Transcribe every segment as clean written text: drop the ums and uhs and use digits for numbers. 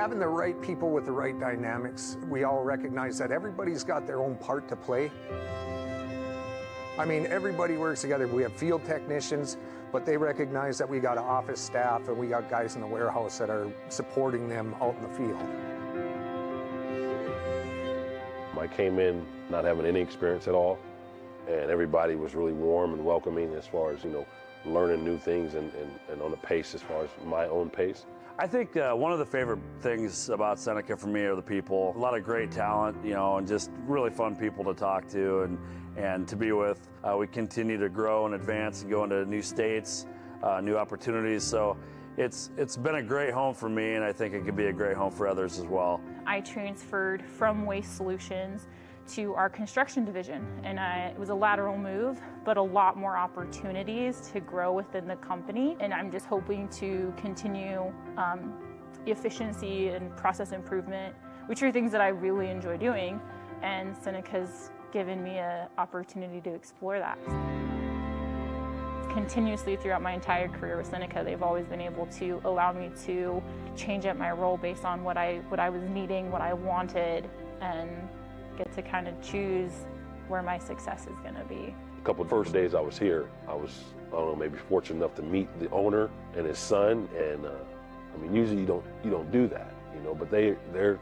having the right people with the right dynamics. We all recognize that everybody's got their own part to play. I mean, everybody works together. We have field technicians, but they recognize that we got an office staff and we got guys in the warehouse that are supporting them out in the field. I came in not having any experience at all, and everybody was really warm and welcoming as far as, learning new things and on the pace as far as my own pace. I think one of the favorite things about Seneca for me are the people. A lot of great talent, and just really fun people to talk to and to be with. We continue to grow and advance and go into new states, new opportunities. So it's been a great home for me, and I think it could be a great home for others as well. I transferred from Waste Solutions to our construction division, and it was a lateral move, but a lot more opportunities to grow within the company. And I'm just hoping to continue efficiency and process improvement, which are things that I really enjoy doing, and Seneca's given me an opportunity to explore that. Continuously throughout my entire career with Seneca, they've always been able to allow me to change up my role based on what I was needing, what I wanted, and get to kind of choose where my success is going to be. A couple of first days I was here, I was, maybe fortunate enough to meet the owner and his son, and usually you don't do that, but they're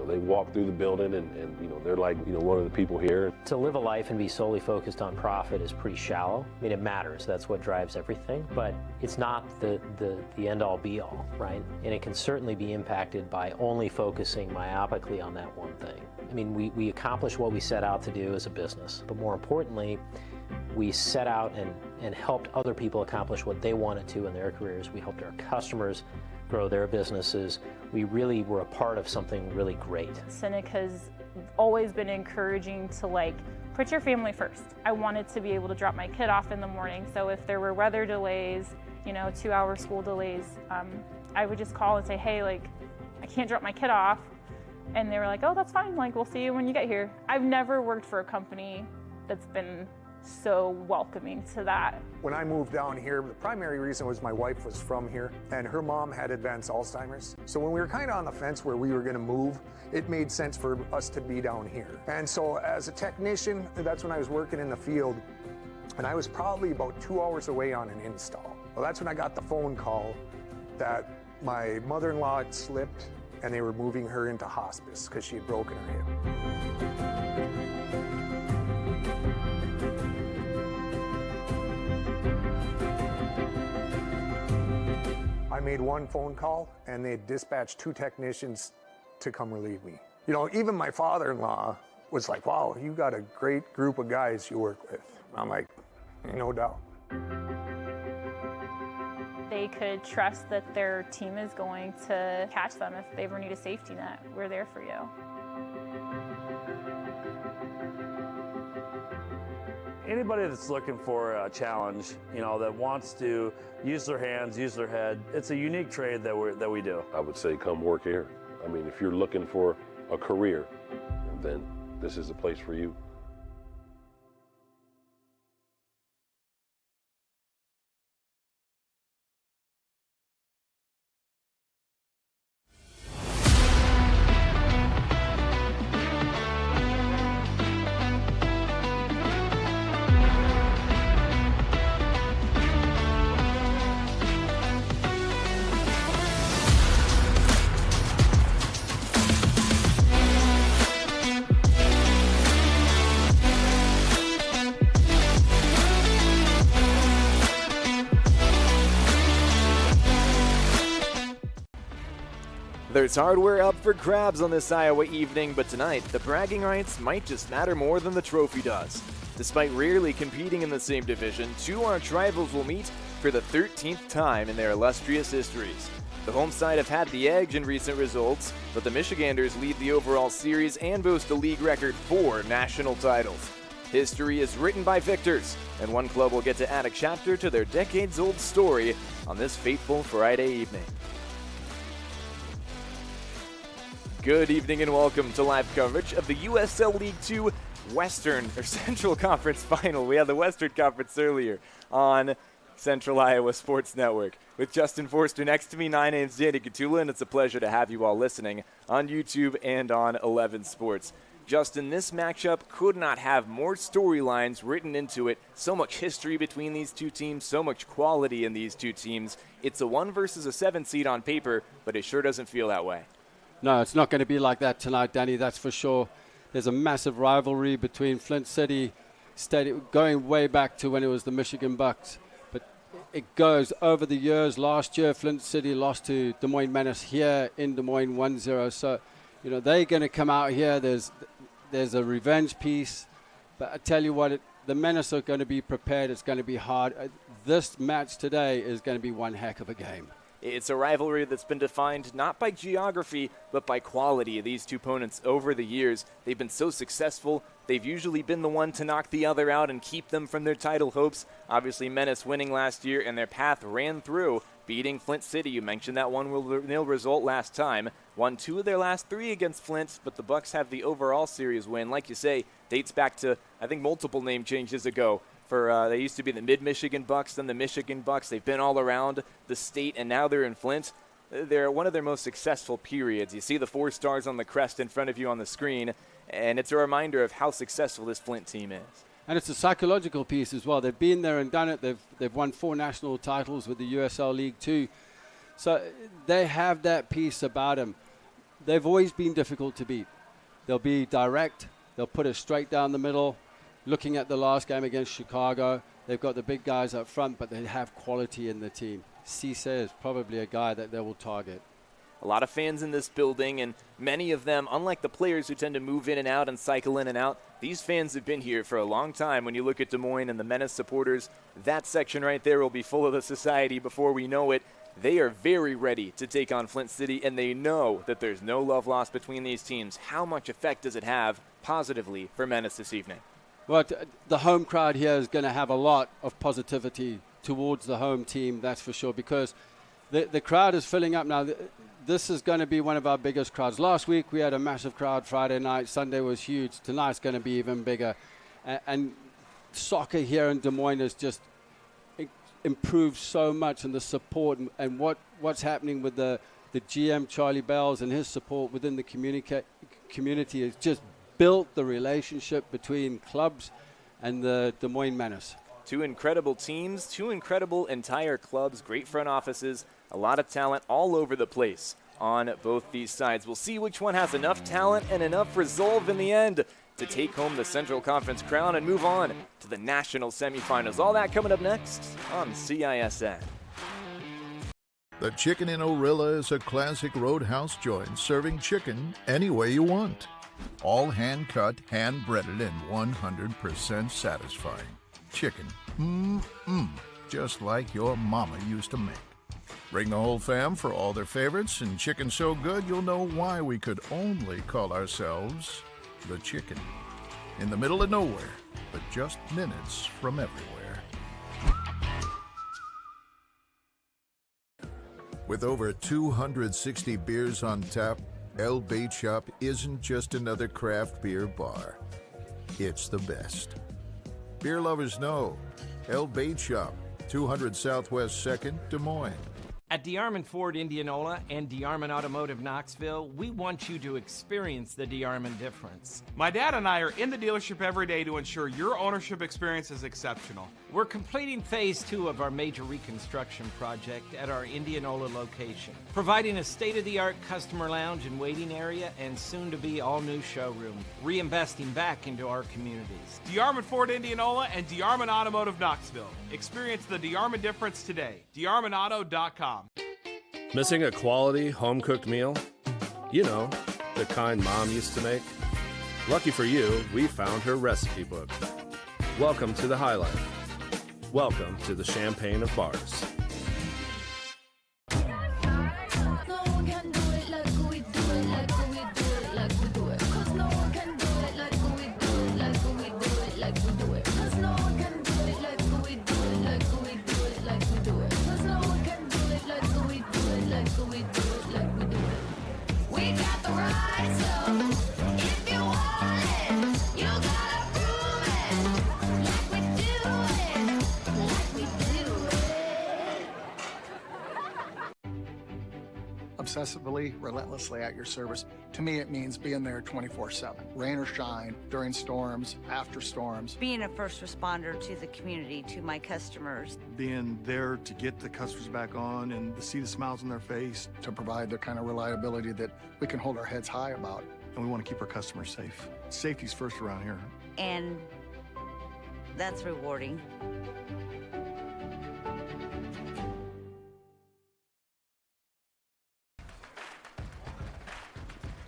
they walk through the building and they're like, one of the people here. To live a life and be solely focused on profit is pretty shallow. I mean, it matters, that's what drives everything, but it's not the end all be all, right? And it can certainly be impacted by only focusing myopically on that one thing. I mean, we accomplish what we set out to do as a business, but more importantly, we set out and helped other people accomplish what they wanted to in their careers. We helped our customers grow their businesses. We really were a part of something really great. Seneca's always been encouraging to put your family first. I wanted to be able to drop my kid off in the morning, so if there were weather delays, 2-hour school delays, I would just call and say, hey, I can't drop my kid off. And they were like, oh, that's fine, we'll see you when you get here. I've never worked for a company that's been so welcoming to that. When I moved down here, the primary reason was my wife was from here, and her mom had advanced Alzheimer's. So when we were kind of on the fence where we were going to move, it made sense for us to be down here. And so as a technician, that's when I was working in the field, and I was probably about 2 hours away on an install. Well, that's when I got the phone call that my mother-in-law had slipped, and they were moving her into hospice because she had broken her hip. I made one phone call, and they dispatched 2 technicians to come relieve me. Even my father-in-law was like, wow, you got a great group of guys you work with. I'm like, no doubt. They could trust that their team is going to catch them if they ever need a safety net. We're there for you. Anybody that's looking for a challenge, that wants to use their hands, use their head, it's a unique trade that we do. I would say come work here. If you're looking for a career, then this is the place for you. There's hardware up for grabs on this Iowa evening, but tonight, the bragging rights might just matter more than the trophy does. Despite rarely competing in the same division, 2 arch rivals will meet for the 13th time in their illustrious histories. The home side have had the edge in recent results, but the Michiganders lead the overall series and boast a league record 4 national titles. History is written by victors, and one club will get to add a chapter to their decades-old story on this fateful Friday evening. Good evening and welcome to live coverage of the USL League 2 Central Conference Final. We had the Western Conference earlier on Central Iowa Sports Network. With Justin Forster next to me, my name's Danny Catula, and it's a pleasure to have you all listening on YouTube and on 11 Sports. Justin, this matchup could not have more storylines written into it. So much history between these two teams, so much quality in these two teams. It's a 1 versus a 7 seed on paper, but it sure doesn't feel that way. No, it's not going to be like that tonight, Danny, that's for sure. There's a massive rivalry between Flint City Stadium, going way back to when it was the Michigan Bucks. But it goes over the years. Last year, Flint City lost to Des Moines Menace here in Des Moines 1-0. So, they're going to come out here. There's a revenge piece. But I tell you what, the Menace are going to be prepared. It's going to be hard. This match today is going to be one heck of a game. It's a rivalry that's been defined not by geography, but by quality. These two opponents over the years, they've been so successful. They've usually been the one to knock the other out and keep them from their title hopes. Obviously, Menace winning last year, and their path ran through beating Flint City. You mentioned that 1-0 result last time. Won 2 of their last 3 against Flint, but the Bucks have the overall series win. Like you say, dates back to, I think, multiple name changes ago. They used to be the Mid-Michigan Bucks, then the Michigan Bucks. They've been all around the state, and now they're in Flint. They're one of their most successful periods. You see the 4 stars on the crest in front of you on the screen, and it's a reminder of how successful this Flint team is. And it's a psychological piece as well. They've been there and done it. They've won 4 national titles with the USL League too. So they have that piece about them. They've always been difficult to beat. They'll be direct. They'll put it straight down the middle. Looking at the last game against Chicago, they've got the big guys up front, but they have quality in the team. Cisse is probably a guy that they will target. A lot of fans in this building, and many of them, unlike the players who tend to move in and out and cycle in and out, these fans have been here for a long time. When you look at Des Moines and the Menace supporters, that section right there will be full of the society before we know it. They are very ready to take on Flint City, and they know that there's no love lost between these teams. How much effect does it have positively for Menace this evening? Well, the home crowd here is going to have a lot of positivity towards the home team, that's for sure, because the crowd is filling up now. This is going to be one of our biggest crowds. Last week we had a massive crowd Friday night. Sunday was huge. Tonight's going to be even bigger. And soccer here in Des Moines has just improved so much, and the support and what's happening with the GM Charlie Bells and his support within the community has just built the relationship between clubs and the Des Moines Menace. 2 incredible teams, 2 incredible entire clubs, great front offices, a lot of talent all over the place on both these sides. We'll see which one has enough talent and enough resolve in the end to take home the Central Conference crown and move on to the national semifinals. All that coming up next on CISN. The Chicken in Orilla is a classic roadhouse joint serving chicken any way you want. All hand-cut, hand-breaded, and 100% satisfying. Chicken, just like your mama used to make. Bring the whole fam for all their favorites, and chicken so good you'll know why we could only call ourselves the Chicken. In the middle of nowhere, but just minutes from everywhere. With over 260 beers on tap, El Bait Shop isn't just another craft beer bar. It's the best. Beer lovers know El Bait Shop, 200 Southwest 2nd, Des Moines. At DeArmond Ford Indianola and DeArmond Automotive Knoxville, we want you to experience the DeArmond difference. My dad and I are in the dealership every day to ensure your ownership experience is exceptional. We're completing phase 2 of our major reconstruction project at our Indianola location, providing a state-of-the-art customer lounge and waiting area and soon-to-be all-new showroom, reinvesting back into our communities. DeArmond Ford Indianola and DeArmond Automotive Knoxville. Experience the DeArmond difference today. DeArmondAuto.com. Missing a quality home-cooked meal? You know, the kind Mom used to make? Lucky for you, we found her recipe book. Welcome to the High Life. Welcome to the Champagne of Bars. obsessively, relentlessly at your service. To me, it means being there 24/7, rain or shine, during storms, after storms. Being a first responder to the community, to my customers. Being there to get the customers back on and to see the smiles on their face. To provide the kind of reliability that we can hold our heads high about. And we want to keep our customers safe. Safety's first around here. And that's rewarding.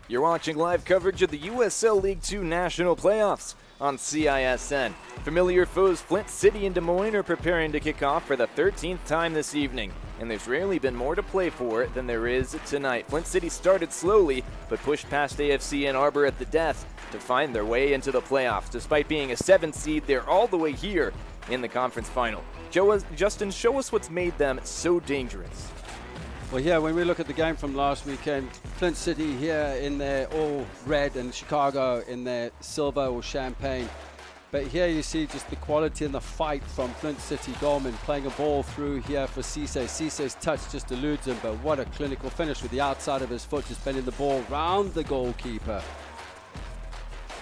You're watching live coverage of the USL League 2 National Playoffs on CISN. Familiar foes Flint City and Des Moines are preparing to kick off for the 13th time this evening, and there's rarely been more to play for than there is tonight. Flint City started slowly, but pushed past AFC Ann Arbor at the death to find their way into the playoffs. Despite being a 7th seed, they're all the way here in the conference final. Justin, show us what's made them so dangerous. Well, yeah, when we look at the game from last weekend, Flint City here in their all red and Chicago in their silver or champagne. But here you see just the quality and the fight from Flint City goalman playing a ball through here for Cisse. Cisse's touch just eludes him, but what a clinical finish with the outside of his foot just bending the ball round the goalkeeper.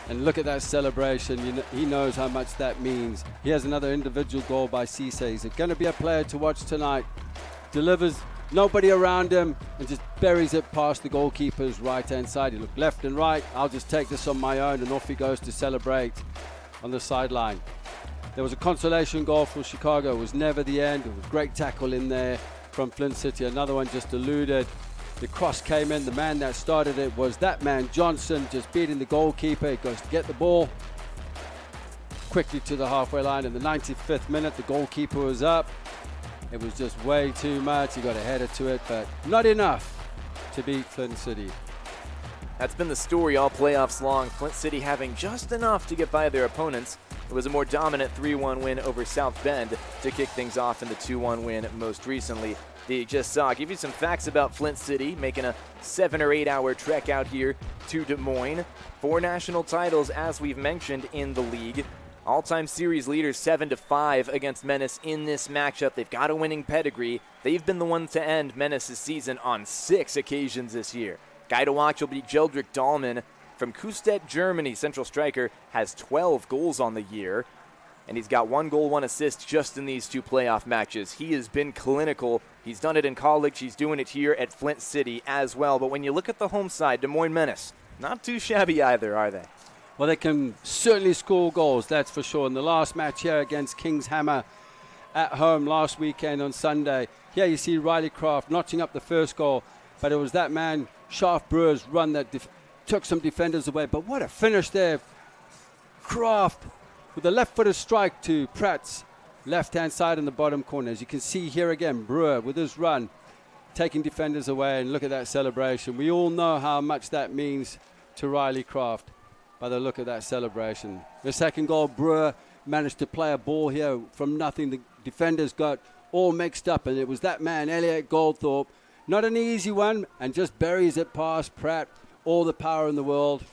And look at that celebration. He knows how much that means. Here's another individual goal by Cisse. He's going to be a player to watch tonight. Delivers nobody around him and just buries it past the goalkeeper's right-hand side. He looked left and right. I'll just take this on my own, and off he goes to celebrate on the sideline. There was a consolation goal for Chicago. It was never the end. It was a great tackle in there from Flint City. Another one just eluded. The cross came in. The man that started it was that man, Johnson, just beating the goalkeeper. He goes to get the ball quickly to the halfway line. In the 95th minute, the goalkeeper was up. It was just way too much. He got a header to it, but not enough to beat Flint City. That's been the story all playoffs long. Flint City having just enough to get by their opponents. It was a more dominant 3-1 win over South Bend to kick things off in the 2-1 win most recently. You just saw. I'll give you some facts about Flint City, making a 7 or 8 hour trek out here to Des Moines. 4 national titles, as we've mentioned, in the league. All-time series leaders 7-5 against Menace in this matchup. They've got a winning pedigree. They've been the ones to end Menace's season on 6 occasions this year. Guy to watch will be Jeldrick Dahlman from Kustedt, Germany. Central striker has 12 goals on the year, and he's got 1 goal, 1 assist just in these 2 playoff matches. He has been clinical. He's done it in college. He's doing it here at Flint City as well. But when you look at the home side, Des Moines Menace, not too shabby either, are they? Well, they can certainly score goals, that's for sure. In the last match here against King's Hammer at home last weekend on Sunday, here you see Riley Kraft notching up the first goal, but it was that man, Shaft Brewer's run that took some defenders away. But what a finish there. Kraft with a left-footed strike to Pratt's left-hand side in the bottom corner. As you can see here again, Brewer with his run, taking defenders away, and look at that celebration. We all know how much that means to Riley Kraft by the look of that celebration. The second goal, Brewer managed to play a ball here from nothing. The defenders got all mixed up, and it was that man, Elliot Goldthorpe. Not an easy one, and just buries it past Pratt. All the power in the world.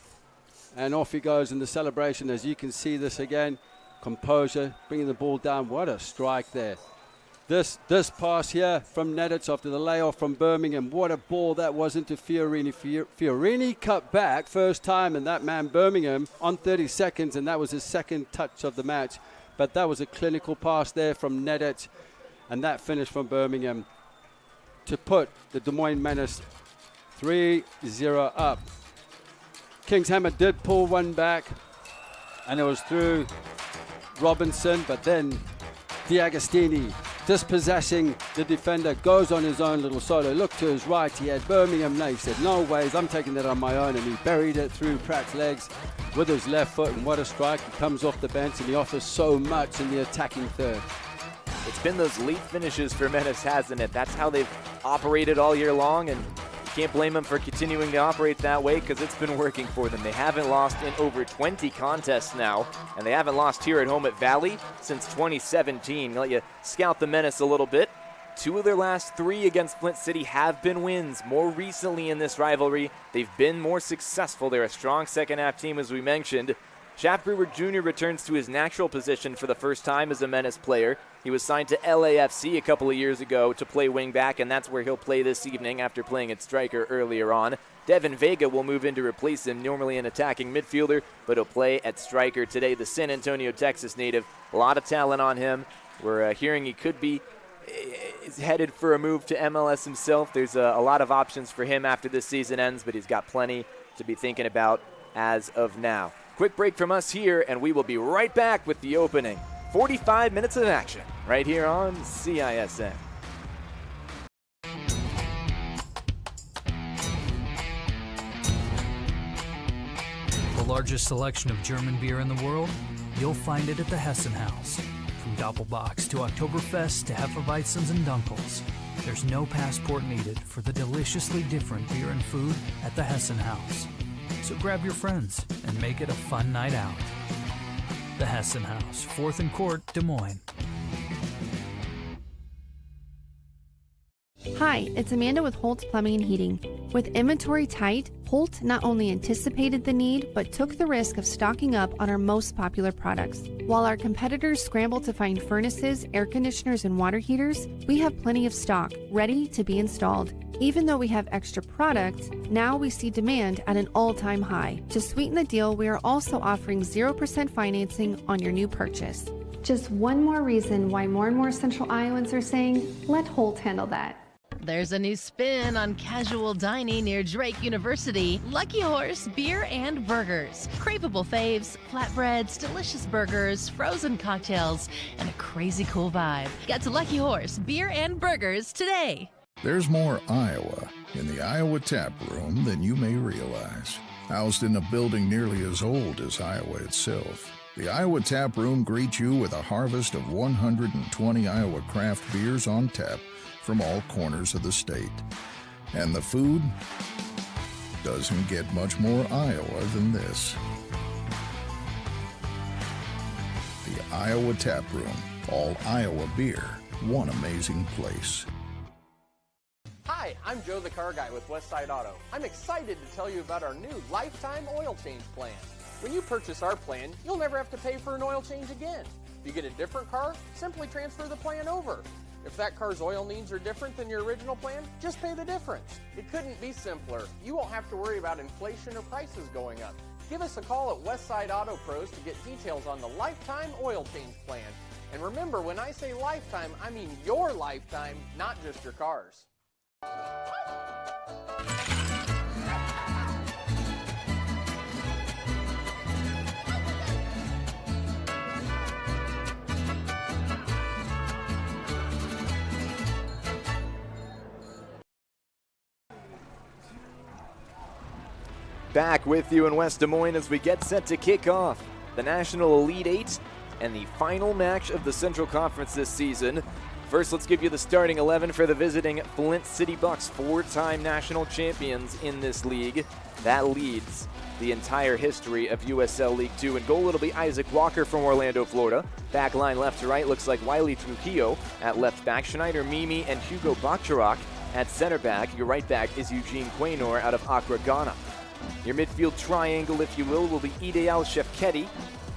And off he goes in the celebration. As you can see this again, composure, bringing the ball down. What a strike there. This pass here from Neditz after the layoff from Birmingham. What a ball that was into Fiorini. Fiorini cut back first time, and that man Birmingham on 30 seconds, and that was his second touch of the match. But that was a clinical pass there from Neditz, and that finish from Birmingham to put the Des Moines Menace 3-0 up. King's Hammer did pull one back, and it was through Robinson, but then D'Agostini, dispossessing the defender, goes on his own little solo. Look to his right, he had Birmingham there. He said, no ways, I'm taking that on my own, and he buried it through Pratt's legs with his left foot, and what a strike. He comes off the bench, and he offers so much in the attacking third. It's been those late finishes for Menace, hasn't it? That's how they've operated all year long, and you can't blame them for continuing to operate that way because it's been working for them. They haven't lost in over 20 contests now, and they haven't lost here at home at Valley since 2017. I'll let you scout the Menace a little bit. 2 of their last 3 against Flint City have been wins. More recently in this rivalry, they've been more successful. They're a strong second-half team, as we mentioned. Shaft Brewer Jr. returns to his natural position for the first time as a Menace player. He was signed to LAFC a couple of years ago to play wingback, and that's where he'll play this evening after playing at striker earlier on. Devin Vega will move in to replace him, normally an attacking midfielder, but he'll play at striker today. The San Antonio, Texas native, a lot of talent on him. We're hearing he could be headed for a move to MLS himself. There's a lot of options for him after this season ends, but he's got plenty to be thinking about as of now. Quick break from us here, and we will be right back with the opening 45 minutes of action right here on CISN. The largest selection of German beer in the world? You'll find it at the Hessen House. From Doppelbocks to Oktoberfest to Hefeweizens and Dunkels, there's no passport needed for the deliciously different beer and food at the Hessen House. So grab your friends and make it a fun night out. The Hessen House, 4th and Court, Des Moines. Hi, it's Amanda with Holt's Plumbing and Heating. With inventory tight, Holt not only anticipated the need, but took the risk of stocking up on our most popular products. While our competitors scramble to find furnaces, air conditioners, and water heaters, we have plenty of stock, ready to be installed. Even though we have extra products, now we see demand at an all-time high. To sweeten the deal, we are also offering 0% financing on your new purchase. Just one more reason why more and more Central Iowans are saying, let Holt handle that. There's a new spin on casual dining near Drake University. Lucky Horse Beer and Burgers. Craveable faves, flatbreads, delicious burgers, frozen cocktails, and a crazy cool vibe. Get to Lucky Horse Beer and Burgers today. There's more Iowa in the Iowa Tap Room than you may realize. Housed in a building nearly as old as Iowa itself, the Iowa Tap Room greets you with a harvest of 120 Iowa craft beers on tap from all corners of the state. And the food doesn't get much more Iowa than this. The Iowa Tap Room, all Iowa beer, one amazing place. Hi, I'm Joe the Car Guy with Westside Auto. I'm excited to tell you about our new lifetime oil change plan. When you purchase our plan, you'll never have to pay for an oil change again. If you get a different car, simply transfer the plan over. If that car's oil needs are different than your original plan, just pay the difference. It couldn't be simpler. You won't have to worry about inflation or prices going up. Give us a call at Westside Auto Pros to get details on the lifetime oil change plan. And remember, when I say lifetime, I mean your lifetime, not just your car's. Back with you in West Des Moines as we get set to kick off the National Elite Eight and the final match of the Central Conference this season. First, let's give you the starting 11 for the visiting Flint City Bucks, 4-time national champions in this league. That leads the entire history of USL League 2. In goal, it'll be Isaac Walker from Orlando, Florida. Back line left to right looks like Wiley Trujillo at left back, Schneider Mimi and Hugo Bacharach at center back. Your right back is Eugene Quaynor out of Accra, Ghana. Your midfield triangle, if you will be Ideal Shefketi,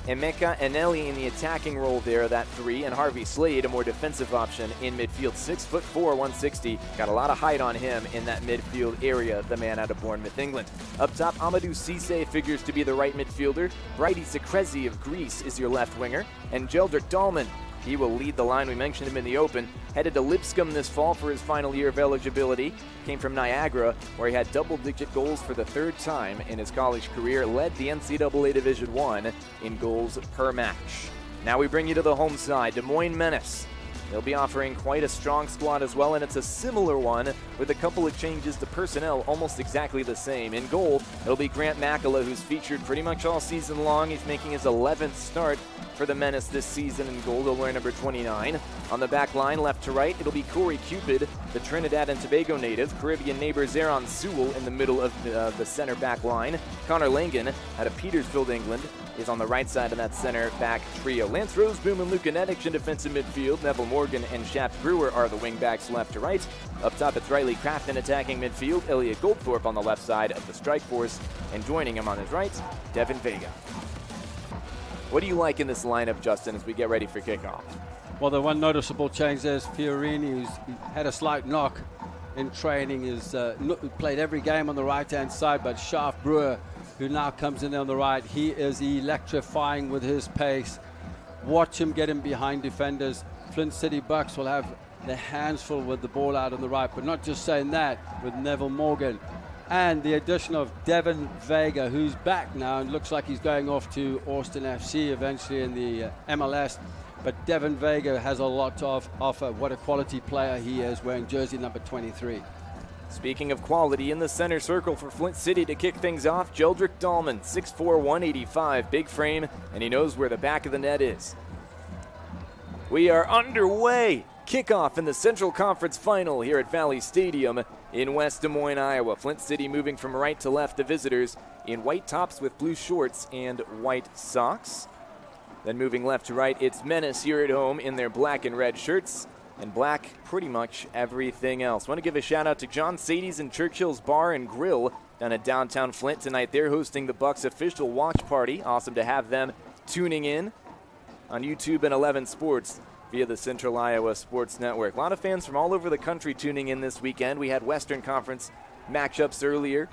Emeka Eneli in the attacking role there, that 3, and Harvey Slade, a more defensive option in midfield. 6'4", 160. Got a lot of height on him in that midfield area, the man out of Bournemouth, England. Up top, Amadou Cisse figures to be the right midfielder. Brighty Sekrezi of Greece is your left winger. And Jeldrick Dahlman, he will lead the line. We mentioned him in the open. Headed to Lipscomb this fall for his final year of eligibility. Came from Niagara, where he had double-digit goals for the 3rd time in his college career. Led the NCAA Division I in goals per match. Now we bring you to the home side, Des Moines Menace. They'll be offering quite a strong squad as well, and it's a similar one with a couple of changes to personnel, almost exactly the same. In goal, it'll be Grant Makala, who's featured pretty much all season long. He's making his 11th start for the Menace this season in goal. He'll wear number 29. On the back line, left to right, it'll be Corey Cupid, the Trinidad and Tobago native. Caribbean neighbor Zeron Sewell in the middle of the center back line. Connor Langan out of Petersfield, England, is on the right side of that center back trio. Lance Roseboom and Luka Nedic in defensive midfield. Neville Morgan and Shaft Brewer are the wing backs left to right. Up top, it's Riley Kraft in attacking midfield. Elliot Goldthorpe on the left side of the strike force. And joining him on his right, Devin Vega. What do you like in this lineup, Justin, as we get ready for kickoff? Well, the one noticeable change there is Fiorini, who's had a slight knock in training, is played every game on the right-hand side, but Schaaf Brewer, who now comes in on the right, he is electrifying with his pace. Watch him get him behind defenders. Flint City Bucks will have their hands full with the ball out on the right, but not just saying that, with Neville Morgan. And the addition of Devin Vega, who's back now and looks like he's going off to Austin FC eventually in the MLS. But Devin Vega has a lot to offer. What a quality player he is, wearing jersey number 23. Speaking of quality, in the center circle for Flint City to kick things off, Jeldrick Dahlman, 6'4", 185, big frame, and he knows where the back of the net is. We are underway. Kickoff in the Central Conference Final here at Valley Stadium in West Des Moines, Iowa. Flint City moving from right to left, the visitors in white tops with blue shorts and white socks. Then moving left to right, it's Menace here at home in their black and red shirts, and black pretty much everything else. Want to give a shout out to John Sadie's and Churchill's Bar and Grill down at downtown Flint tonight. They're hosting the Bucks official watch party. Awesome to have them tuning in on YouTube and 11 Sports via the Central Iowa Sports Network. A lot of fans from all over the country tuning in this weekend. We had Western Conference matchups earlier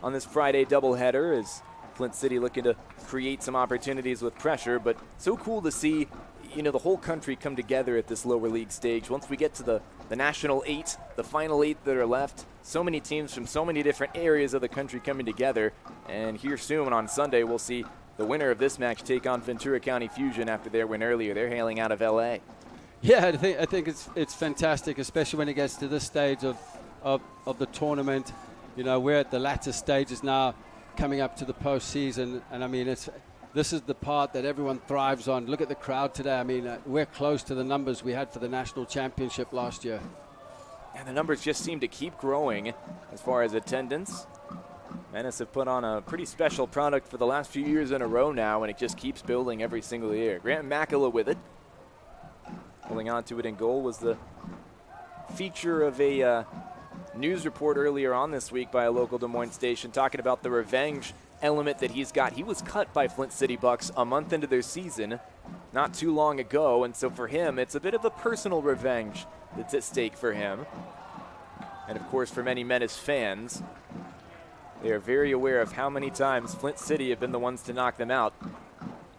on this Friday doubleheader as Flint City looking to create some opportunities with pressure, but so cool to see, the whole country come together at this lower league stage. Once we get to the National 8, the final 8 that are left, so many teams from so many different areas of the country coming together, and here soon on Sunday we'll see the winner of this match take on Ventura County Fusion after their win earlier. They're hailing out of LA. Yeah, I think it's fantastic, especially when it gets to this stage of the tournament. We're at the latter stages now, coming up to the postseason, and I mean this is the part that everyone thrives on. Look at the crowd today. I mean, we're close to the numbers we had for the national championship last year. And the numbers just seem to keep growing as far as attendance. Menace have put on a pretty special product for the last few years in a row now, and it just keeps building every single year. Grant Makala with it. Holding on to it in goal was the feature of a news report earlier on this week by a local Des Moines station talking about the revenge element that he's got. He was cut by Flint City Bucks a month into their season not too long ago, and so for him it's a bit of a personal revenge that's at stake for him. And of course for many Menace fans, they are very aware of how many times Flint City have been the ones to knock them out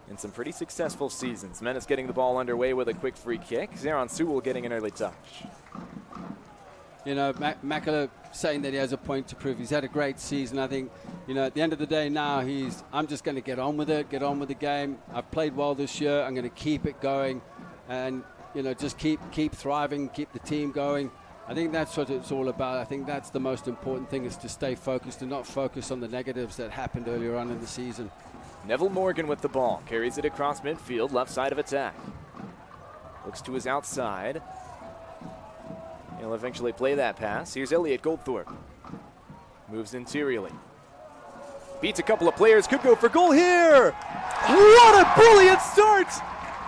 in some pretty successful seasons. Menace getting the ball underway with a quick free kick. Zaron Sewell getting an early touch. Makala saying that he has a point to prove. He's had a great season. I think, at the end of the day now, I'm just going to get on with it, get on with the game. I've played well this year. I'm going to keep it going and, just keep thriving, keep the team going. I think that's what it's all about. I think that's the most important thing, is to stay focused and not focus on the negatives that happened earlier on in the season. Neville Morgan with the ball, carries it across midfield, left side of attack. Looks to his outside. He'll eventually play that pass. Here's Elliot Goldthorpe. Moves interiorly. Beats a couple of players, could go for goal here! What a brilliant start!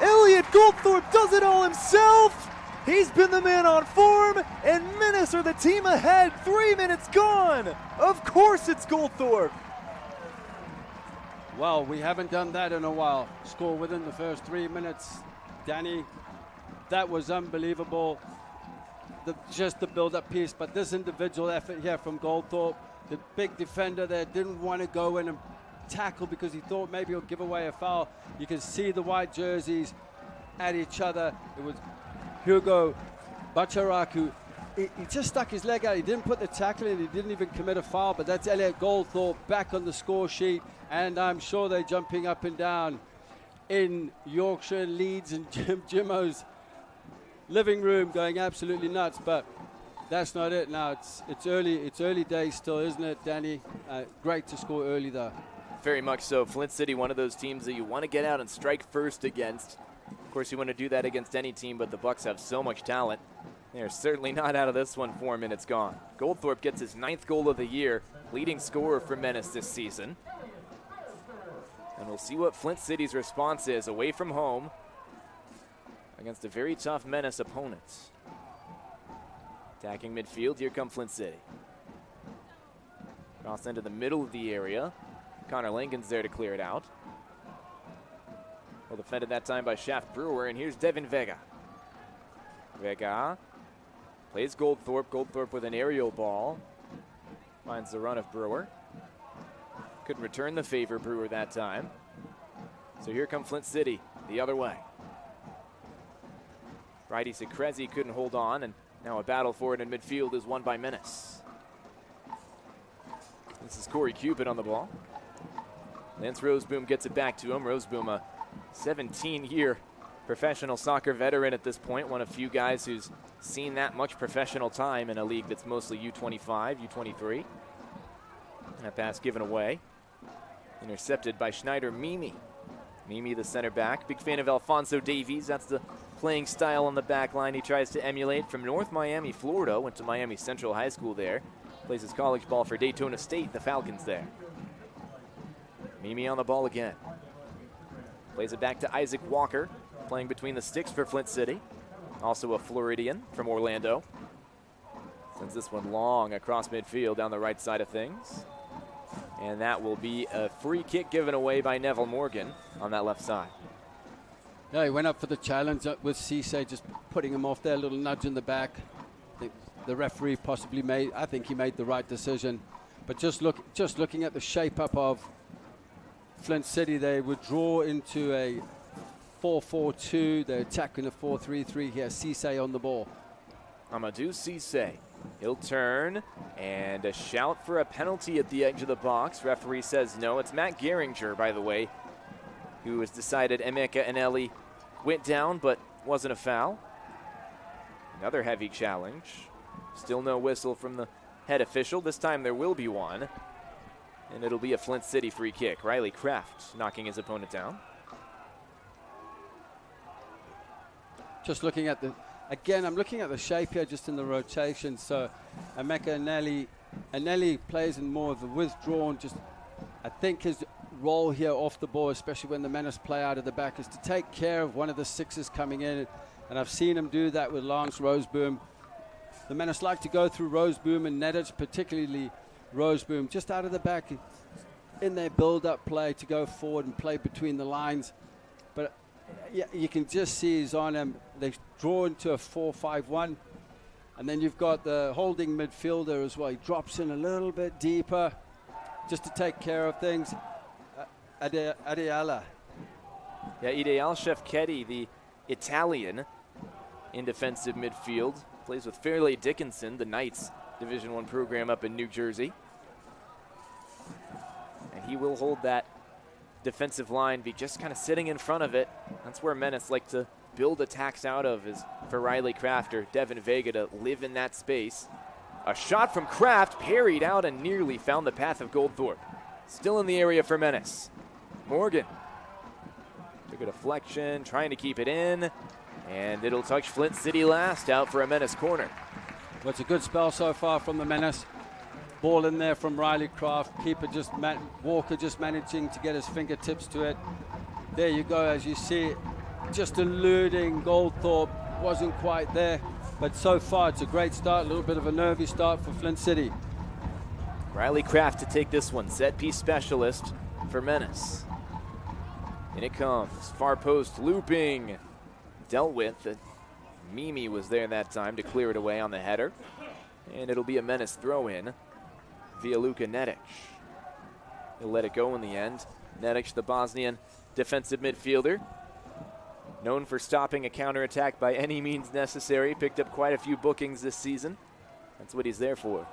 Elliot Goldthorpe does it all himself! He's been the man on form, and Menace are the team ahead. 3 minutes gone! Of course it's Goldthorpe! Well, we haven't done that in a while. Score within the first 3 minutes. Danny, that was unbelievable. Just the build-up piece, but this individual effort here from Goldthorpe, the big defender there, didn't want to go in and tackle because he thought maybe he'll give away a foul. You can see the white jerseys at each other. It was Hugo Bacharak who he just stuck his leg out. He didn't put the tackle in. He didn't even commit a foul, but that's Elliot Goldthorpe back on the score sheet, and I'm sure they're jumping up and down in Yorkshire, Leeds, and Jimmo's living room, going absolutely nuts. But that's not it now. It's early days still, isn't it, Danny? Great to score early though. Very much so. Flint City, one of those teams that you want to get out and strike first against. Of course, you want to do that against any team, but the Bucks have so much talent. They're certainly not out of this one. 4 minutes gone. Goldthorpe gets his 9th goal of the year, leading scorer for Menace this season. And we'll see what Flint City's response is away from home against a very tough Menace opponent. Attacking midfield, here come Flint City. Cross into the middle of the area. Connor Langen's there to clear it out. Well defended that time by Shaft Brewer, and here's Devin Vega. Vega plays Goldthorpe. Goldthorpe with an aerial ball. Finds the run of Brewer. Couldn't return the favor, Brewer, that time. So here come Flint City, the other way. Righty Secrezi couldn't hold on, and now a battle for it in midfield is won by Menace. This is Corey Cupid on the ball. Lance Roseboom gets it back to him. Roseboom, a 17-year professional soccer veteran at this point, one of few guys who's seen that much professional time in a league that's mostly U25, U23. And that pass given away. Intercepted by Schneider Mimi. Mimi, the center back. Big fan of Alfonso Davies. That's the playing style on the back line he tries to emulate. From North Miami, Florida. Went to Miami Central High School there. Plays his college ball for Daytona State, the Falcons there. Mimi on the ball again. Plays it back to Isaac Walker, playing between the sticks for Flint City. Also a Floridian from Orlando. Sends this one long across midfield down the right side of things. And that will be a free kick given away by Neville Morgan on that left side. Yeah, he went up for the challenge with Cisse, just putting him off there, a little nudge in the back. The referee possibly I think he made the right decision. But just looking at the shape up of Flint City, they would draw into a 4-4-2. They attack in a 4-3-3 here. Cisse on the ball. Amadou Cisse. He'll turn, and a shout for a penalty at the edge of the box. Referee says no. It's Matt Geringer, by the way, who has decided Emeka Anelli went down, but wasn't a foul. Another heavy challenge. Still no whistle from the head official. This time there will be one, and it'll be a Flint City free kick. Riley Kraft knocking his opponent down. Just looking at again, I'm looking at the shape here just in the rotation. So Emeka Anelli plays in more of a withdrawn, I think his role here off the ball, especially when the Menace play out of the back, is to take care of one of the sixes coming in. And I've seen him do that with Lance Roseboom. The Menace like to go through Roseboom and Nedic, particularly Roseboom, just out of the back in their build-up play to go forward and play between the lines. But yeah, you can just see he's on him. They draw into a 4-5-1. And then you've got the holding midfielder as well. He drops in a little bit deeper just to take care of things. Adeala. Yeah, Ideal Shefketi, the Italian in defensive midfield. Plays with Fairleigh Dickinson, the Knights Division I program up in New Jersey. And he will hold that defensive line, be just kind of sitting in front of it. That's where Menace like to build attacks out of, is for Riley Kraft or Devin Vega to live in that space. A shot from Kraft, parried out and nearly found the path of Goldthorpe. Still in the area for Menace. Morgan took a deflection, trying to keep it in, and it'll touch Flint City last, out for a Menace corner. Well, it's a good spell so far from the Menace. Ball in there from Riley Kraft. Keeper Walker just managing to get his fingertips to it. There you go, as you see, just eluding Goldthorpe. Wasn't quite there, but so far it's a great start. A little bit of a nervy start for Flint City. Riley Kraft to take this one, set piece specialist for Menace. In it comes, far post looping, dealt with. Mimi was there that time to clear it away on the header. And it'll be a Menace throw-in via Luka Nedic. He'll let it go in the end. Nedic, the Bosnian defensive midfielder, known for stopping a counterattack by any means necessary. Picked up quite a few bookings this season. That's what he's there for.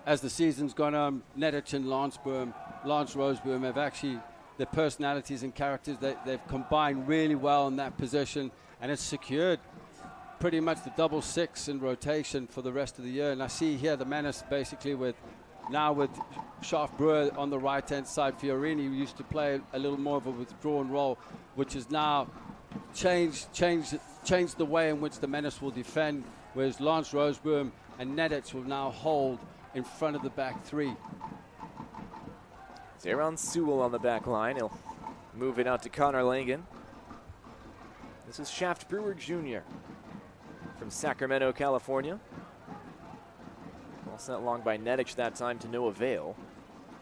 As the season's gone on, Nedic and Lance Roseboom have actually, their personalities and characters, they've combined really well in that position, and it's secured pretty much the double six in rotation for the rest of the year. And I see here the Menace basically with Shaft Brewer on the right-hand side. Fiorini, who used to play a little more of a withdrawn role, which has now changed the way in which the Menace will defend, whereas Lance Roseboom and Nedic will now hold in front of the back three. Zeron Sewell on the back line. He'll move it out to Connor Langan. This is Shaft Brewer Jr. from Sacramento, California. Well sent long by Nedic that time to no avail.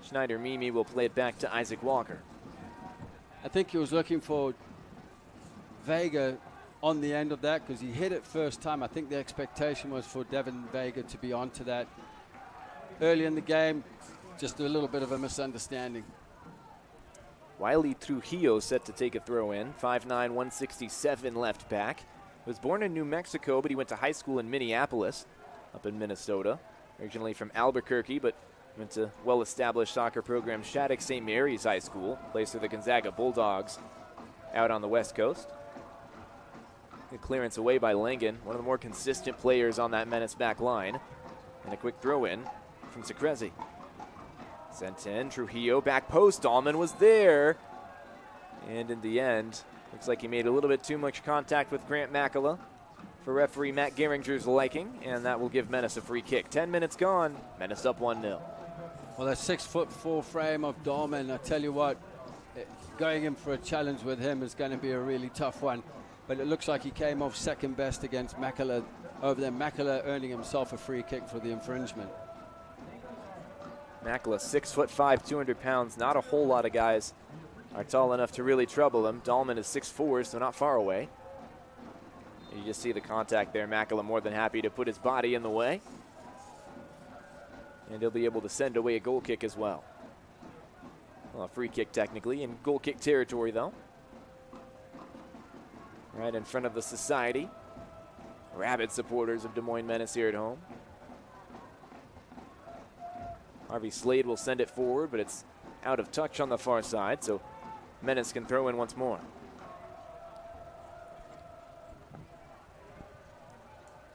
Schneider Mimi will play it back to Isaac Walker. I think he was looking for Vega on the end of that because he hit it first time. I think the expectation was for Devin Vega to be onto that. Early in the game, just a little bit of a misunderstanding. Wiley Trujillo set to take a throw in. 5'9", 167 left back. Was born in New Mexico, but he went to high school in Minneapolis, up in Minnesota. Originally from Albuquerque, but went to well-established soccer program Shattuck St. Mary's High School. Plays for the Gonzaga Bulldogs out on the West Coast. Good clearance away by Langen, one of the more consistent players on that Menace back line. And a quick throw in from Secrezi. Sent in, Trujillo, back post, Dahlman was there. And in the end, looks like he made a little bit too much contact with Grant Makala for referee Matt Geringer's liking, and that will give Menace a free kick. 10 minutes gone, Menace up 1-0. Well, that 6'4" frame of Dahlman, I tell you what, going in for a challenge with him is going to be a really tough one. But it looks like he came off second best against Makala over there. Makala earning himself a free kick for the infringement. Makala, 6'5", 200 pounds. Not a whole lot of guys are tall enough to really trouble him. Dahlman is 6'4", so not far away. You just see the contact there. Makala more than happy to put his body in the way. And he'll be able to send away a goal kick as well. Well, a free kick technically, in goal kick territory though. Right in front of the Society. Rabid supporters of Des Moines Menace here at home. Harvey Slade will send it forward, but it's out of touch on the far side, so Menace can throw in once more.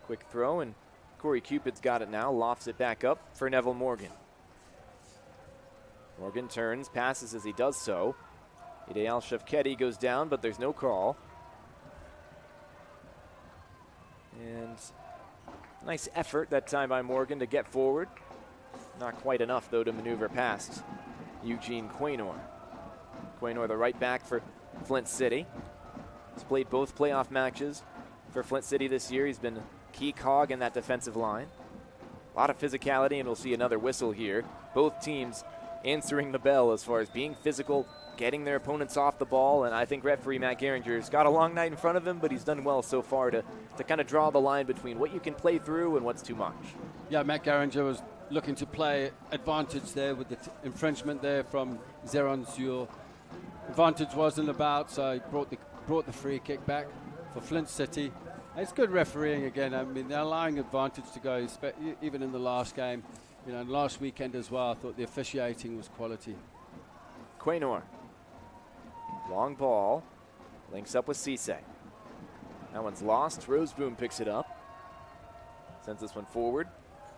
Quick throw, and Corey Cupid's got it now, lofts it back up for Neville Morgan. Morgan turns, passes as he does so. Ideal Shafketi goes down, but there's no call. And nice effort that time by Morgan to get forward. Not quite enough, though, to maneuver past Eugene Quaynor. Quaynor, the right back for Flint City. He's played both playoff matches for Flint City this year. He's been a key cog in that defensive line. A lot of physicality, and we'll see another whistle here. Both teams answering the bell as far as being physical, getting their opponents off the ball, and I think referee Matt Geringer's got a long night in front of him, but he's done well so far to kind of draw the line between what you can play through and what's too much. Yeah, Matt Geringer was looking to play advantage there with the infringement there from Zeron Zul. Advantage wasn't about, so he brought the free kick back for Flint City. It's good refereeing again. I mean, they're allowing advantage to go, even in the last game. You know, and last weekend as well, I thought the officiating was quality. Quaynor. Long ball. Links up with Cisse. That one's lost. Roseboom picks it up. Sends this one forward.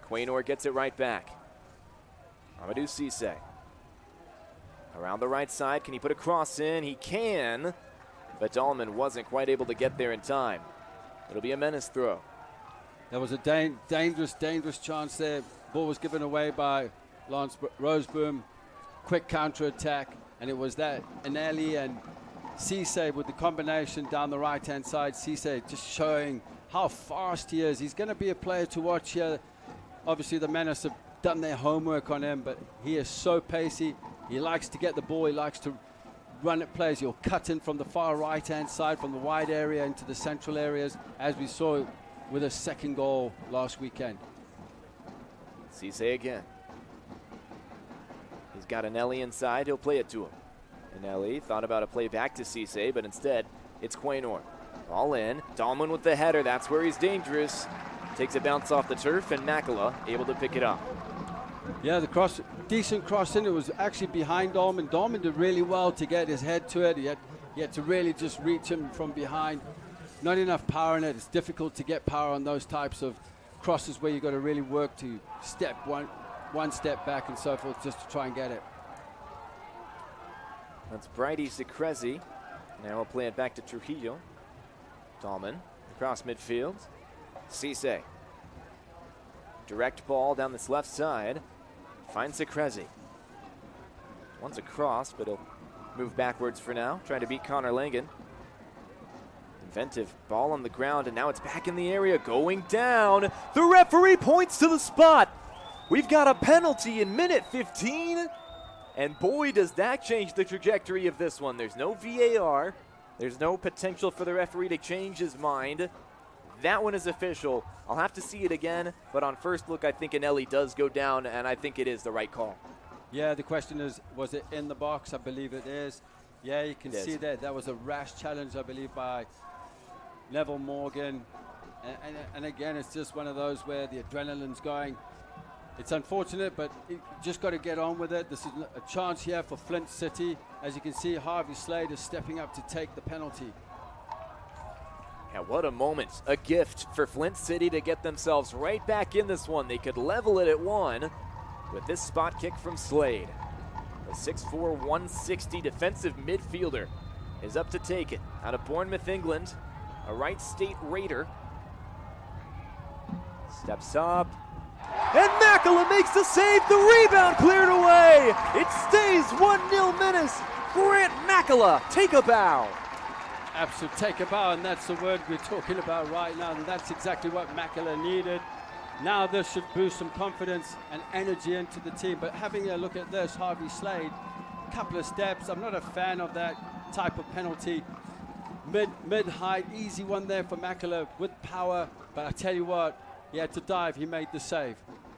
Quaynor gets it right back. Amadou Cisse. Around the right side. Can he put a cross in? He can. But Dahlman wasn't quite able to get there in time. It'll be a Menace throw. There was a dangerous chance there. Ball was given away by Lance Roseboom. Quick counter-attack. And it was that Anelli and Cisse with the combination down the right-hand side. Cisse just showing how fast he is. He's going to be a player to watch here. Obviously, the Menace have done their homework on him, but he is so pacey. He likes to get the ball. He likes to run at plays. He'll cut in from the far right-hand side, from the wide area into the central areas, as we saw with a second goal last weekend. Cisse again. He's got Anelli inside. He'll play it to him. Anelli thought about a play back to Cisse, but instead it's Quaynor. All in. Dahlman with the header. That's where he's dangerous. Takes a bounce off the turf, and Makala able to pick it up. Yeah, the cross, decent cross in. It was actually behind Dahlman. Dahlman did really well to get his head to it. He had to really just reach him from behind. Not enough power in it. It's difficult to get power on those types of crosses where you've got to really work to step one step back and so forth just to try and get it. That's Bridie Secrezi. Now we'll play it back to Trujillo. Dahlman across midfield. Cisse. Direct ball down this left side. Finds Secrezi. Wants a cross, but he'll move backwards for now. Trying to beat Connor Langen. Inventive ball on the ground, and now it's back in the area, going down. The referee points to the spot. We've got a penalty in minute 15. And boy, does that change the trajectory of this one. There's no VAR. There's no potential for the referee to change his mind. That one is official. I'll have to see it again, but on first look, I think Anelli does go down, and I think it is the right call. Yeah, the question is, was it in the box? I believe it is. Yeah, you can see that was a rash challenge, I believe, by Neville Morgan. And again, it's just one of those where the adrenaline's going. It's unfortunate, but you just got to get on with it. This is a chance here for Flint City. As you can see, Harvey Slade is stepping up to take the penalty. Yeah, what a moment. A gift for Flint City to get themselves right back in this one. They could level it at 1 with this spot kick from Slade. The 6'4", 160 defensive midfielder is up to take it. Out of Bournemouth, England, a Wright State Raider. Steps up. And Makela makes the save. The rebound cleared away. It stays 1-0 Menace. Grant Makela, take a bow. Absolute take a bow, and that's the word we're talking about right now. And that's exactly what Makela needed. Now this should boost some confidence and energy into the team. But having a look at this, Harvey Slade, couple of steps. I'm not a fan of that type of penalty. Mid-height, easy one there for Makela with power. But I tell you what, he had to dive. He made the save.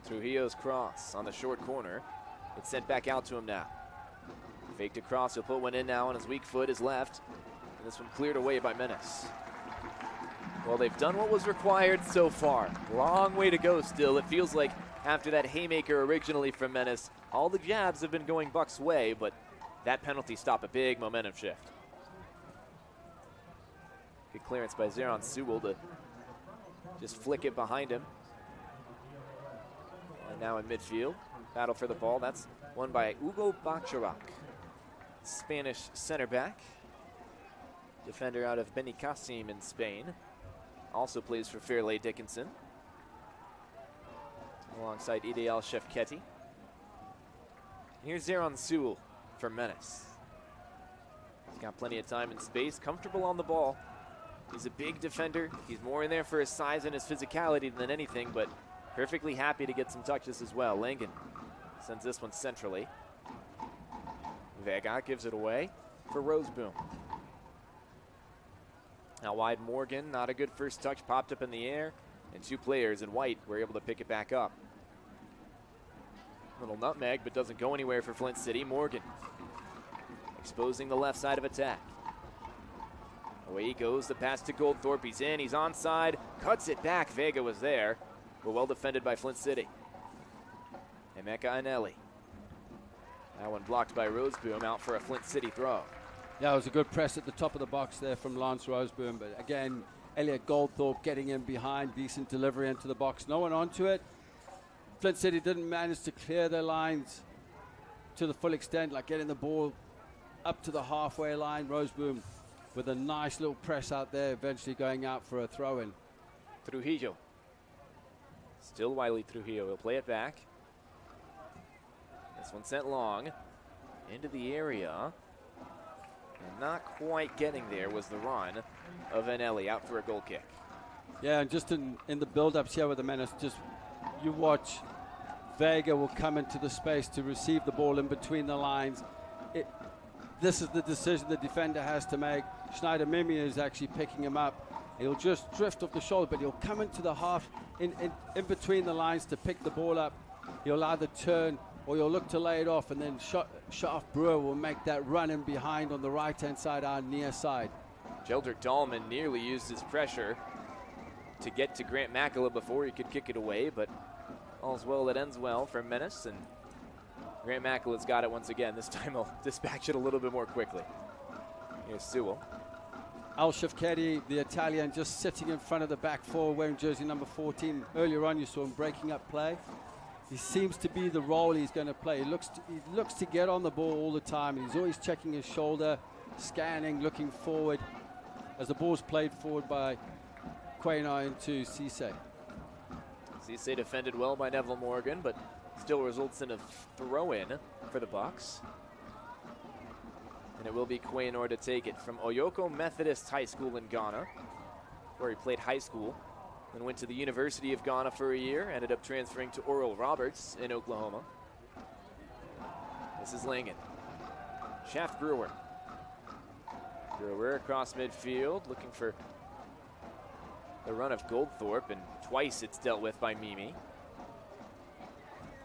Trujillo's cross on the short corner. It's sent back out to him now. Faked across. He'll put one in now on his weak foot, his left. And this one cleared away by Menace. Well, they've done what was required so far. Long way to go still. It feels like after that haymaker originally from Menace, all the jabs have been going Buck's way, but that penalty stopped a big momentum shift. Good clearance by Zeron Sewell to just flick it behind him. And now in midfield, battle for the ball. That's won by Hugo Bacharach, Spanish center back. Defender out of Benicassim in Spain. Also plays for Fairleigh Dickinson. Alongside Ideal Shefketi. Here's Zeron Sewell for Menace. He's got plenty of time and space, comfortable on the ball. He's a big defender. He's more in there for his size and his physicality than anything, but perfectly happy to get some touches as well. Langen sends this one centrally. Vega gives it away for Roseboom. Now wide Morgan, not a good first touch, popped up in the air, and two players in white were able to pick it back up. Little nutmeg, but doesn't go anywhere for Flint City. Morgan exposing the left side of attack. Away he goes, the pass to Goldthorpe, he's in, he's onside, cuts it back, Vega was there, but well defended by Flint City. Emeka Anelli. That one blocked by Roseboom, out for a Flint City throw. Yeah, it was a good press at the top of the box there from Lance Roseboom, but again, Elliot Goldthorpe getting in behind, decent delivery into the box, no one onto it. Flint City didn't manage to clear their lines to the full extent, like getting the ball up to the halfway line. Roseboom with a nice little press out there, eventually going out for a throw-in. Trujillo. Still Wiley Trujillo, he'll play it back. This one sent long into the area. And not quite getting there was the run of Anelli, out for a goal kick. Yeah, and just in the build-ups here with the Menace, just you watch Vega will come into the space to receive the ball in between the lines. This is the decision the defender has to make. Schneider Mimi is actually picking him up. He'll just drift off the shoulder, but he'll come into the half in between the lines to pick the ball up. He'll either turn or you'll look to lay it off, and then Shaf Brewer will make that run in behind on the right-hand side, our near side. Jeldrick Dahlman nearly used his pressure to get to Grant Makela before he could kick it away, but all's well that ends well for Menace, and Grant Makela's got it once again. This time he'll dispatch it a little bit more quickly. Here's Sewell. Al Shefketi, the Italian, just sitting in front of the back four, wearing jersey number 14. Earlier on, you saw him breaking up play. He seems to be the role he's going to play. He looks to get on the ball all the time, and he's always checking his shoulder, scanning, looking forward as the ball's played forward by Quaynor into Cisse. Cisse defended well by Neville Morgan, but still results in a throw-in for the Bucks. And it will be Quaynor to take it from Oyoko Methodist High School in Ghana, where he played high school. Then went to the University of Ghana for a year, ended up transferring to Oral Roberts in Oklahoma. This is Langen. Shaft Brewer. Brewer across midfield, looking for the run of Goldthorpe, and twice it's dealt with by Mimi.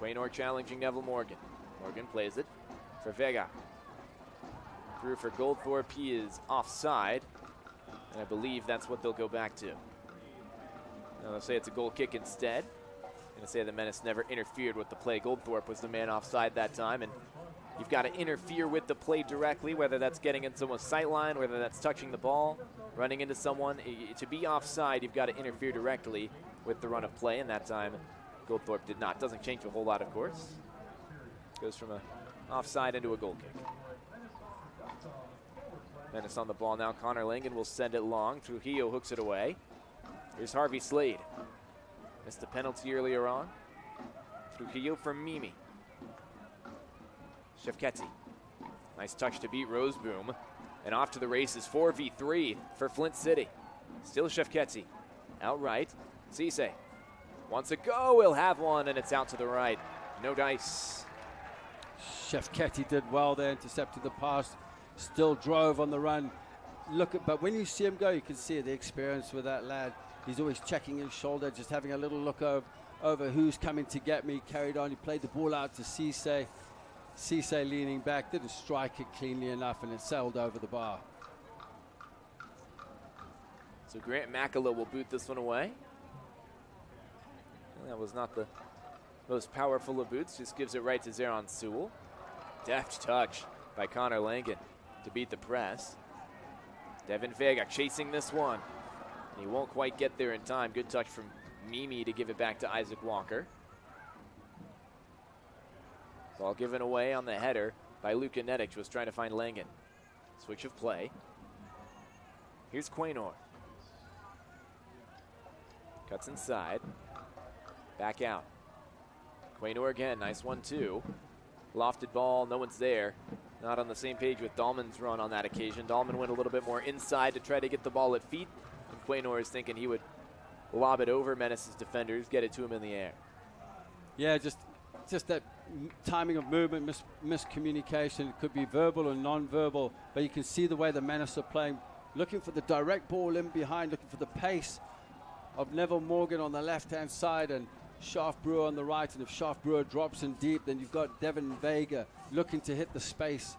Quaynor challenging Neville Morgan. Morgan plays it for Vega. Through for Goldthorpe, he is offside, and I believe that's what they'll go back to. Now they'll say it's a goal kick instead. Going to say the Menace never interfered with the play. Goldthorpe was the man offside that time, and you've got to interfere with the play directly, whether that's getting in someone's sight line, whether that's touching the ball, running into someone. To be offside, you've got to interfere directly with the run of play, and that time Goldthorpe did not. Doesn't change a whole lot, of course. Goes from a offside into a goal kick. Menace on the ball now. Connor Langen will send it long. Trujillo hooks it away. Here's Harvey Slade. Missed a penalty earlier on. Trujillo from Mimi. Shevketzi. Nice touch to beat Roseboom. And off to the races. 4v3 for Flint City. Still Shevketzi. Outright. Cisse wants a go. He'll have one, and it's out to the right. No dice. Shevketzi did well there, intercepted the pass, still drove on the run. But when you see him go, you can see the experience with that lad. He's always checking his shoulder, just having a little look over who's coming to get me. Carried on, he played the ball out to Cisse. Cisse leaning back, didn't strike it cleanly enough, and it sailed over the bar. So Grant Makala will boot this one away. And that was not the most powerful of boots, just gives it right to Zeron Sewell. Deft touch by Connor Langen to beat the press. Devin Vega chasing this one. He won't quite get there in time. Good touch from Mimi to give it back to Isaac Walker. Ball given away on the header by Luka Nedic, was trying to find Langen. Switch of play. Here's Quaynor. Cuts inside. Back out. Quaynor again, nice 1-2. Lofted ball, no one's there. Not on the same page with Dahlman's run on that occasion. Dahlman went a little bit more inside to try to get the ball at feet. And Quaynor is thinking he would lob it over Menace's defenders, get it to him in the air. Yeah, just that timing of movement, miscommunication. It could be verbal or non-verbal, but you can see the way the Menace are playing, looking for the direct ball in behind, looking for the pace of Neville Morgan on the left-hand side and Shaft Brewer on the right. And if Shaft Brewer drops in deep, then you've got Devin Vega looking to hit the space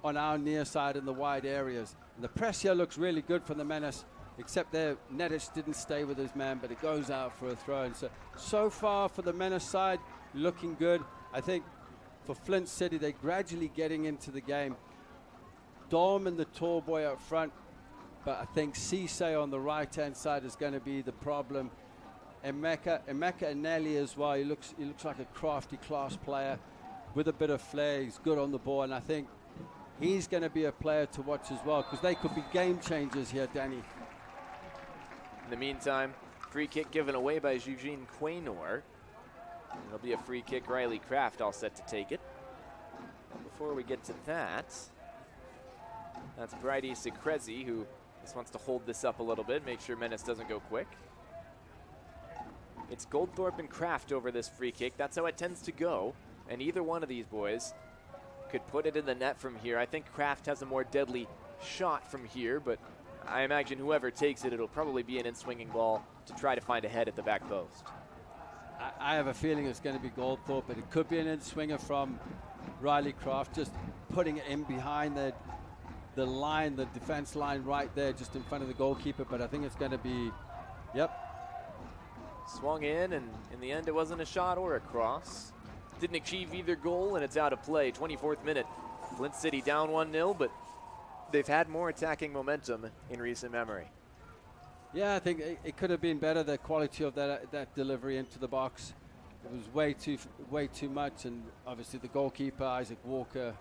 on our near side in the wide areas. And the press here looks really good for the Menace, except there Nedic didn't stay with his man, but it goes out for a throw. And so far for the Menace side, looking good. I think for Flint City, they're gradually getting into the game. Dahlman, the tall boy up front, but I think Cisse on the right-hand side is going to be the problem. Emeka Anelli as well. He looks like a crafty class player with a bit of flair. He's good on the ball, and I think he's going to be a player to watch as well, because they could be game changers here, Danny. In the meantime, free kick given away by Eugene Quaynor. It'll be a free kick. Riley Kraft all set to take it. And before we get to that, that's Bridie Secrezi, who just wants to hold this up a little bit, make sure Menace doesn't go quick. It's Goldthorpe and Kraft over this free kick. That's how it tends to go. And either one of these boys could put it in the net from here. I think Kraft has a more deadly shot from here, but I imagine whoever takes it, it'll probably be an in-swinging ball to try to find a head at the back post. I have a feeling it's going to be Goldthorpe, but it could be an in-swinger from Riley Kraft, just putting it in behind the line, the defense line right there, just in front of the goalkeeper. But I think it's going to be, yep. Swung in, and in the end it wasn't a shot or a cross. Didn't achieve either goal, and it's out of play. 24th minute. Flint City down 1-0, but they've had more attacking momentum in recent memory. Yeah, I think it could have been better, the quality of that delivery into the box. It was way too much, and obviously the goalkeeper, Isaac Walker,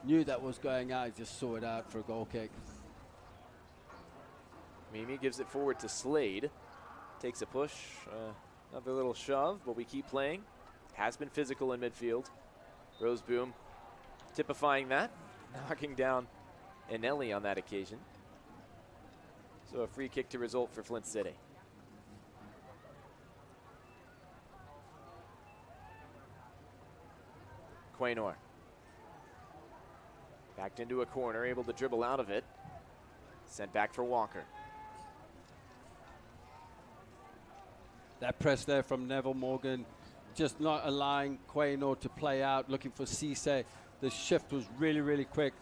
knew that was going out. He just saw it out for a goal kick. Mimi gives it forward to Slade. Takes a push, another little shove, but we keep playing. Has been physical in midfield. Roseboom typifying that, knocking down Anelli on that occasion. So a free kick to result for Flint City. Quaynor. Backed into a corner, able to dribble out of it. Sent back for Walker. That press there from Neville Morgan, just not allowing Quaynor to play out, looking for Cisse. The shift was really, really quick.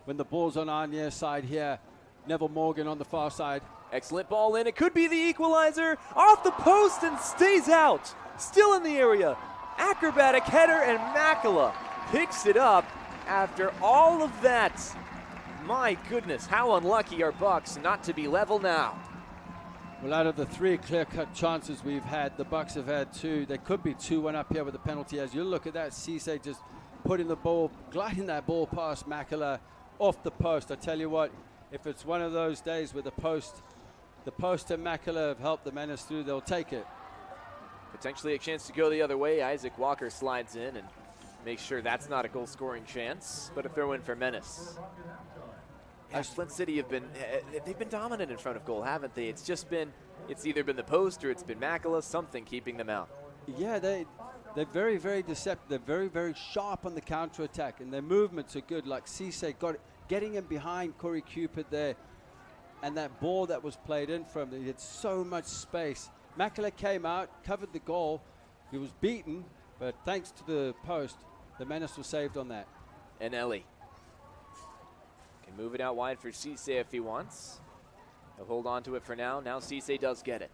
When the ball's on our near side here, Neville Morgan on the far side. Excellent ball in. It could be the equalizer. Off the post and stays out. Still in the area. Acrobatic header, and Makela picks it up after all of that. My goodness, how unlucky are Bucks not to be level now. Well, out of the 3 clear-cut chances we've had, the Bucks have had 2. There could be 2-1 up here with the penalty. As you look at that, Cisse just putting the ball, gliding that ball past Makela off the post. I tell you what, if it's one of those days where the post and Makela have helped the Menace through, they'll take it. Potentially a chance to go the other way. Isaac Walker slides in and makes sure that's not a goal-scoring chance, but a throw-in for Menace. Yeah, Flint City they've been dominant in front of goal, haven't they? It's either been the post or it's been Makela, something keeping them out. Yeah, they're very, very deceptive. They're very, very sharp on the counter-attack, and their movements are good. Like Cisse getting him behind Corey Cupid there, and that ball that was played in from him, he had so much space. Makela came out, covered the goal. He was beaten, but thanks to the post, the Menace was saved on that. And Ellie can move it out wide for Cisse if he wants. He'll hold on to it for now. Now Cisse does get it.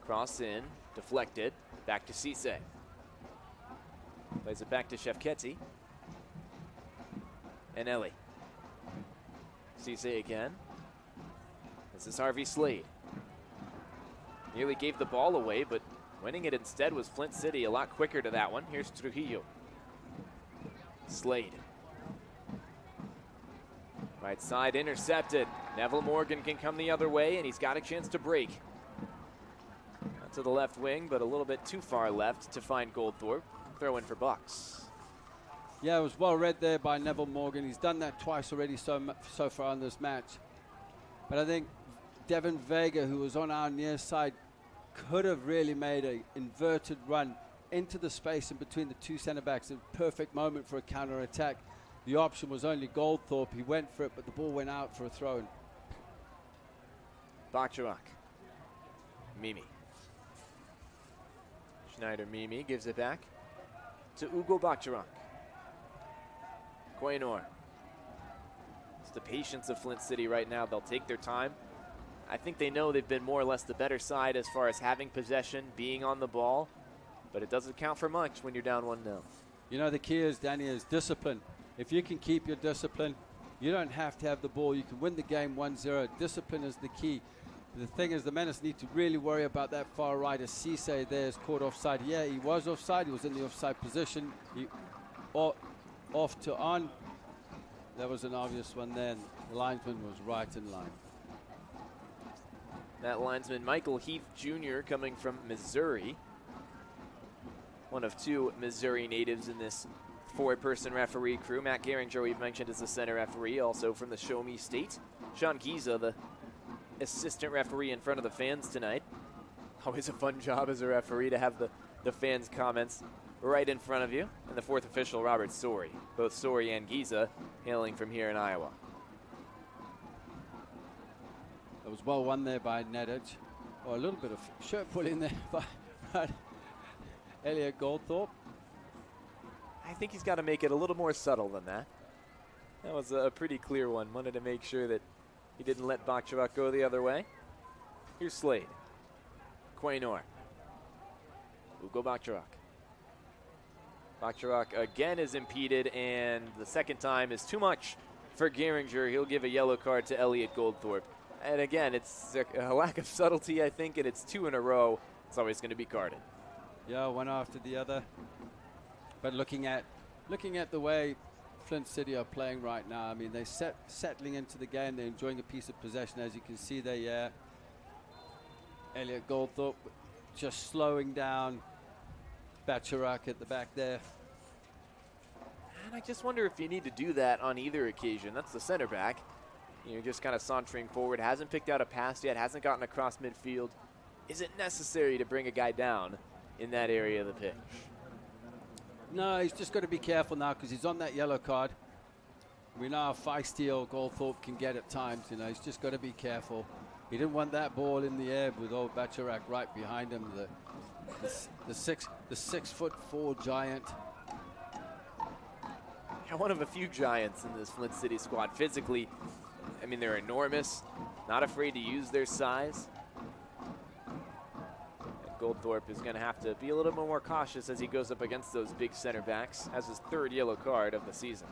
Cross in, deflected, back to Cisse. Plays it back to Shefketi. And Ellie. Cisse again. This is Harvey Slade. Nearly gave the ball away, but winning it instead was Flint City. A lot quicker to that one. Here's Trujillo. Slade. Right side intercepted. Neville Morgan can come the other way, and he's got a chance to break. Not to the left wing, but a little bit too far left to find Goldthorpe. Throw in for Bucks. Yeah, it was well read there by Neville Morgan. He's done that twice already so far in this match. But I think Devin Vega, who was on our near side, could have really made an inverted run into the space in between the 2 center backs. A perfect moment for a counter attack. The option was only Goldthorpe. He went for it, but the ball went out for a throw-in. Bacharach. Mimi. Schneider Mimi gives it back to Ugo Bacharach. Quaynor. It's the patience of Flint City right now. They'll take their time. I think they know they've been more or less the better side as far as having possession, being on the ball, but it doesn't count for much when you're down 1-0. You know, the key is, Danny, is discipline. If you can keep your discipline, you don't have to have the ball. You can win the game 1-0. Discipline is the key. The thing is, the Menace need to really worry about that far right as Cisse there is caught offside. Yeah, he was offside. He was in the offside position. Off to on. That was an obvious one then. The linesman was right in line. That linesman, Michael Heath Jr., coming from Missouri. One of 2 Missouri natives in this 4-person referee crew. Matt Gehringer, we've mentioned, is the center referee, also from the Show Me State. Sean Giza, the assistant referee in front of the fans tonight. Always a fun job as a referee to have the fans' comments right in front of you. And the 4th official, Robert Story. Both Story and Giza hailing from here in Iowa. It was well won there by Nedic. Oh, a little bit of shirt pulling there by Elliot Goldthorpe. I think he's got to make it a little more subtle than that. That was a pretty clear one. Wanted to make sure that he didn't let Bacharach go the other way. Here's Slade. Quaynor. Ugo Bacharach. Bacharach again is impeded, and the second time is too much for Gehringer. He'll give a yellow card to Elliot Goldthorpe. And again, it's a lack of subtlety, I think, and it's 2 in a row. It's always going to be carded. Yeah, one after the other. But looking at the way Flint City are playing right now, I mean, they're settling into the game. They're enjoying a piece of possession, as you can see there. Yeah, Elliot Goldthorpe just slowing down Bacharach at the back there. And I just wonder if you need to do that on either occasion. That's the center back. You're just kind of sauntering forward, hasn't picked out a pass yet, hasn't gotten across midfield. Is it necessary to bring a guy down in that area of the pitch? No, he's just got to be careful now because he's on that yellow card. We know how feisty old Goldthorpe can get at times. You know, he's just got to be careful. He didn't want that ball in the air with old Bacharak right behind him. The 6'4" giant. One of a few giants in this Flint City squad. Physically, I mean, they're enormous, not afraid to use their size. And Goldthorpe is going to have to be a little bit more cautious as he goes up against those big center backs, as his 3rd yellow card of the season.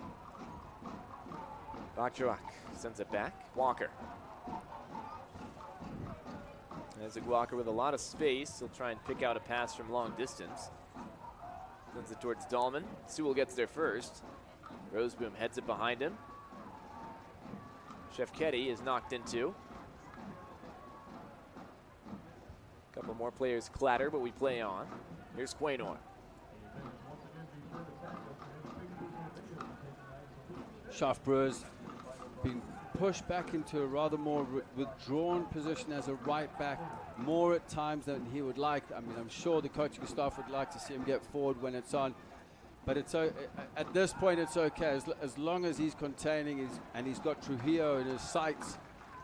Bacharak sends it back. Walker. As Walker with a lot of space, he'll try and pick out a pass from long distance. Sends it towards Dahlman. Sewell gets there first. Roseboom heads it behind him. Shefketi is knocked into. A couple more players clatter, but we play on. Here's Quaynor. Shaft Brewers being pushed back into a rather more withdrawn position as a right back more at times than he would like. I mean, I'm sure the coaching staff would like to see him get forward when it's on. But it's at this point, it's okay as long as he's containing and he's got Trujillo in his sights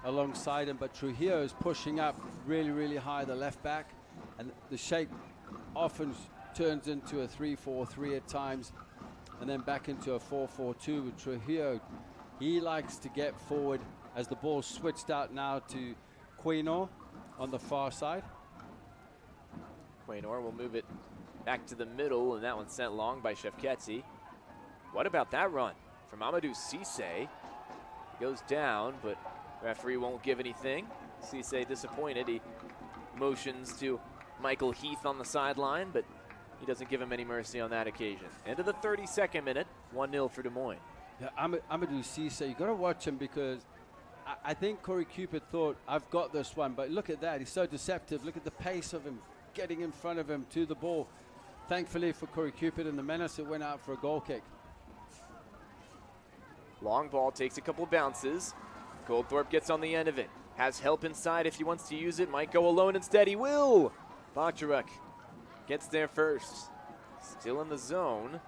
alongside him. But Trujillo is pushing up really, really high, the left back, and the shape often turns into a 3-4-3 at times, and then back into a 4-4-2 with Trujillo. He likes to get forward as the ball switched out now to Quaynor on the far side. Quaynor will move it back to the middle, and that one's sent long by Shefketi. What about that run from Amadou Cisse? He goes down, but referee won't give anything. Cisse disappointed. He motions to Michael Heath on the sideline, but he doesn't give him any mercy on that occasion. End of the 32nd minute, 1-0 for Des Moines. Yeah, Amadou Cisse, you got to watch him because I think Corey Cupid thought, I've got this one, but look at that. He's so deceptive. Look at the pace of him getting in front of him to the ball. Thankfully for Corey Cupid and the Menace, it went out for a goal kick. Long ball takes a couple bounces. Goldthorpe gets on the end of it. Has help inside if he wants to use it. Might go alone instead. He will. Bacharak gets there first. Still in the zone.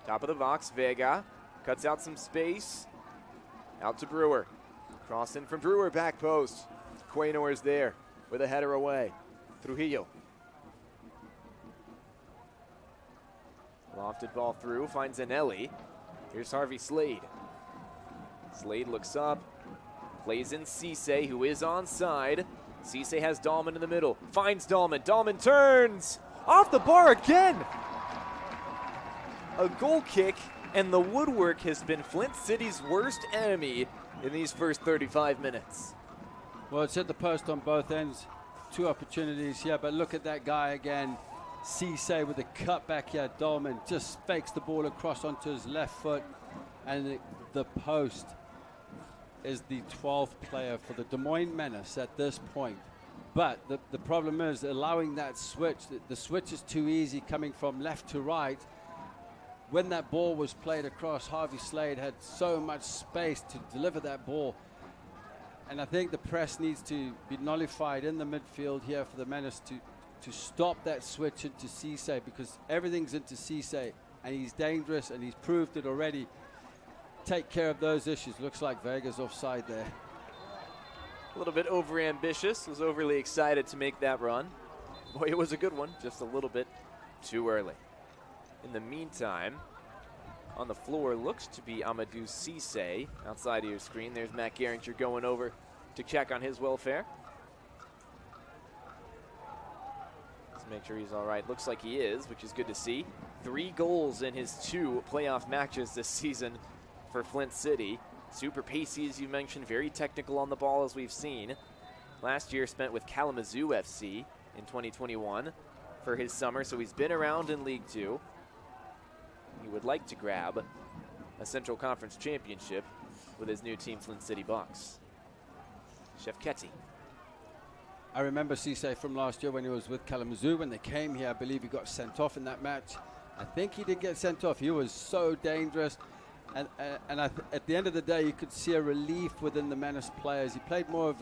Top of the box, Vega. Cuts out some space. Out to Brewer. Cross in from Brewer, back post. Quaynor is there with a header away. Trujillo. Lofted ball through, finds Anelli. Here's Harvey Slade. Slade looks up, plays in Cisse, who is onside. Cisse has Dahlman in the middle, finds Dahlman. Dahlman turns off the bar again. A goal kick, and the woodwork has been Flint City's worst enemy in these first 35 minutes. Well, it's hit the post on both ends. 2 opportunities here, but look at that guy again. Cisse with a cut back here. Dahlman just fakes the ball across onto his left foot, and the post is the 12th player for the Des Moines Menace at this point. But the problem is allowing that switch. The switch is too easy coming from left to right. When that ball was played across, Harvey Slade had so much space to deliver that ball. And I think the press needs to be nullified in the midfield here for the Menace to stop that switch into Cisse, because everything's into Cisse and he's dangerous and he's proved it already. Take care of those issues. Looks like Vega's offside there. A little bit over-ambitious, was overly excited to make that run. Boy, it was a good one, just a little bit too early. In the meantime, on the floor looks to be Amadou Cisse. Outside of your screen, there's Matt Gehringer going over to check on his welfare. Make sure he's all right. Looks like he is, which is good to see. 3 goals in his 2 playoff matches this season for Flint City. Super pacey, as you mentioned, very technical on the ball, as we've seen. Last year spent with Kalamazoo FC in 2021 for his summer, so he's been around in League 2. He would like to grab a Central Conference championship with his new team, Flint City Bucks. Shefketi. I remember Cisse from last year when he was with Kalamazoo. When they came here, I believe he got sent off in that match. I think he did get sent off. He was so dangerous. And at the end of the day, you could see a relief within the Menace players. He played more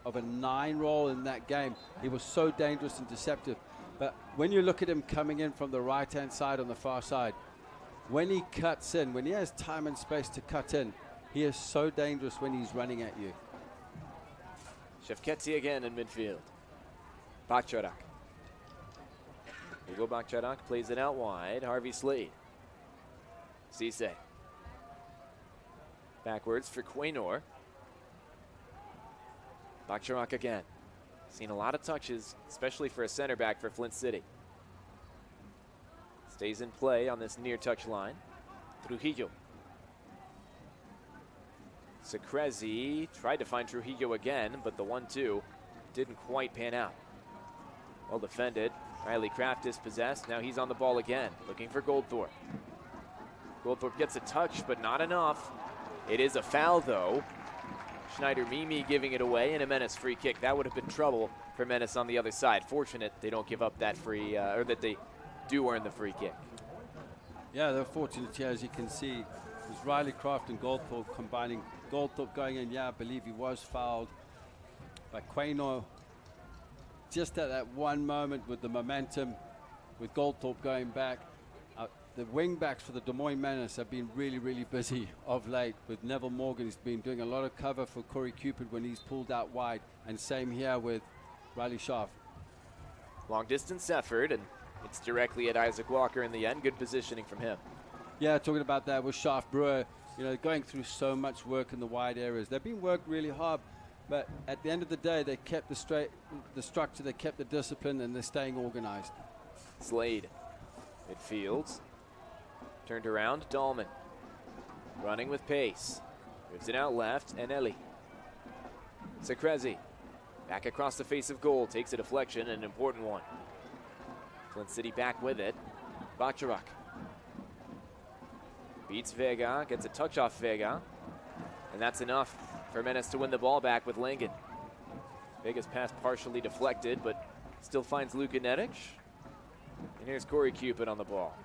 of a 9 role in that game. He was so dangerous and deceptive. But when you look at him coming in from the right-hand side on the far side, when he cuts in, when he has time and space to cut in, he is so dangerous when he's running at you. Shevketsi again in midfield. Bacharak. Hugo Bacharak plays it out wide. Harvey Slade. Cisse. Backwards for Quaynor. Bacharak again. Seen a lot of touches, especially for a center back for Flint City. Stays in play on this near touch line. Trujillo. Secrezi tried to find Trujillo again, but the 1-2 didn't quite pan out. Well defended. Riley Kraft dispossessed. Now he's on the ball again, looking for Goldthorpe. Goldthorpe gets a touch, but not enough. It is a foul, though. Schneider Mimi giving it away, and a Menace free kick. That would have been trouble for Menace on the other side. Fortunate they don't give up that free, or that they do earn the free kick. Yeah, they're fortunate here, as you can see. It was Riley Kraft and Goldthorpe combining. Goldthorpe going in, yeah, I believe he was fouled. But Quaynor, just at that one moment with the momentum, with Goldthorpe going back, the wing backs for the Des Moines Menace have been really, really busy of late. With Neville Morgan, he's been doing a lot of cover for Corey Cupid when he's pulled out wide, and same here with Riley Schaaf. Long distance effort, and it's directly at Isaac Walker in the end. Good positioning from him. Yeah, talking about that with Schaaf Brewer, you know, going through so much work in the wide areas. They've been worked really hard, but at the end of the day, they kept the structure, they kept the discipline, and they're staying organized. Slade, midfield. Turned around, Dahlman. Running with pace. Moves it out left, and Eli. Secrezi. Back across the face of goal. Takes a deflection, and an important one. Flint City back with it. Bacharak. Beats Vega. Gets a touch off Vega. And that's enough for Menace to win the ball back with Langen. Vega's pass partially deflected, but still finds Luka Nedic. And here's Corey Cupid on the ball.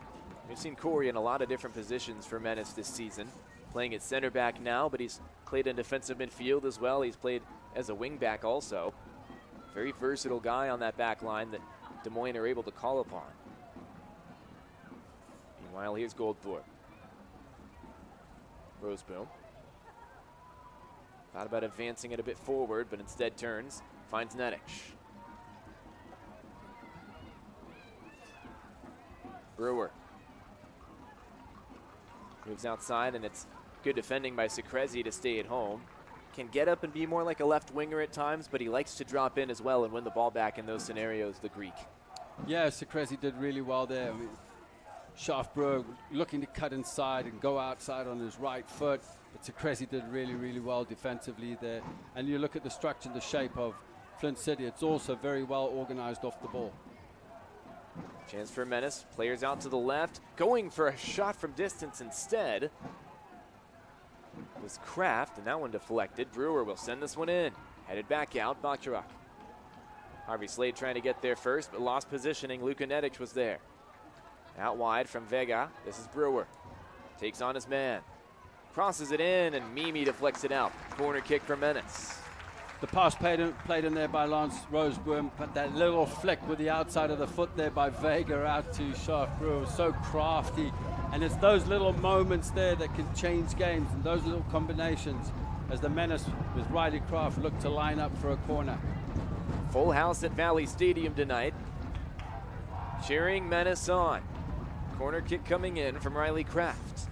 We've seen Corey in a lot of different positions for Menace this season. Playing at center back now, but he's played in defensive midfield as well. He's played as a wing back also. Very versatile guy on that back line that Des Moines are able to call upon. Meanwhile, here's Goldthorpe. Roseboom. Thought about advancing it a bit forward, but instead turns, finds Nedic. Brewer. Moves outside, and it's good defending by Secrezi to stay at home. Can get up and be more like a left winger at times, but he likes to drop in as well and win the ball back in those scenarios, the Greek. Yeah, Secrezi did really well there. I mean, Schaaf Brewer looking to cut inside and go outside on his right foot, but Secrezi did really, really well defensively there. And you look at the structure and the shape of Flint City, it's also very well organized off the ball. Chance for Menace. Players out to the left. Going for a shot from distance instead. It was Kraft, and that one deflected. Brewer will send this one in. Headed back out, Bacharak. Harvey Slade trying to get there first, but lost positioning. Luka Nedic was there. Out wide from Vega. This is Brewer. Takes on his man. Crosses it in, and Mimi deflects it out. Corner kick for Menace. The pass played in there by Lance Roseboom, but that little flick with the outside of the foot there by Vega out to Schaaf Brewer, so crafty. And it's those little moments there that can change games, and those little combinations as the Menace with Riley Kraft look to line up for a corner. Full house at Valley Stadium tonight. Cheering Menace on. Corner kick coming in from Riley Kraft.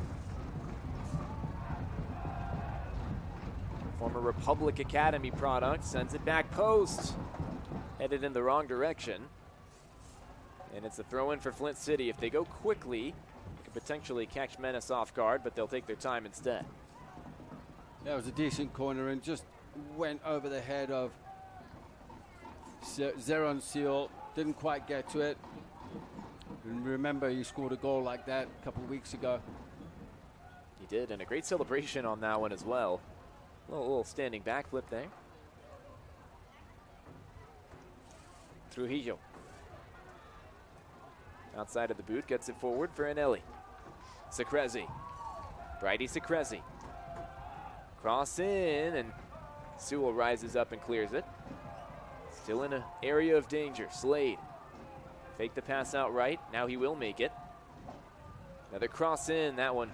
Former Republic Academy product, sends it back post. Headed in the wrong direction. And it's a throw in for Flint City. If they go quickly, they could potentially catch Menace off guard, but they'll take their time instead. Yeah, it was a decent corner and just went over the head of Zeron Seal. Didn't quite get to it. Remember, he scored a goal like that a couple of weeks ago. He did, and a great celebration on that one as well. A little standing backflip there. Trujillo. Outside of the boot, gets it forward for Anelli. Secrezi. Bridie Secrezi. Cross in, and Sewell rises up and clears it. Still in an area of danger. Slade. Fake the pass out right. Now he will make it. Another cross in, that one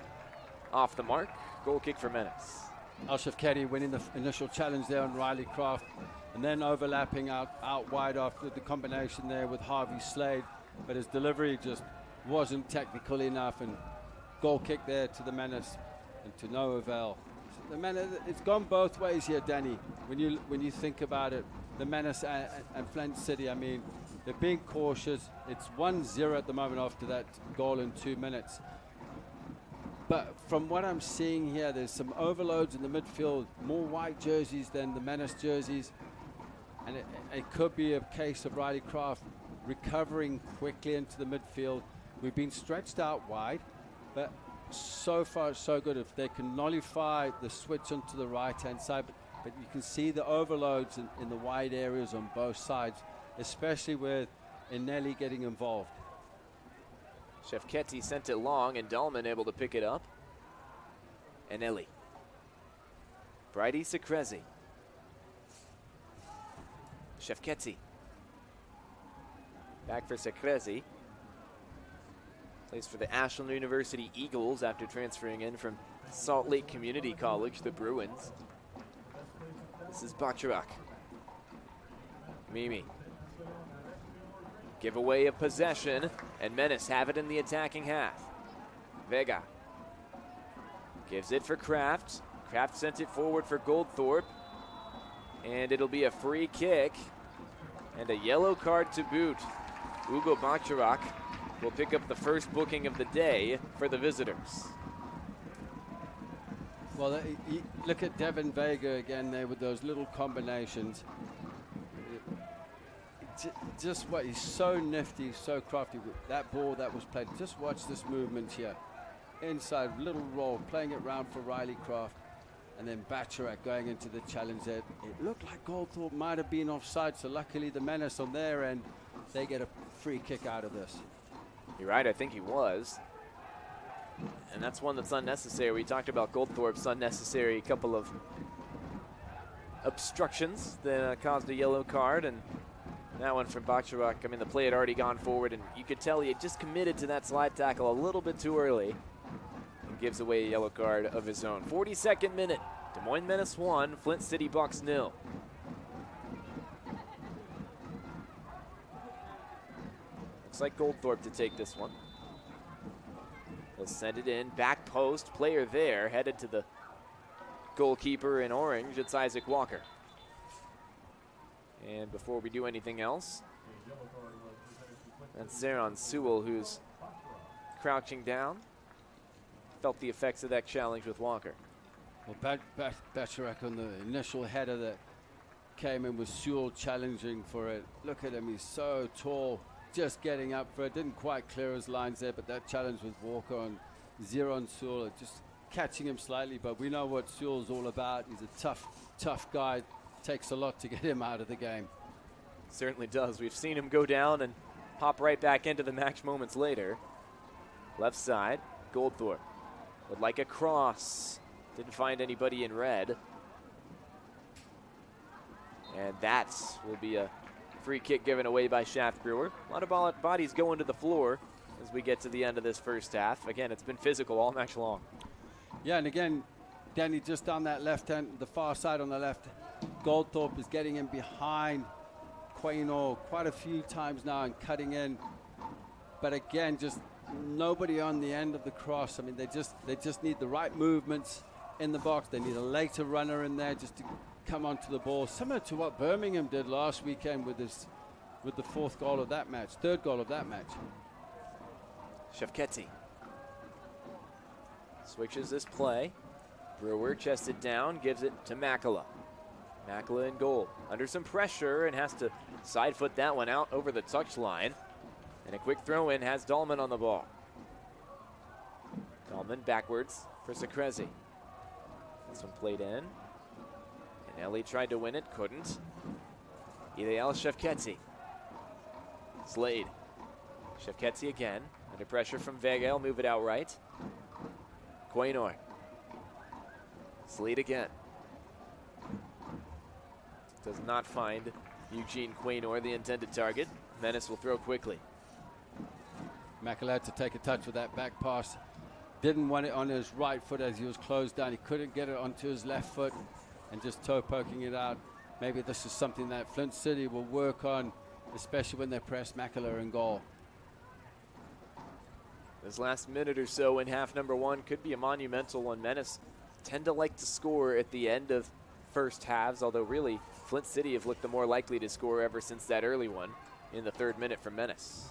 off the mark. Goal kick for Menace. Al Shafkati winning the initial challenge there on Riley Kraft, and then overlapping out wide after the combination there with Harvey Slade, but his delivery just wasn't technical enough, and goal kick there to the Menace and to no avail. The Menace, it's gone both ways here, Danny. When you think about it, the Menace and Flint City, I mean, they're being cautious. It's 1-0 at the moment after that goal in 2 minutes. But from what I'm seeing here, there's some overloads in the midfield, more white jerseys than the Menace jerseys. And it could be a case of Riley Kraft recovering quickly into the midfield. We've been stretched out wide, but so far so good. If they can nullify the switch onto the right-hand side, but you can see the overloads in the wide areas on both sides, especially with Inelli getting involved. Shefketi sent it long, and Dahlman able to pick it up. Inelli. Bridie Secrezi. Shefketi. Back for Secrezi. Plays for the Ashland University Eagles after transferring in from Salt Lake Community College, the Bruins. This is Bacharak. Mimi. Giveaway of possession, and Menace have it in the attacking half. Vega. Gives it for Kraft. Kraft sent it forward for Goldthorpe. And it'll be a free kick and a yellow card to boot. Ugo Bacharak will pick up the first booking of the day for the visitors. Well, look at Devin Vega again there with those little combinations. Just what he's so nifty, so crafty with that ball that was played. Just watch this movement here. Inside, little roll, playing it round for Riley Kraft. And then Bacharak going into the challenge there. It looked like Goldthorpe might have been offside, so luckily the Menace on their end, they get a free kick out of this. You're right, I think he was. And that's one that's unnecessary. We talked about Goldthorpe's unnecessary couple of obstructions that caused a yellow card, and that one from Bacharak, I mean, the play had already gone forward, and you could tell he had just committed to that slide tackle a little bit too early, and gives away a yellow card of his own. 42nd minute, Des Moines Menace 1, Flint City Bucks 0. Looks like Goldthorpe to take this one. He'll send it in, back post, player there, headed to the goalkeeper in orange. It's Isaac Walker. And before we do anything else, that's Zeron Sewell, who's crouching down. Felt the effects of that challenge with Walker. Well, Bacharak on the initial header that came in with Sewell challenging for it. Look at him, he's so tall, just getting up for it. Didn't quite clear his lines there, but that challenge with Walker on Zeron Sewell, just catching him slightly, but we know what Sewell's all about. He's a tough guy. Takes a lot to get him out of the game. Certainly does. We've seen him go down and pop right back into the match moments later. Left side, Goldthorpe would like a cross. Didn't find anybody in red. And that will be a free kick given away by Shaft Brewer. A lot of bodies going to the floor as we get to the end of this first half. Again, it's been physical all match long. Yeah, and again, Danny, just on that left hand, the far side on the left, Goldthorpe is getting in behind Quaynor quite a few times now and cutting in. But again, just nobody on the end of the cross. I mean, they just need the right movements in the box. They need a later runner in there just to come onto the ball, similar to what Birmingham did last weekend with the third goal of that match. Shefketi switches this play. Brewer chested down, gives it to Makala. Makala in goal, under some pressure, and has to side foot that one out over the touchline. And a quick throw in has Dahlman on the ball. Dahlman backwards for Secrezi. This one played in. And Ellie tried to win it, couldn't. Ideal Shefketi. Slade. Shefketi again, under pressure from Vega. He'll move it out right. Quaynor. Slade again. Does not find Eugene Quaynor, the intended target. Menace will throw quickly. Makala had to take a touch with that back pass. didn't want it on his right foot as he was closed down. He couldn't get it onto his left foot and just toe poking it out. Maybe this is something that Flint City will work on, especially when they press Makela in goal. This last minute or so in half number one could be a monumental one. Menace tend to like to score at the end of first halves, although really Flint City have looked the more likely to score ever since that early one in the 3rd minute from Menace.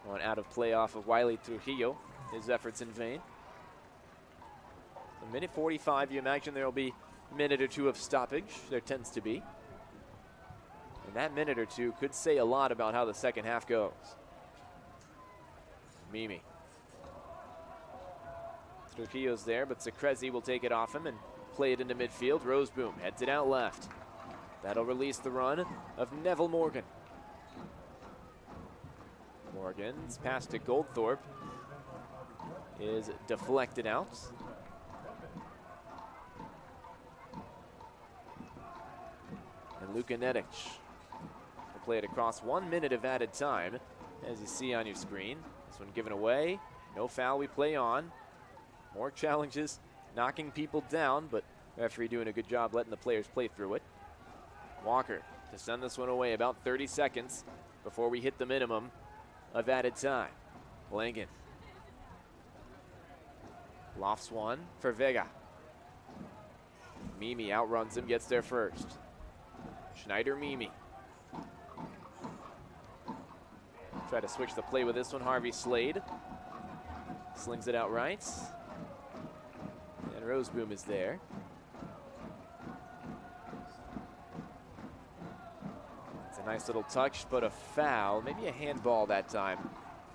One out of play off of Wiley Trujillo. His efforts in vain. A minute 45, you imagine there will be a minute or two of stoppage. There tends to be. And that minute or two could say a lot about how the second half goes. Mimi. Trujillo's there, but Secrezi will take it off him and play it into midfield. Roseboom heads it out left. That'll release the run of Neville Morgan. Morgan's pass to Goldthorpe is deflected out. And Luka Nedic will play it across 1 minute of added time, as you see on your screen. This one given away. No foul, we play on. More challenges, knocking people down, but referee doing a good job letting the players play through it. Walker to send this one away, about 30 seconds before we hit the minimum of added time. Blanken lofts one for Vega. Mimi outruns him, gets there first. Schneider, Mimi. Try to switch the play with this one. Harvey Slade slings it out right. And Roseboom is there. It's a nice little touch, but a foul. Maybe a handball that time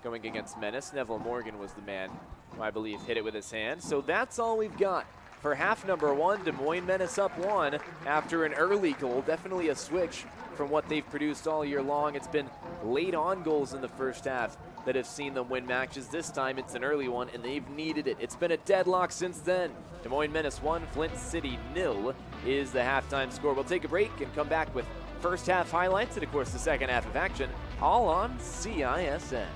going against Menace. Neville Morgan was the man who I believe hit it with his hand. So that's all we've got for half number one. Des Moines Menace up 1 after an early goal. Definitely a switch from what they've produced all year long. It's been late on goals in the first half that have seen them win matches. This time it's an early one, and they've needed it. It's been a deadlock since then. Des Moines Menace 1, Flint City 0 is the halftime score. We'll take a break and come back with first half highlights and, of course, the second half of action, all on CISN.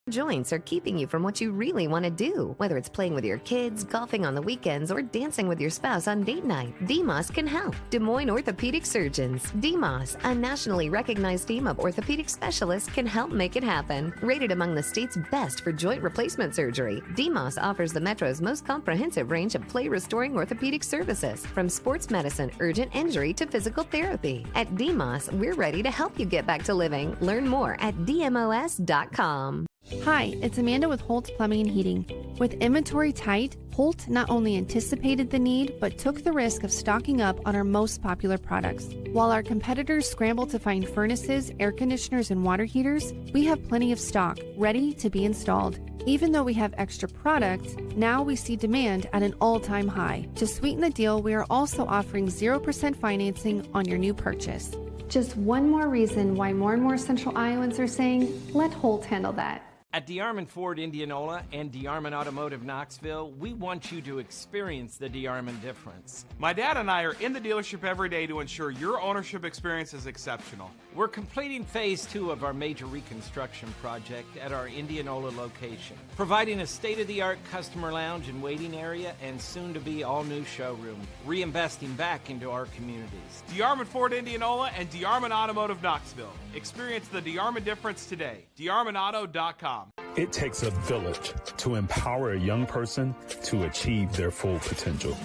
Joints are keeping you from what you really want to do. Whether it's playing with your kids, golfing on the weekends, or dancing with your spouse on date night, DMOS can help. Des Moines Orthopedic Surgeons. DMOS, a nationally recognized team of orthopedic specialists, can help make it happen. Rated among the state's best for joint replacement surgery, DMOS offers the Metro's most comprehensive range of play-restoring orthopedic services, from sports medicine, urgent injury, to physical therapy. At DMOS, we're ready to help you get back to living. Learn more at dmos.com. Hi, it's Amanda with Holt's Plumbing and Heating. With inventory tight, Holt not only anticipated the need, but took the risk of stocking up on our most popular products. While our competitors scramble to find furnaces, air conditioners, and water heaters, we have plenty of stock, ready to be installed. Even though we have extra products, now we see demand at an all-time high. To sweeten the deal, we are also offering 0% financing on your new purchase. Just one more reason why more and more Central Iowans are saying, let Holt handle that. At DeArmond Ford Indianola and DeArmond Automotive Knoxville, we want you to experience the DeArmond difference. My dad and I are in the dealership every day to ensure your ownership experience is exceptional. We're completing phase 2 of our major reconstruction project at our Indianola location, providing a state-of-the-art customer lounge and waiting area and soon-to-be all-new showroom, reinvesting back into our communities. DeArmond Ford Indianola and DeArmond Automotive Knoxville. Experience the DeArmond difference today. DeArmondAuto.com. It takes a village to empower a young person to achieve their full potential.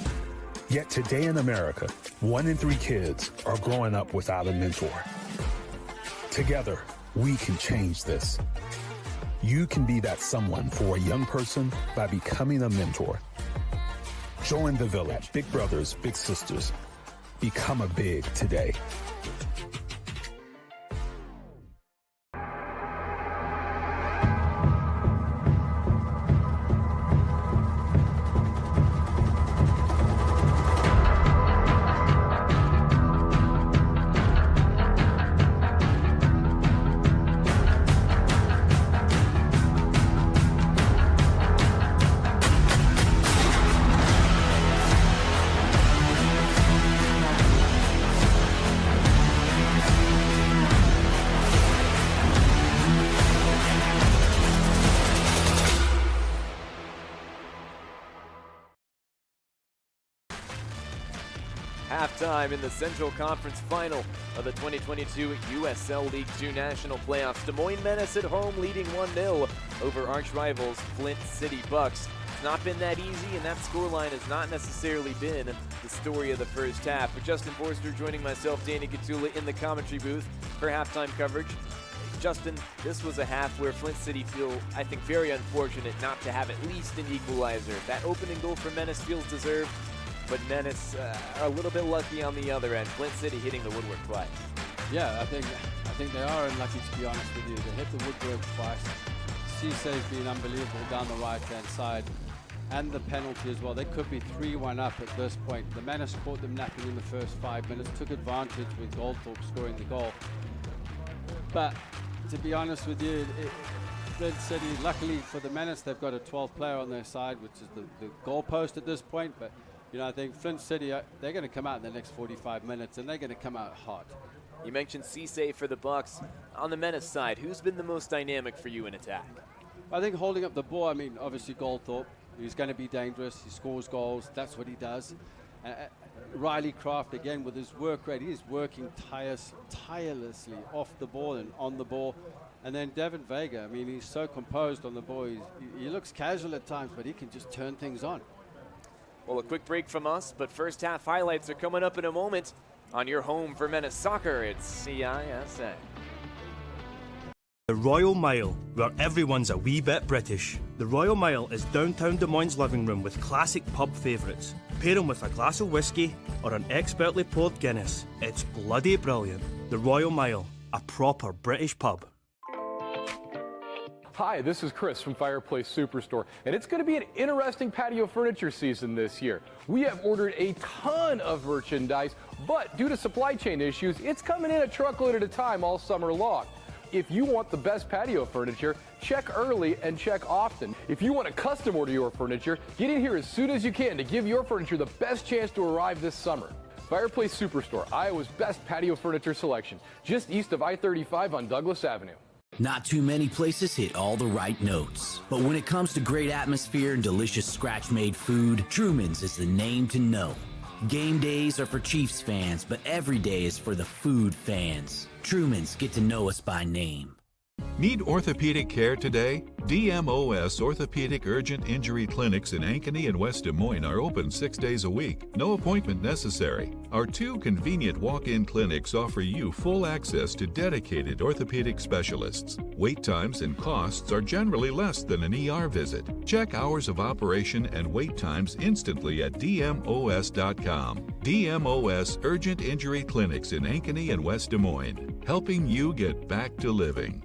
Yet today in America, 1 in 3 kids are growing up without a mentor. Together, we can change this. You can be that someone for a young person by becoming a mentor. Join the village. Big brothers, big sisters. Become a big today. Halftime in the Central Conference Final of the 2022 USL League 2 National Playoffs. Des Moines Menace at home leading 1-0 over arch rivals Flint City Bucks. It's not been that easy, and that scoreline has not necessarily been the story of the first half. But Justin Forster joining myself, Danny Gatula, in the commentary booth for halftime coverage. Justin, this was a half where Flint City feel, I think, very unfortunate not to have at least an equalizer. That opening goal for Menace feels deserved, but Menace are a little bit lucky on the other end. Flint City hitting the woodwork twice. Yeah, I think they are unlucky, to be honest with you. They hit the woodwork twice. Cisse's been unbelievable down the right-hand side, and the penalty as well. They could be 3-1 up at this point. The Menace caught them napping in the first 5 minutes, took advantage with Goldthorpe scoring the goal. But to be honest with you, Flint City, luckily for the Menace, they've got a 12th player on their side, which is the goalpost at this point. But you know, I think Flint City, they're going to come out in the next 45 minutes, and they're going to come out hot. You mentioned Cisse for the Bucks. On the Menace side, who's been the most dynamic for you in attack? I think holding up the ball, I mean, obviously Goldthorpe, he's going to be dangerous. He scores goals. That's what he does. Riley Kraft, again, with his work rate, he's working tirelessly off the ball and on the ball. And then Devin Vega, I mean, he's so composed on the ball. He looks casual at times, but he can just turn things on. Well, a quick break from us, but first half highlights are coming up in a moment on your home for Menace Soccer. It's CISA. The Royal Mile, where everyone's a wee bit British. The Royal Mile is downtown Des Moines' living room with classic pub favourites. Pair them with a glass of whiskey or an expertly poured Guinness. It's bloody brilliant. The Royal Mile, a proper British pub. Hi, this is Chris from Fireplace Superstore, and it's going to be an interesting patio furniture season this year. We have ordered a ton of merchandise, but due to supply chain issues, it's coming in a truckload at a time all summer long. If you want the best patio furniture, check early and check often. If you want to custom order your furniture, get in here as soon as you can to give your furniture the best chance to arrive this summer. Fireplace Superstore, Iowa's best patio furniture selection, just east of I-35 on Douglas Avenue. Not too many places hit all the right notes. But when it comes to great atmosphere and delicious scratch-made food, Truman's is the name to know. Game days are for Chiefs fans, but every day is for the food fans. Truman's, get to know us by name. Need orthopedic care today? DMOS Orthopedic Urgent Injury Clinics in Ankeny and West Des Moines are open 6 days a week. No appointment necessary. Our 2 convenient walk-in clinics offer you full access to dedicated orthopedic specialists. Wait times and costs are generally less than an ER visit. Check hours of operation and wait times instantly at DMOS.com. DMOS Urgent Injury Clinics in Ankeny and West Des Moines, helping you get back to living.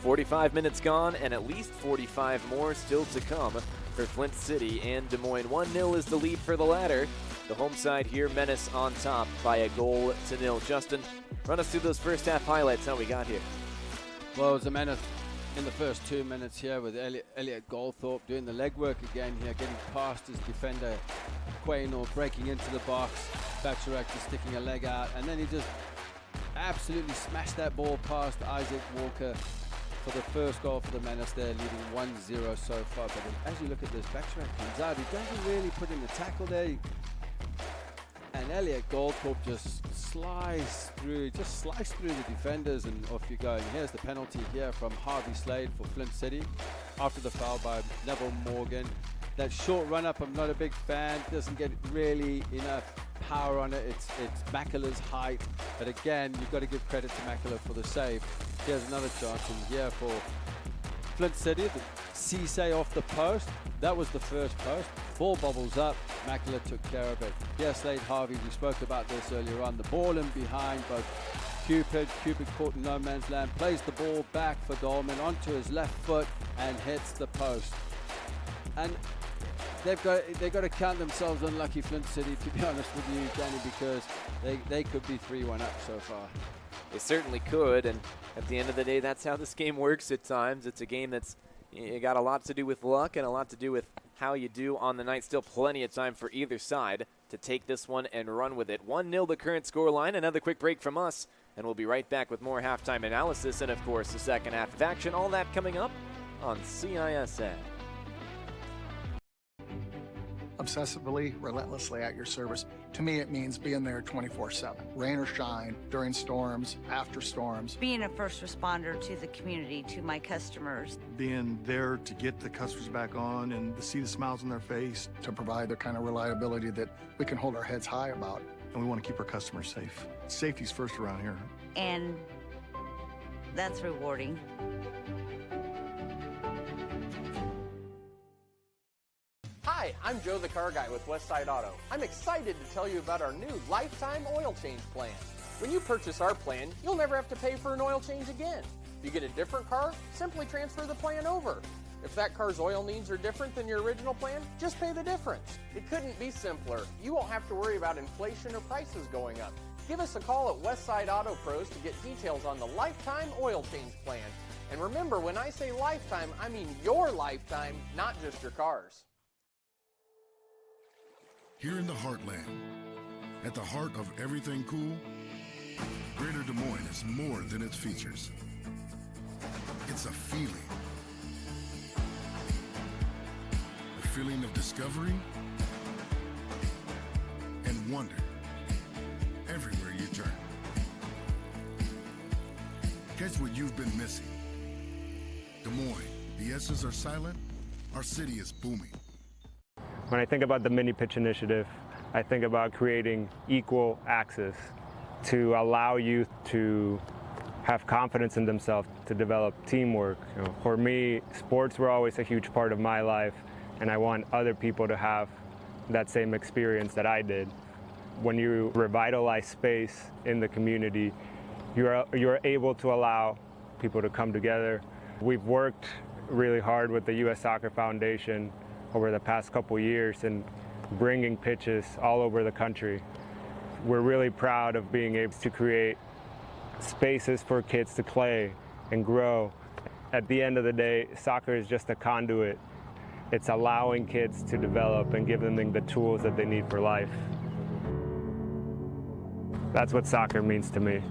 "45 minutes gone, and at least 45 more still to come for Flint City and Des Moines. 1-0 is the lead for the latter. The home side here, Menace on top by 1-0. Justin, run us through those first half highlights, how we got here. Well, it was a Menace in the first 2 minutes here with Elliot Goldthorpe doing the legwork again here, getting past his defender, Quaynor, breaking into the box, Bacharach just sticking a leg out, and then he just absolutely smashed that ball past Isaac Walker for the first goal for the Menace there, leading 1-0 so far. But as you look at this, Bacharach comes out, he doesn't really put in the tackle there, and Elliot Goldthorpe just sliced through the defenders, and off you go. And here's the penalty here from Harvey Slade for Flint City after the foul by Neville Morgan. That short run up, I'm not a big fan, doesn't get really enough power on it. It's Makela's height, but again, you've got to give credit to Makela for the save. Here's another chance in here for Flint City. The Cisse off the post. That was the first post. Ball bobbles up. Makela took care of it. Here's Slade Harvey. We spoke about this earlier on. The ball in behind both Cupid caught in no man's land. Plays the ball back for Dolman onto his left foot and hits the post. And they've got to count themselves unlucky, Flint City, to be honest with you, Danny, because they could be 3-1 up so far. They certainly could, and at the end of the day, that's how this game works at times. It's a game that's got a lot to do with luck and a lot to do with how you do on the night. Still plenty of time for either side to take this one and run with it. 1-0 the current scoreline. Another quick break from us, and we'll be right back with more halftime analysis and, of course, the second half of action. All that coming up on CISN. Obsessively, relentlessly at your service. To me, it means being there 24/7. Rain or shine, during storms, after storms. Being a first responder to the community, to my customers. Being there to get the customers back on and to see the smiles on their face. To provide the kind of reliability that we can hold our heads high about. And we want to keep our customers safe. Safety's first around here. And that's rewarding. Hi, I'm Joe the Car Guy with Westside Auto. I'm excited to tell you about our new lifetime oil change plan. When you purchase our plan, you'll never have to pay for an oil change again. If you get a different car, simply transfer the plan over. If that car's oil needs are different than your original plan, just pay the difference. It couldn't be simpler. You won't have to worry about inflation or prices going up. Give us a call at Westside Auto Pros to get details on the lifetime oil change plan. And remember, when I say lifetime, I mean your lifetime, not just your car's. Here in the heartland, at the heart of everything cool, Greater Des Moines is more than its features. It's a feeling. A feeling of discovery and wonder everywhere you turn. Catch what you've been missing. Des Moines, the S's are silent, our city is booming. When I think about the mini pitch initiative, I think about creating equal access to allow youth to have confidence in themselves, to develop teamwork. You know, for me, sports were always a huge part of my life, and I want other people to have that same experience that I did. When you revitalize space in the community, you're able to allow people to come together. We've worked really hard with the U.S. Soccer Foundation over the past couple years and bringing pitches all over the country. We're really proud of being able to create spaces for kids to play and grow. At the end of the day, soccer is just a conduit. It's allowing kids to develop and giving them the tools that they need for life. That's what soccer means to me.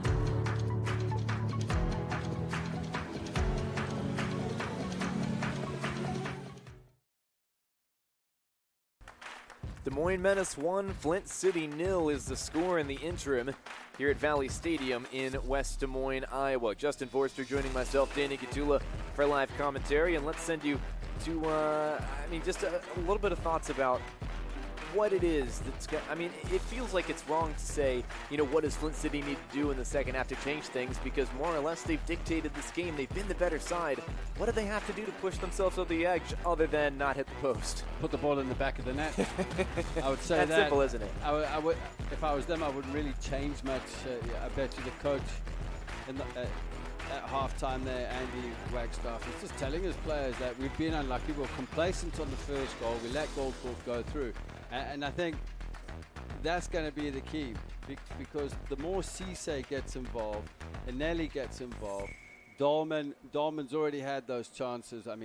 Des Moines Menace 1, Flint City 0 is the score in the interim here at Valley Stadium in West Des Moines, Iowa. Justin Forster joining myself, Danny Gatula, for live commentary. And let's send you to, just a little bit of thoughts about what it is that's, it feels like it's wrong to say, what does Flint City need to do in the second half to change things, because more or less they've dictated this game. They've been the better side. What do they have to do to push themselves over the edge other than not hit the post? Put the ball in the back of the net. I would say that's that. simple, isn't it? I would, if I was them, I wouldn't really change much. I bet you the coach at halftime there, Andy Wagstaff, is just telling his players that we've been unlucky. We're complacent on the first goal. We let Goldthorpe go through. And I think that's going to be the key, because the more Cisse gets involved and Nelly gets involved, Dolman's already had those chances. A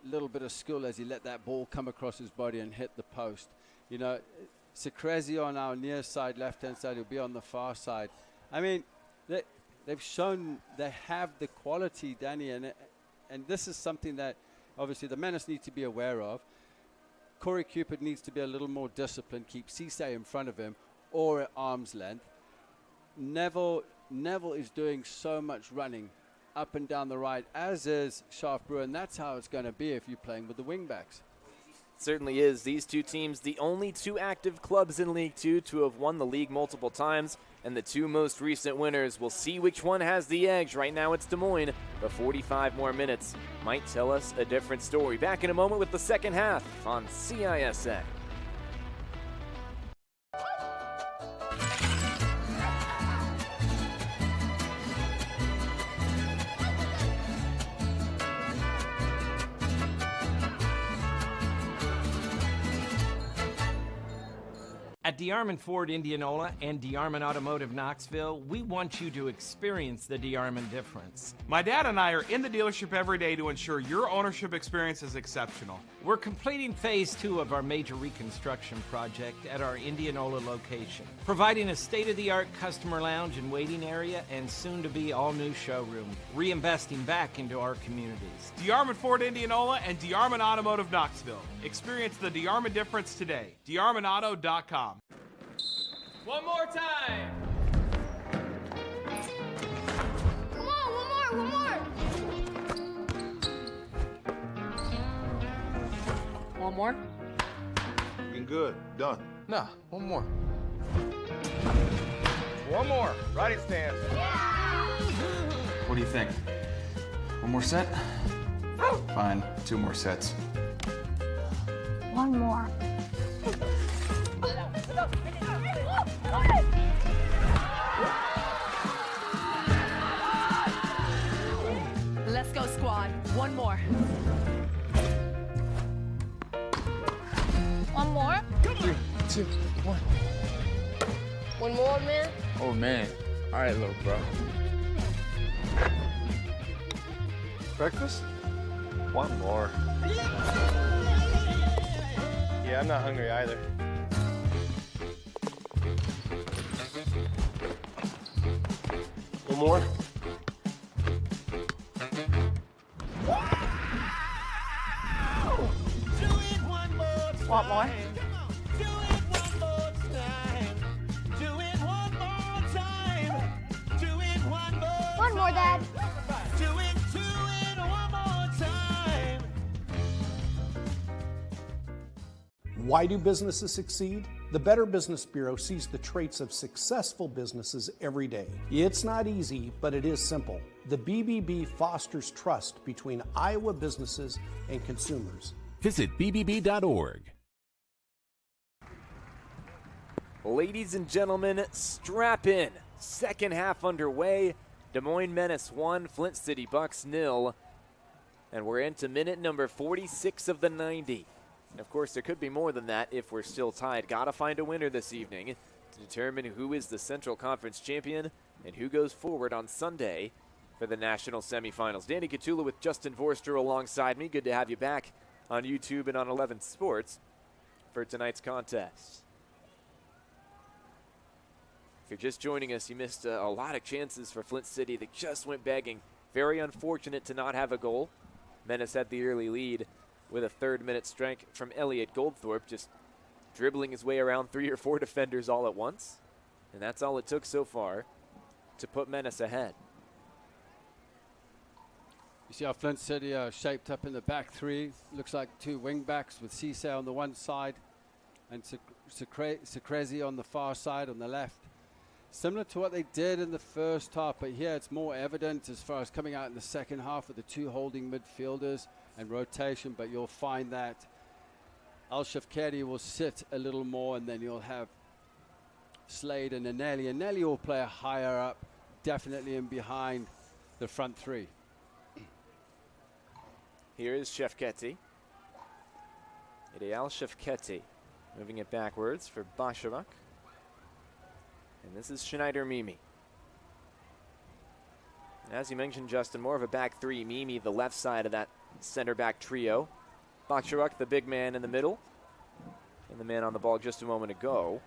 little bit of skill as he let that ball come across his body and hit the post. Secrezi on our near side, left-hand side, he'll be on the far side. They've shown they have the quality, Danny, and this is something that obviously the Menace need to be aware of. Corey Cupid needs to be a little more disciplined, keep Cisse in front of him or at arm's length. Neville is doing so much running up and down the right, as is Shaft Brewer, and that's how it's going to be if you're playing with the wingbacks. Certainly is. These two teams, the only two active clubs in League Two to have won the league multiple times, and the two most recent winners. We'll see which one has the edge. Right now it's Des Moines, but 45 more minutes might tell us a different story. Back in a moment with the second half on CISN. At DeArmond Ford Indianola and DeArmond Automotive Knoxville, we want you to experience the DeArmond difference. My dad and I are in the dealership every day to ensure your ownership experience is exceptional. We're completing phase 2 of our major reconstruction project at our Indianola location, providing a state-of-the-art customer lounge and waiting area and soon-to-be all-new showroom, reinvesting back into our communities. DeArmond Ford Indianola and DeArmond Automotive Knoxville. Experience the DeArmond difference today. DeArmondAuto.com. One more time. Come on, one more. One more? Looking good. Done. Nah, one more. One more. Riding stance. What do you think? One more set? Fine, 2 more sets. One more. Let's go, squad. One more. One more. 3, 2, 1. One more, man. Oh, man. All right, little bro. Breakfast? One more. Yeah, I'm not hungry either. One more? Want more? One more, Dad. Why do businesses succeed? The Better Business Bureau sees the traits of successful businesses every day. It's not easy, but it is simple. The BBB fosters trust between Iowa businesses and consumers. Visit bbb.org. Ladies and gentlemen, strap in. Second half underway. Des Moines Menace 1, Flint City Bucks 0. And we're into minute number 46 of the 90. And of course, there could be more than that if we're still tied. Gotta find a winner this evening to determine who is the Central Conference champion and who goes forward on Sunday for the national semifinals. Danny Catula with Justin Vorster alongside me. Good to have you back on YouTube and on 11 Sports for tonight's contest. If you're just joining us, you missed a lot of chances for Flint City that just went begging. Very unfortunate to not have a goal. Menace had the early lead with a third-minute strike from Elliot Goldthorpe, just dribbling his way around 3 or 4 defenders all at once. And that's all it took so far to put Menace ahead. You see how Flint City are shaped up in the back three. Looks like 2 wing backs with Cisse on the one side and Secrezi on the far side on the left. Similar to what they did in the first half, but here it's more evident as far as coming out in the second half with the 2 holding midfielders and rotation, but you'll find that Al-Shafkari will sit a little more, and then you'll have Slade and Anelli. Anelli will play higher up, definitely in behind the front 3. Here is Shefketi. Ideal Shefketi moving it backwards for Basharak. And this is Schneider Mimi. And as you mentioned, Justin, more of a back 3. Mimi, the left side of that center back trio. Basharak, the big man in the middle. And the man on the ball just a moment ago.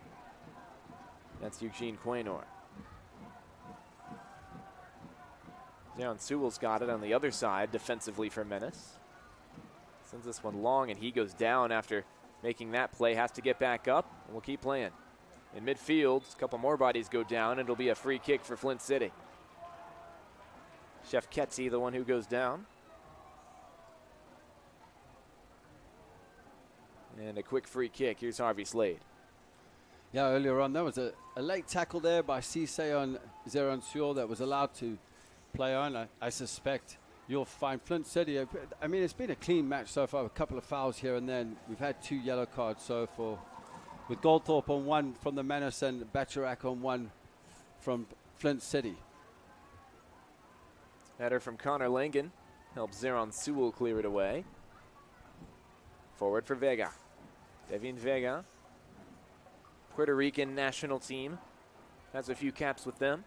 That's Eugene Quaynor. Darren Sewell's got it on the other side defensively for Menace. Sends this one long, and he goes down after making that play. Has to get back up, and we'll keep playing. In midfield, a couple more bodies go down, and it'll be a free kick for Flint City. Shefketzi, the one who goes down. And a quick free kick. Here's Harvey Slade. Yeah, earlier on, there was a late tackle there by Cisse on Zeron Sewell that was allowed to play on. I suspect you'll find Flint City. I mean, it's been a clean match so far, a couple of fouls here and then. We've had 2 yellow cards so far, with Goldthorpe on 1 from the Menace and Bacharak on 1 from Flint City. Header from Connor Langen helps Zeron Sewell clear it away. Forward for Vega. Devin Vega. Puerto Rican national team. Has a few caps with them.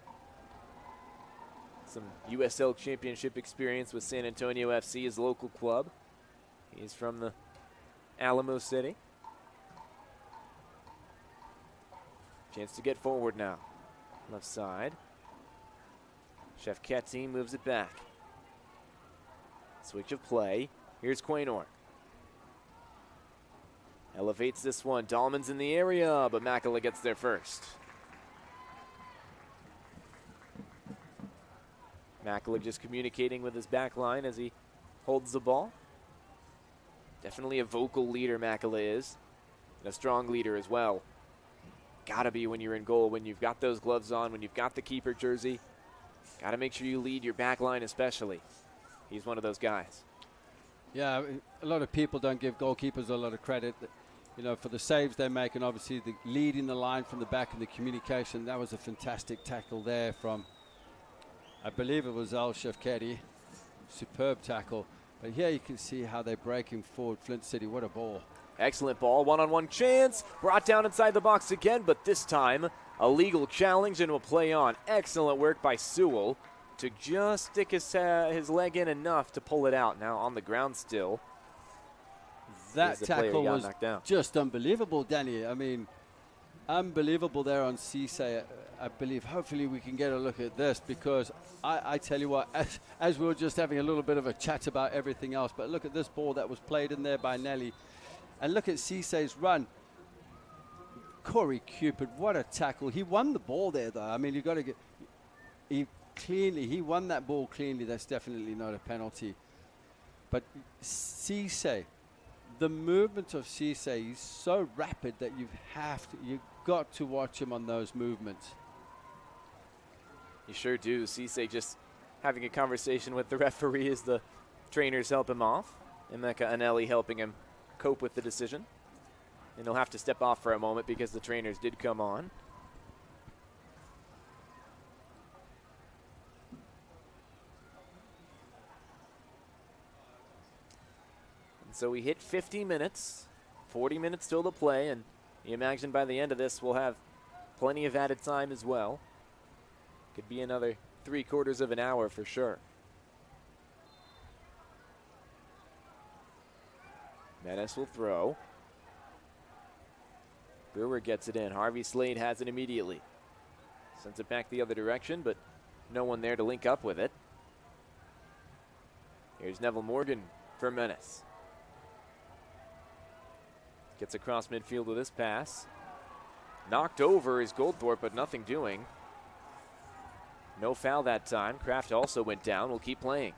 Some USL championship experience with San Antonio FC, his local club. He's from the Alamo City. Chance to get forward now. Left side. Chef Ketty moves it back. Switch of play. Here's Quaynor. Elevates this one. Dahlman's in the area, but Makela gets there first. Makela just communicating with his back line as he holds the ball. Definitely a vocal leader, Makela is. And a strong leader as well. Gotta be when you're in goal, when you've got those gloves on, when you've got the keeper jersey. Gotta make sure you lead your back line especially. He's one of those guys. Yeah, a lot of people don't give goalkeepers a lot of credit, you know, for the saves they make, and obviously the leading the line from the back and the communication. That was a fantastic tackle there from, I believe it was Al Shefketi. Superb tackle. But here you can see how they're breaking forward. Flint City, what a ball. Excellent ball, one-on-one chance. Brought down inside the box again, but this time a legal challenge and will play on. Excellent work by Sewell to just stick his leg in enough to pull it out. Now on the ground still. That tackle was just unbelievable, Danny. I mean, unbelievable there on Cisse. I believe hopefully we can get a look at this, because I tell you what, as we were just having a little bit of a chat about everything else, but look at this ball that was played in there by Nelly. And look at Cisse's run. Corey Cupid, what a tackle. He won the ball there, though. I mean, you got to get... He won that ball cleanly. That's definitely not a penalty. But Cisse, the movement of Cisse is so rapid that you've got to watch him on those movements. You sure do. Cisse just having a conversation with the referee as the trainers help him off. Emeka Anelli helping him cope with the decision. And he'll have to step off for a moment because the trainers did come on. And so we hit 50 minutes, 40 minutes still to play, and you imagine by the end of this we'll have plenty of added time as well. Could be another 3/4 of an hour for sure. Menace will throw. Brewer gets it in. Harvey Slade has it immediately. Sends it back the other direction, but no one there to link up with it. Here's Neville Morgan for Menace. Gets across midfield with this pass. Knocked over is Goldthorpe, but nothing doing. No foul that time. Kraft also went down. We'll keep playing.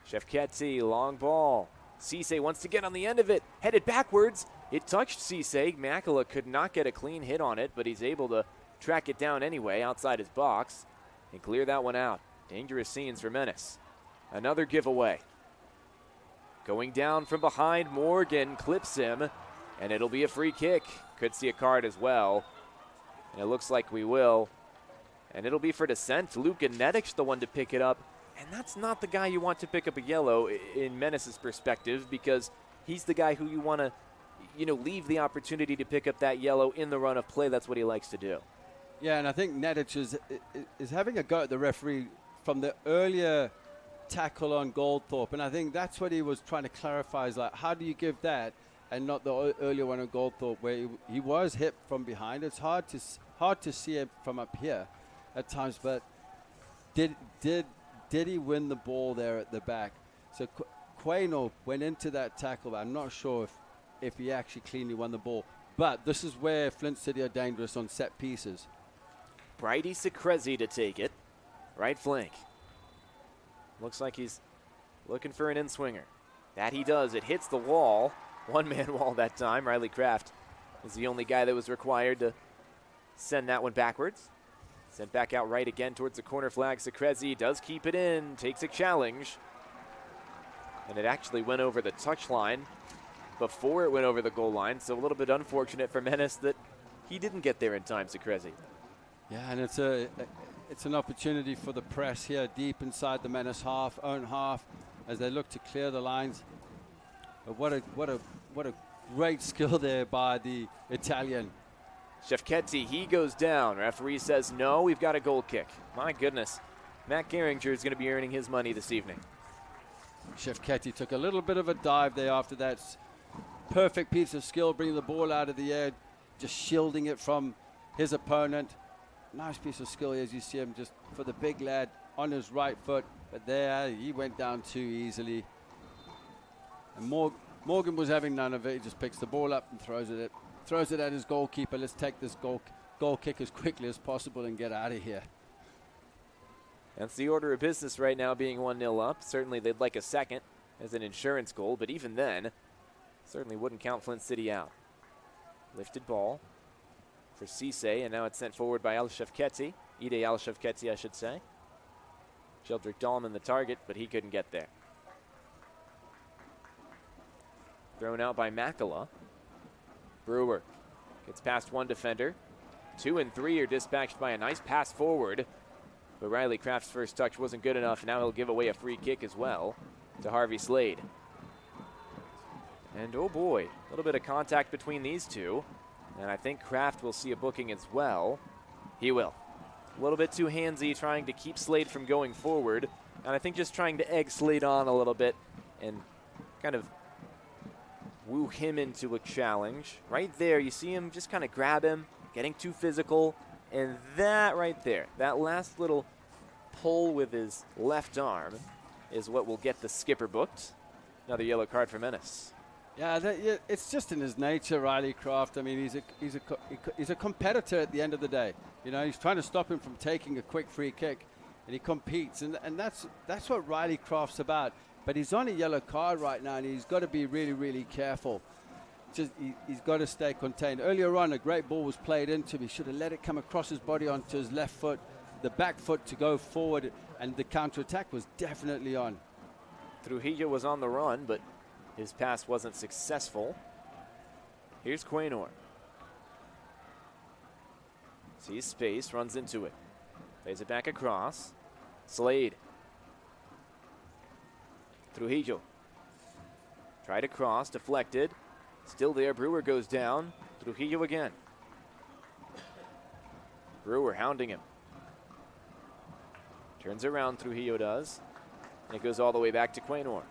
Shefketty, long ball. Cisse wants to get on the end of it. Headed backwards. It touched Cisse. Makela could not get a clean hit on it, but he's able to track it down anyway outside his box and clear that one out. Dangerous scenes for Menace. Another giveaway. Going down from behind, Morgan clips him, and it'll be a free kick. Could see a card as well, and it looks like we will. And it'll be for dissent. Luka Nedic, the one to pick it up. And that's not the guy you want to pick up a yellow in Menace's perspective, because he's the guy who you want to, leave the opportunity to pick up that yellow in the run of play. That's what he likes to do. Yeah, and I think Nedic is having a go at the referee from the earlier tackle on Goldthorpe. And I think that's what he was trying to clarify, is like, how do you give that and not the earlier one on Goldthorpe, where he was hit from behind. It's hard to see it from up here at times, but did he win the ball there at the back? So Quaynor went into that tackle, but I'm not sure if he actually cleanly won the ball. But this is where Flint City are dangerous on set pieces. Brady Secrezi to take it. Right flank. Looks like he's looking for an in-swinger. That he does. It hits the wall. One-man wall that time. Riley Kraft is the only guy that was required to send that one backwards. Sent back out right again towards the corner flag. Secrezi does keep it in. Takes a challenge. And it actually went over the touchline before it went over the goal line. So a little bit unfortunate for Menace that he didn't get there in time, Secrezi. Yeah, and it's an opportunity for the press here deep inside the Menace own half, as they look to clear the lines. But what a great skill there by the Italian. Shefketi, he goes down. Referee says no, we've got a goal kick. My goodness. Matt Gehringer is going to be earning his money this evening. Shefketi took a little bit of a dive there after that perfect piece of skill, bringing the ball out of the air, just shielding it from his opponent. Nice piece of skill as you see him just for the big lad on his right foot. But there, he went down too easily. And Morgan was having none of it. He just picks the ball up and throws it at his goalkeeper. Let's take this goal kick as quickly as possible and get out of here. That's the order of business right now, being 1-0 up. Certainly they'd like a second as an insurance goal, but even then, certainly wouldn't count Flint City out. Lifted ball for Cisse, and now it's sent forward by Al-Shefketi. Ide Al-Shefketi, I should say. Sheldrick Dahlman the target, but he couldn't get there. Thrown out by Makela. Brewer gets past one defender. 2 and 3 are dispatched by a nice pass forward. But Riley Kraft's first touch wasn't good enough. Now he'll give away a free kick as well to Harvey Slade. And oh boy, a little bit of contact between these two. And I think Kraft will see a booking as well. He will. A little bit too handsy, trying to keep Slade from going forward. And I think just trying to egg Slade on a little bit and kind of woo him into a challenge. Right there, you see him just kind of grab him, getting too physical. And that right there, that last little pull with his left arm is what will get the skipper booked. Another yellow card for Menace. Yeah, it's just in his nature, Riley Kraft. I mean, he's a competitor at the end of the day. You know, he's trying to stop him from taking a quick free kick, and he competes, and that's what Riley Kraft's about. But he's on a yellow card right now, and he's got to be really, really careful. He's got to stay contained. Earlier on, a great ball was played into him. He should have let it come across his body onto his left foot, the back foot to go forward, and the counterattack was definitely on. Trujillo was on the run, but his pass wasn't successful. Here's Quaynor. Sees space, runs into it. Plays it back across. Slade. Trujillo. Tried to cross, deflected. Still there, Brewer goes down. Trujillo again. Brewer hounding him. Turns around, Trujillo does. And it goes all the way back to Quaynor.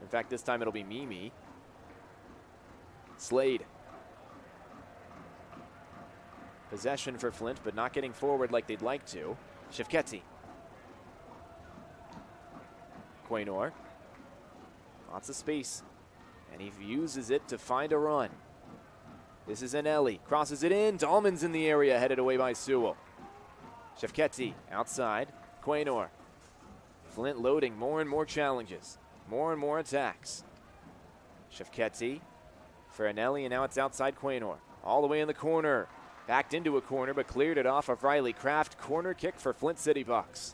In fact, this time it'll be Mimi. Slade. Possession for Flint, but not getting forward like they'd like to. Shefketi. Quaynor. Lots of space. And he uses it to find a run. This is Anelli. Crosses it in. Dahlman's in the area, headed away by Sewell. Shefketi outside. Quaynor. Flint loading more and more challenges. More and more attacks. Shefketi for Anelli, and now it's outside Quaynor. All the way in the corner. Backed into a corner, but cleared it off of Riley Kraft. Corner kick for Flint City Bucks.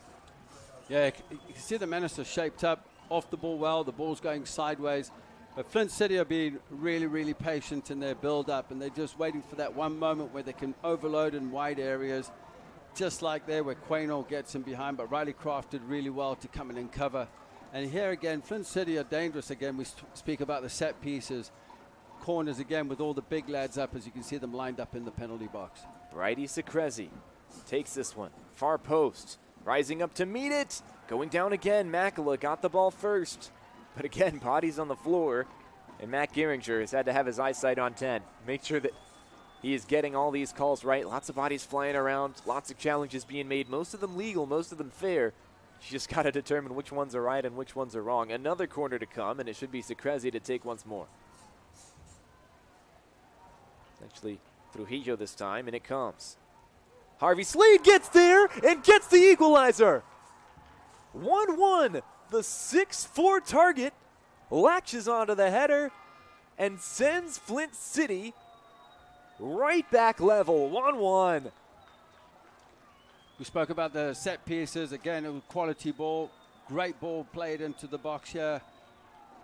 Yeah, you can see the Menace are shaped up off the ball well. The ball's going sideways. But Flint City are being really, really patient in their build-up, and they're just waiting for that one moment where they can overload in wide areas, just like there where Quaynor gets him behind. But Riley Kraft did really well to come in and cover. And here again, Flint City are dangerous again. We speak about the set pieces. Corners again with all the big lads up, as you can see them lined up in the penalty box. Bridie Secrezi takes this one. Far post. Rising up to meet it. Going down again. Makela got the ball first. But again, bodies on the floor. And Matt Gehringer has had to have his eyesight on 10. Make sure that he is getting all these calls right. Lots of bodies flying around. Lots of challenges being made. Most of them legal, most of them fair. You just got to determine which ones are right and which ones are wrong. Another corner to come, and it should be Secrezi to take once more. Actually, Trujillo this time, and it comes. Harvey Slade gets there and gets the equalizer. 1-1. The 6'4" target latches onto the header and sends Flint City right back level. 1-1. We spoke about the set pieces. Again, it was quality ball. Great ball played into the box here.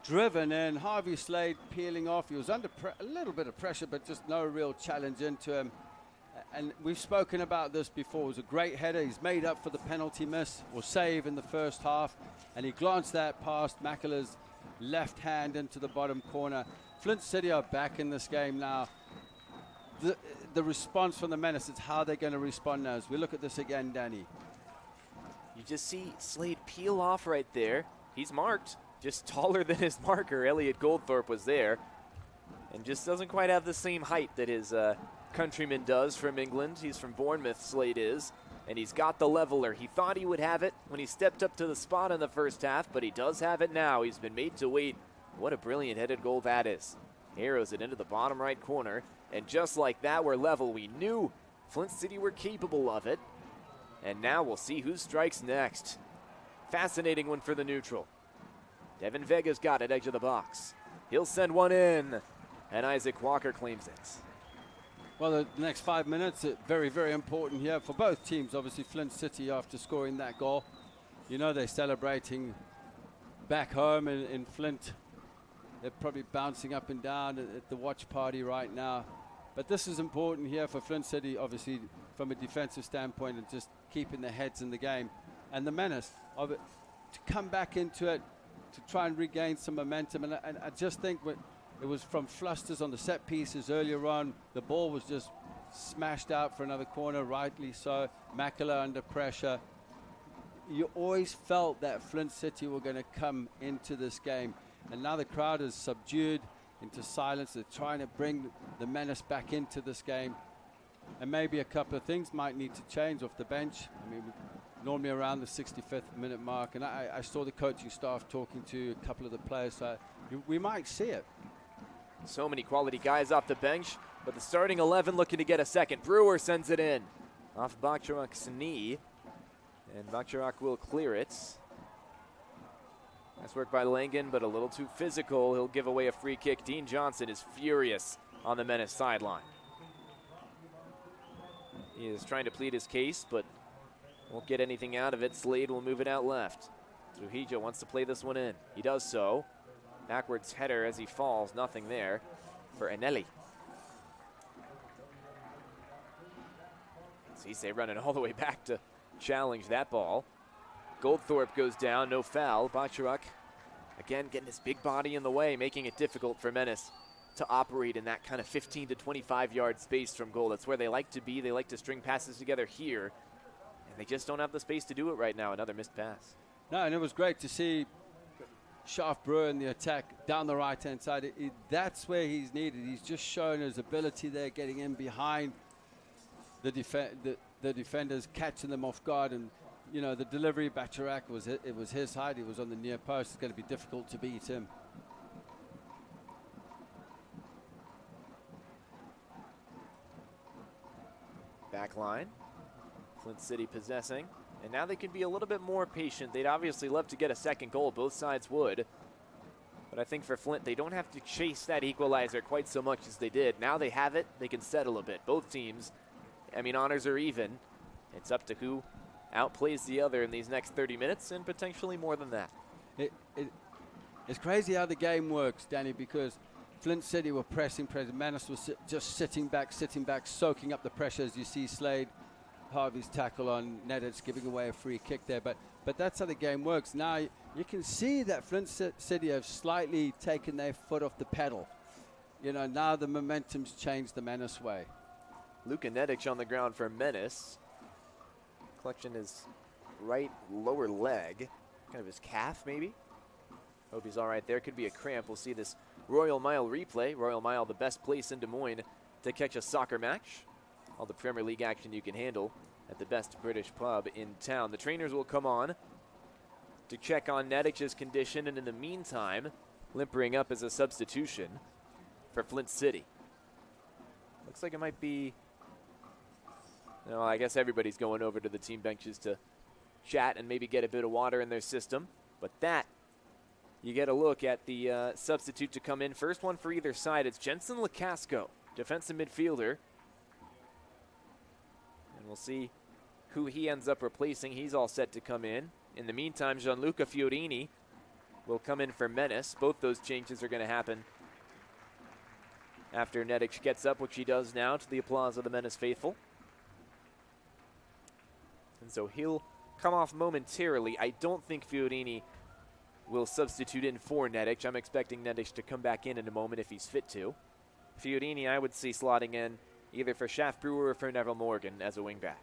Driven in. Harvey Slade peeling off. He was under a little bit of pressure, but just no real challenge into him. And we've spoken about this before. It was a great header. He's made up for the penalty miss or save in the first half. And he glanced that past Makela's left hand into the bottom corner. Flint City are back in this game now. the response from the Menace. It's how they're going to respond now. As we look at this again, Danny. You just see Slade peel off right there. He's marked, just taller than his marker. Elliot Goldthorpe was there, and just doesn't quite have the same height that his countryman does from England. He's from Bournemouth, Slade is, and he's got the leveler. He thought he would have it when he stepped up to the spot in the first half, but he does have it now. He's been made to wait. What a brilliant headed goal that is. Arrows it into the bottom right corner, and just like that, we're level. We knew Flint City were capable of it, and now we'll see who strikes next. Fascinating one for the neutral. Devin Vega's got it, edge of the box. He'll send one in, and Isaac Walker claims it. Well, the next 5 minutes are very, very important here for both teams. Obviously, Flint City, after scoring that goal, you know they're celebrating back home in Flint. They're probably bouncing up and down at the watch party right now. But this is important here for Flint City, obviously, from a defensive standpoint, and just keeping their heads in the game. And the Menace of it to come back into it, to try and regain some momentum. And I just think it was from flusters on the set pieces earlier on. The ball was just smashed out for another corner, rightly so. Makela under pressure. You always felt that Flint City were going to come into this game. And now the crowd is subdued into silence. They're trying to bring the Menace back into this game. And maybe a couple of things might need to change off the bench. I mean, normally around the 65th minute mark. And I saw the coaching staff talking to a couple of the players. So we might see it. So many quality guys off the bench, but the starting 11 looking to get a second. Brewer sends it in off Bakhtarak's knee, and Bakhtarak will clear it. Nice work by Langen, but a little too physical. He'll give away a free kick. Dean Johnson is furious on the Menace sideline. He is trying to plead his case, but won't get anything out of it. Slade will move it out left. Trujillo wants to play this one in. He does so. Backwards header as he falls, nothing there for Anelli. Cisse running all the way back to challenge that ball. Goldthorpe goes down, no foul. Bakhtarak again getting his big body in the way, making it difficult for Menace to operate in that kind of 15 to 25 yard space from goal. That's where they like to be. They like to string passes together here, and they just don't have the space to do it right now. Another missed pass. No, and it was great to see Sharp Brewer in the attack down the right-hand side. That's where he's needed. He's just shown his ability there, getting in behind the defenders, catching them off guard. And, you know, the delivery, Bakhtarak, it was his height. He was on the near post. It's going to be difficult to beat him. Back line. Flint City possessing. And now they can be a little bit more patient. They'd obviously love to get a second goal. Both sides would. But I think for Flint, they don't have to chase that equalizer quite so much as they did. Now they have it. They can settle a bit. Both teams, I mean, honors are even. It's up to who outplays the other in these next 30 minutes and potentially more than that. It's crazy how the game works, Danny, because Flint City were pressing. Menace was just sitting back, soaking up the pressure as you see Slade Harvey's tackle on Nedich, giving away a free kick there. But that's how the game works. Now you can see that Flint City have slightly taken their foot off the pedal. You know, now the momentum's changed the Menace way. Luka Nedich on the ground for Menace. Clutching his right lower leg, kind of his calf maybe. Hope he's all right there. Could be a cramp. We'll see this Royal Mile replay. Royal Mile, the best place in Des Moines to catch a soccer match. All the Premier League action you can handle at the best British pub in town. The trainers will come on to check on Nedich's condition, and in the meantime, limpering up as a substitution for Flint City. Looks like it might be, no, I guess everybody's going over to the team benches to chat and maybe get a bit of water in their system. But that, you get a look at the substitute to come in. First one for either side. It's Jensen Lacasco, defensive midfielder. And we'll see who he ends up replacing. He's all set to come in. In the meantime, Gianluca Fiorini will come in for Menace. Both those changes are going to happen after Nedich gets up, which he does now, to the applause of the Menace faithful. And so he'll come off momentarily. I don't think Fiorini will substitute in for Nedich. I'm expecting Nedich to come back in a moment if he's fit to. Fiorini, I would see slotting in either for Shaft Brewer or for Neville Morgan as a wingback.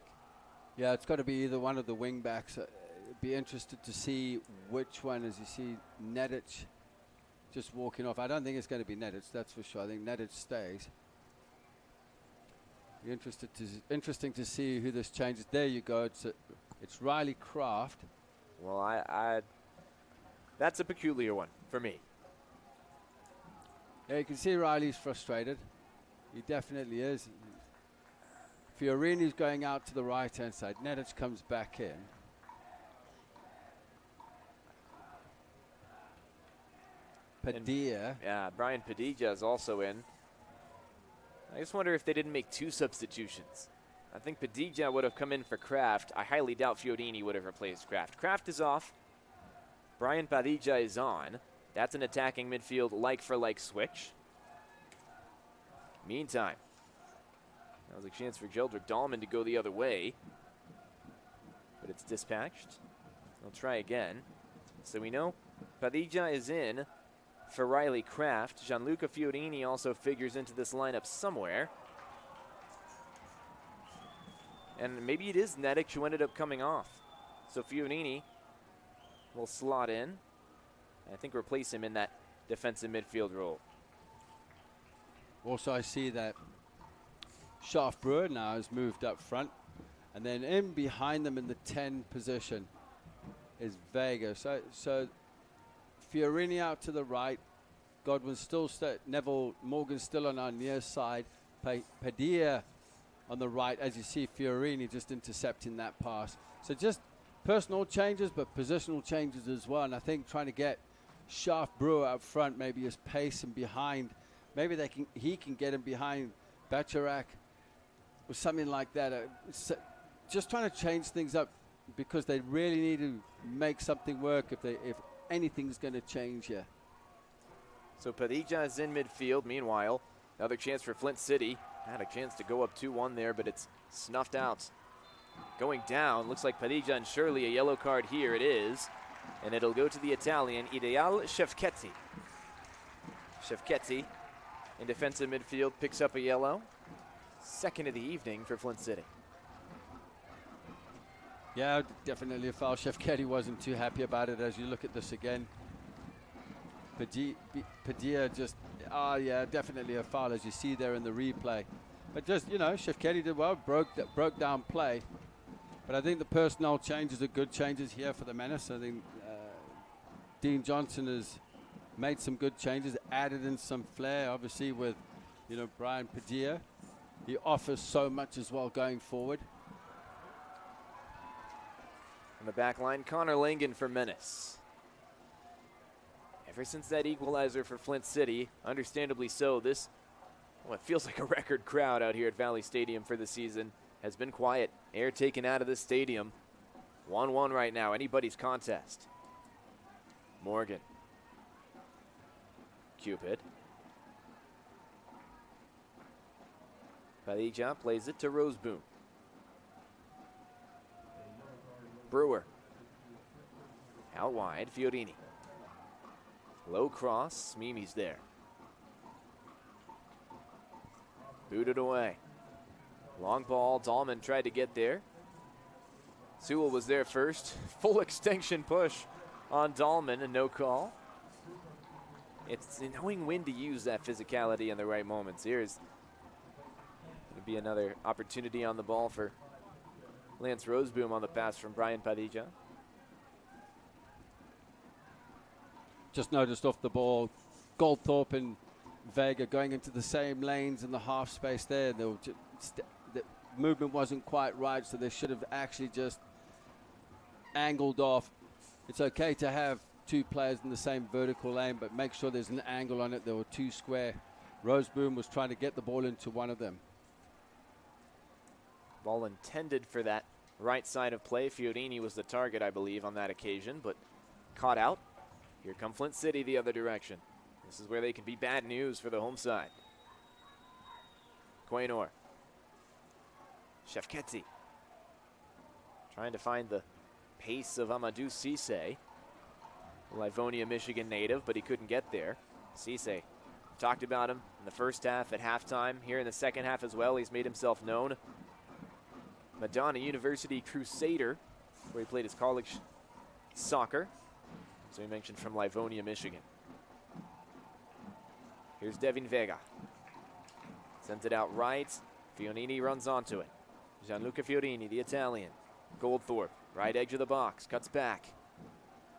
Yeah, it's got to be either one of the wingbacks. Be interested to see which one. As you see, Nedic just walking off. I don't think it's going to be Nedic, that's for sure. I think Nedic stays. Be interesting to see who this changes. There you go. It's Riley Kraft. Well, I that's a peculiar one for me. Yeah, you can see Riley's frustrated. He definitely is. Fiorini's going out to the right-hand side. Nedic comes back in. Padilla. Yeah, Brian Padilla is also in. I just wonder if they didn't make two substitutions. I think Padilla would have come in for Kraft. I highly doubt Fiorini would have replaced Kraft. Kraft is off. Brian Padilla is on. That's an attacking midfield like-for-like switch. Meantime, that was a chance for Jeldrick Dahlman to go the other way. But it's dispatched. They'll try again. So we know Padilla is in for Riley Kraft. Gianluca Fiorini also figures into this lineup somewhere. And maybe it is Nedic who ended up coming off. So Fiorini will slot in. I think replace him in that defensive midfield role. Also, I see that Shaft Brewer now has moved up front. And then in behind them in the 10 position is Vega. So Fiorini out to the right. Godwin still, Neville Morgan still on our near side. Padilla on the right, as you see Fiorini just intercepting that pass. So just personal changes, but positional changes as well. And I think trying to get Shaft Brewer up front, maybe his pace and behind. Maybe he can get him behind Bacharak or something like that. Just trying to change things up because they really need to make something work if anything's going to change here. So Padilla is in midfield. Meanwhile, another chance for Flint City. Had a chance to go up 2-1 there, but it's snuffed out. Going down, looks like Padilla and Shirley, a yellow card here. It is. And it'll go to the Italian, Ideal Shefchetti. Shefchetti in defensive midfield picks up a yellow. Second of the evening for Flint City. Yeah, definitely a foul. Shefchetti wasn't too happy about it as you look at this again. Padilla just, yeah, definitely a foul as you see there in the replay. But just, Shefchetti did well, broke down play. But I think the personnel changes are good changes here for the Menace. I think Dean Johnson has made some good changes, added in some flair, obviously with, Brian Padilla. He offers so much as well going forward. On the back line, Connor Langen for Menace. Ever since that equalizer for Flint City, understandably so, this, it feels like a record crowd out here at Valley Stadium for the season, has been quiet. Air taken out of this stadium. 1-1 right now, anybody's contest. Morgan. Cupid. Padilla plays it to Roseboom. Brewer. Out wide, Fiorini. Low cross, Mimi's there. Booted away. Long ball, Dahlman tried to get there. Sewell was there first. Full extension push on Dahlman and no call. It's knowing when to use that physicality in the right moments. Here's going to be another opportunity on the ball for Lance Roseboom on the pass from Brian Padilla. Just noticed off the ball, Goldthorpe and Vega going into the same lanes in the half space there. The movement wasn't quite right, so they should have actually just angled off. It's okay to have two players in the same vertical lane, but make sure there's an angle on it. There were two square. Roseboom was trying to get the ball into one of them. Ball intended for that right side of play. Fiorini was the target, I believe, on that occasion, but caught out. Here come Flint City the other direction. This is where they could be bad news for the home side. Quaynor. Shefchetti. Trying to find the pace of Amadou Cisse. Livonia, Michigan native, but he couldn't get there. Cisse Talked about him in the first half, at halftime. Here in the second half as well, he's made himself known. Madonna University Crusader, where he played his college soccer. So he mentioned from Livonia, Michigan. Here's Devin Vega. Sends it out right. Fiorini runs onto it. Gianluca Fiorini, the Italian. Goldthorpe, right edge of the box, cuts back.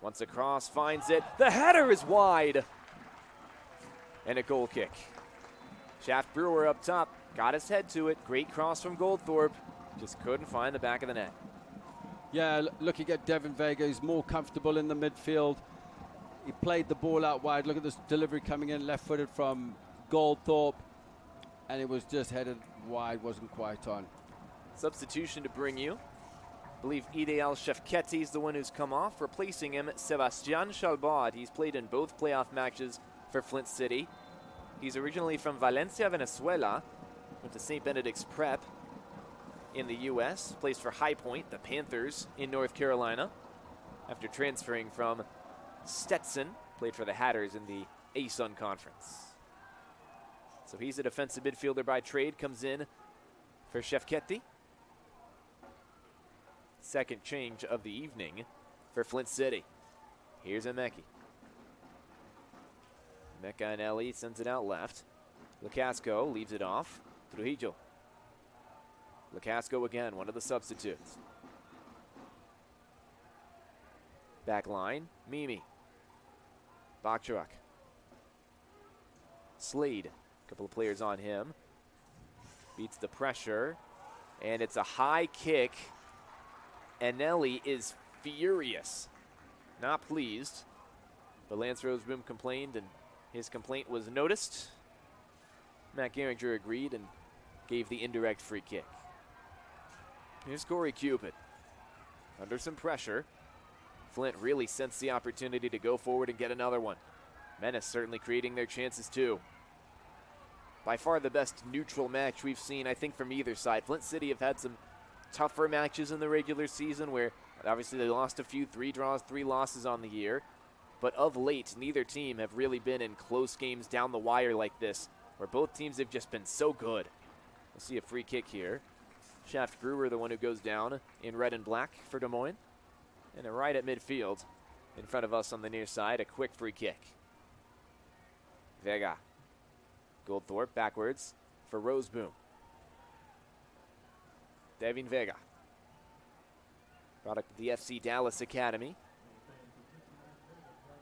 Once across, finds it. The header is wide. And a goal kick. Shaft Brewer up top, got his head to it. Great cross from Goldthorpe. Just couldn't find the back of the net. Yeah, looking at Devin Vega, he's more comfortable in the midfield. He played the ball out wide. Look at this delivery coming in left-footed from Goldthorpe. And it was just headed wide, wasn't quite on. Substitution to bring you. I believe Ideal Shefketi is the one who's come off. Replacing him, Sebastian Chalbad. He's played in both playoff matches for Flint City. He's originally from Valencia, Venezuela. Went to St. Benedict's Prep in the U.S. Plays for High Point, the Panthers in North Carolina. After transferring from Stetson, played for the Hatters in the ASUN Conference. So he's a defensive midfielder by trade, comes in for Shefketi. Second change of the evening for Flint City. Here's Emeki. Mecca and Ellie sends it out left. Lacasco leaves it off. Trujillo. Lacasco again, one of the substitutes. Back line, Mimi. Bakchurak. Slade, a couple of players on him. Beats the pressure, and it's a high kick. Anelli is furious, not pleased. But Lance Roseboom complained, and his complaint was noticed. Matt Gehringer agreed and gave the indirect free kick. Here's Corey Cupid. Under some pressure, Flint really sensed the opportunity to go forward and get another one. Menace certainly creating their chances too. By far the best neutral match we've seen, I think, from either side. Flint City have had some tougher matches in the regular season where obviously they lost a few, 3 draws, 3 losses on the year. But of late, neither team have really been in close games down the wire like this, where both teams have just been so good. We'll see a free kick here. Shaft Brewer, the one who goes down in red and black for Des Moines. And right at midfield, in front of us on the near side, a quick free kick. Vega. Goldthorpe backwards for Roseboom. Devin Vega. Product of the FC Dallas Academy.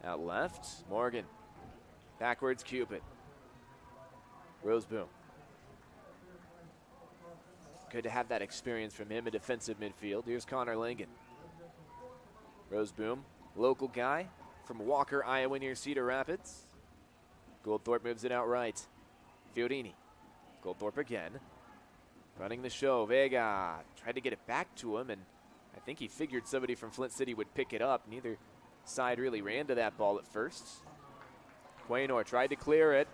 Out left, Morgan. Backwards, Cupid. Roseboom. Good to have that experience from him in defensive midfield. Here's Connor Langen. Roseboom, local guy from Walker, Iowa, near Cedar Rapids. Goldthorpe moves it out right. Fiorini. Goldthorpe again. Running the show. Vega tried to get it back to him, and I think he figured somebody from Flint City would pick it up. Neither side really ran to that ball at first. Quaynor tried to clear it.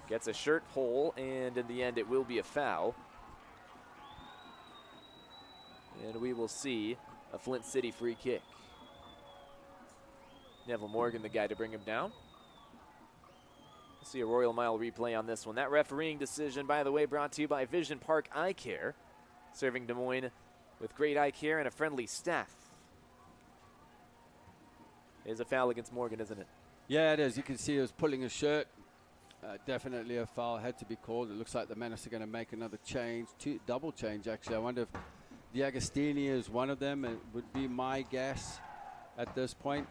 Gets a shirt hole, and in the end it will be a foul. And we will see a Flint City free kick. Neville Morgan, the guy to bring him down. We'll see a Royal Mile replay on this one. That refereeing decision, by the way, brought to you by Vision Park Eye Care, serving Des Moines with great eye care and a friendly staff. It is a foul against Morgan, isn't it? Yeah, it is. You can see he was pulling his shirt. Definitely a foul had to be called. It looks like the Menace are going to make another change, double change actually. I wonder if D'Agostini is one of them. It would be my guess at this point.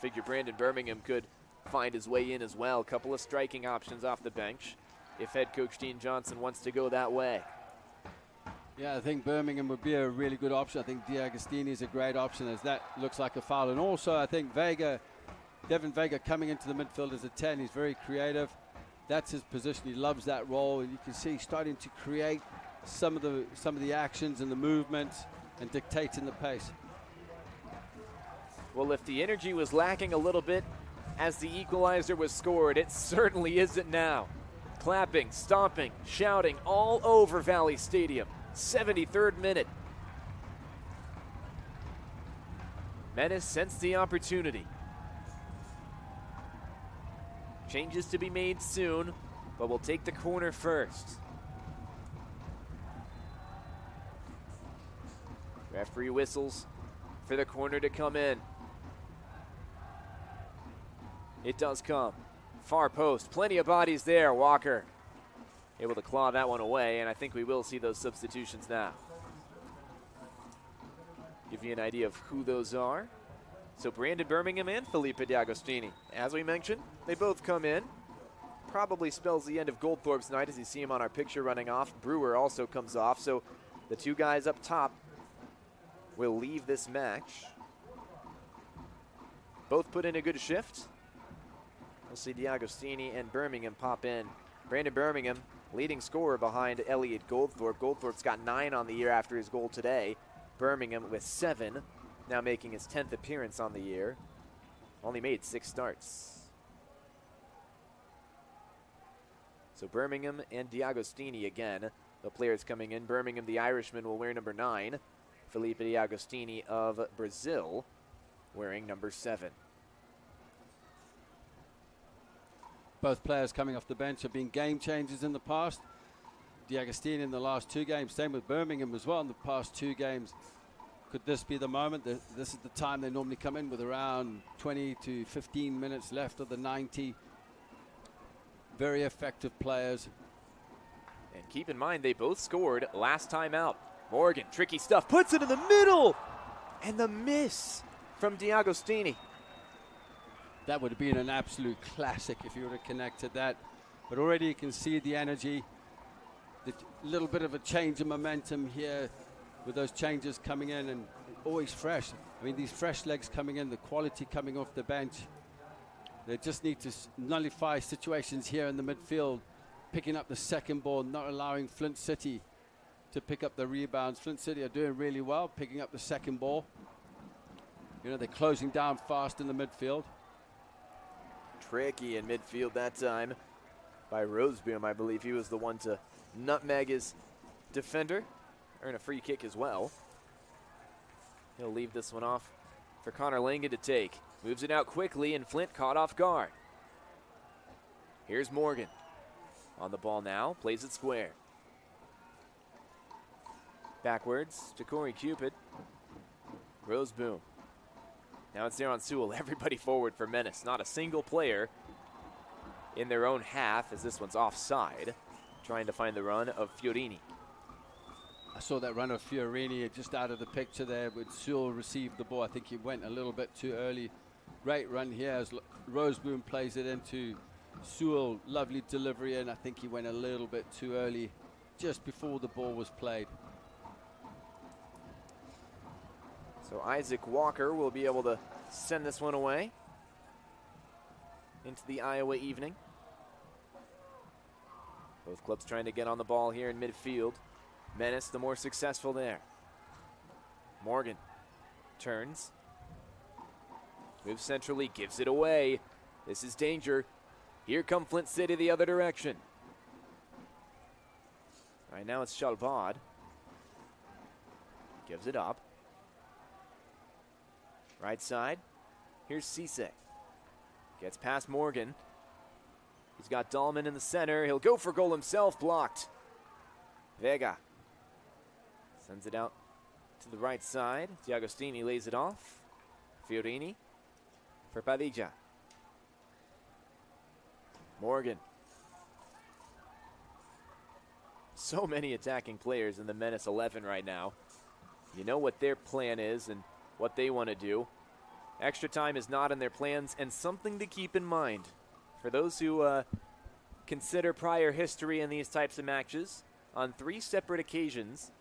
Figure Brandon Birmingham could find his way in as well. A couple of striking options off the bench if head coach Dean Johnson wants to go that way. Yeah, I think Birmingham would be a really good option. I think D'Agostini is a great option, as that looks like a foul. And also I think Devin Vega coming into the midfield as a 10, he's very creative. That's his position. He loves that role, and you can see he's starting to create some of the actions and the movements and dictating the pace. Well, if the energy was lacking a little bit as the equalizer was scored, it certainly isn't now. Clapping, stomping, shouting all over Valley Stadium. 73rd minute. Menace sensed the opportunity. Changes to be made soon, but we'll take the corner first. Referee whistles for the corner to come in. It does come. Far post, plenty of bodies there. Walker able to claw that one away, and I think we will see those substitutions now. Give you an idea of who those are. So Brandon Birmingham and Felipe D'Agostini. As we mentioned, they both come in. Probably spells the end of Goldthorpe's night as you see him on our picture running off. Brewer also comes off, so the two guys up top will leave this match. Both put in a good shift. We'll see D'Agostini and Birmingham pop in. Brandon Birmingham, leading scorer behind Elliot Goldthorpe. Goldthorpe's got 9 on the year after his goal today. Birmingham with 7, now making his 10th appearance on the year. Only made 6 starts. So Birmingham and D'Agostini again, the players coming in. Birmingham, the Irishman, will wear number 9. Felipe D'Agostini of Brazil wearing number 7. Both players coming off the bench have been game changers in the past. D'Agostini in the last 2 games, same with Birmingham as well in the past 2 games. Could this be the moment? This is the time they normally come in with around 20 to 15 minutes left of the 90. Very effective players. And keep in mind, they both scored last time out. Morgan, tricky stuff, puts it in the middle! And the miss from D'Agostini. That would have been an absolute classic if you would have connected that. But already you can see the energy, the little bit of a change in momentum here with those changes coming in and always fresh. I mean, these fresh legs coming in, the quality coming off the bench. They just need to nullify situations here in the midfield, picking up the second ball, not allowing Flint City to pick up the rebounds. Flint City are doing really well, picking up the second ball. You know, they're closing down fast in the midfield. Tricky in midfield that time by Roseboom. I believe he was the one to nutmeg his defender, earn a free kick as well. He'll leave this one off for Connor Langan to take. Moves it out quickly, and Flint caught off guard. Here's Morgan on the ball now, plays it square. Backwards to Corey Cupid. Roseboom. Now it's there on Sewell. Everybody forward for Menace. Not a single player in their own half as this one's offside. Trying to find the run of Fiorini. I saw that run of Fiorini just out of the picture there when Sewell received the ball. I think he went a little bit too early. Great run here as Roseboom plays it into Sewell. Lovely delivery, and I think he went a little bit too early just before the ball was played. So Isaac Walker will be able to send this one away into the Iowa evening. Both clubs trying to get on the ball here in midfield. Menace the more successful there. Morgan turns. Moves centrally, gives it away. This is danger. Here come Flint City the other direction. All right, now it's Shalbad. Gives it up. Right side. Here's Cisse. Gets past Morgan. He's got Dahlman in the center. He'll go for goal himself. Blocked. Vega sends it out to the right side. D'Agostini lays it off. Fiorini for Padilla. Morgan. So many attacking players in the Menace 11 right now. You know what their plan is and what they want to do. Extra time is not in their plans, and something to keep in mind. For those who consider prior history in these types of matches, on 3 separate occasions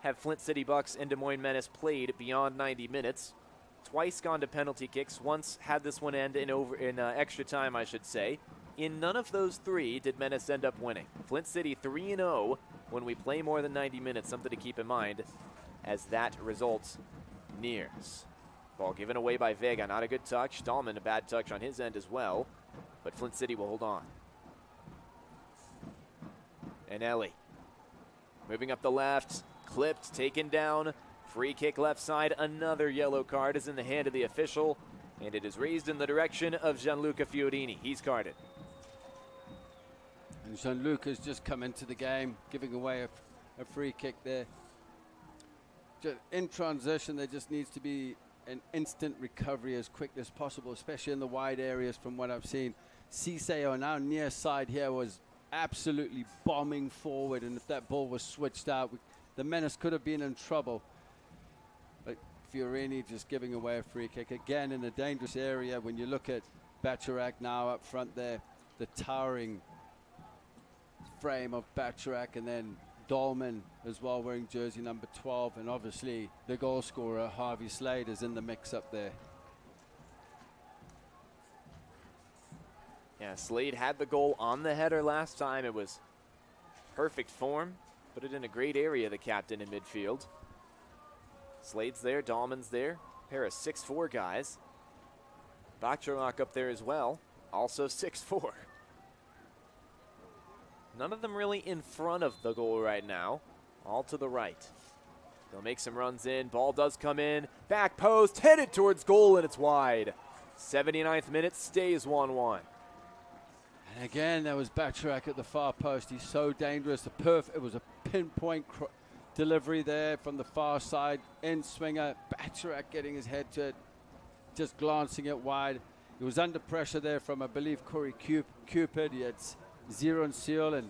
have Flint City Bucks and Des Moines Menace played beyond 90 minutes. Twice gone to penalty kicks, once had this one end in extra time, I should say. In none of those 3 did Menace end up winning. Flint City 3-0 when we play more than 90 minutes, something to keep in mind as that result nears. Ball given away by Vega, not a good touch. Dahlman, a bad touch on his end as well, but Flint City will hold on. And Ellie moving up the left, clipped, taken down. Free kick left side, another yellow card is in the hand of the official, and it is raised in the direction of Gianluca Fiorini. He's carded. And Jean-Luc has just come into the game, giving away a free kick there. In transition, there just needs to be an instant recovery as quick as possible, especially in the wide areas from what I've seen. Cisse on our near side here was absolutely bombing forward, and if that ball was switched out, the Menace could have been in trouble. But Fiorini just giving away a free kick again in a dangerous area. When you look at Bacharach now up front there, the towering frame of Bacharach, and then Dolman as well wearing jersey number 12, and obviously the goal scorer Harvey Slade is in the mix up there. Yeah, Slade had the goal on the header last time. It was perfect form. Put it in a great area, the captain in midfield. Slade's there, Dahlman's there. Pair of 6'4" guys. Bacharach up there as well, also 6'4". None of them really in front of the goal right now. All to the right. They'll make some runs in. Ball does come in. Back post, headed towards goal, and it's wide. 79th minute, stays 1-1. And again, there was Bacharach at the far post. He's so dangerous. It was a pinpoint delivery there from the far side. In swinger, Bacharach getting his head to it, just glancing it wide. He was under pressure there from, I believe, Corey Cupid. He had Zero and Seal, and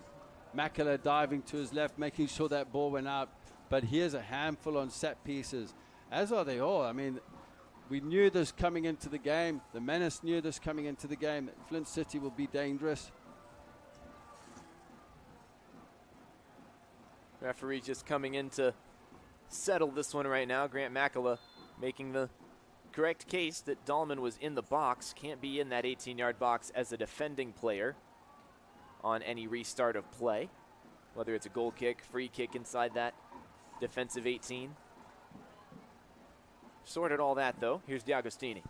Makela diving to his left, making sure that ball went out. But here's a handful on set pieces, as are they all. I mean, we knew this coming into the game. The Menace knew this coming into the game, that Flint City will be dangerous. Referee just coming in to settle this one right now. Grant Makela making the correct case that Dahlman was in the box, can't be in that 18-yard box as a defending player on any restart of play, whether it's a goal kick, free kick inside that defensive 18. Sorted all that, though. Here's D'Agostini.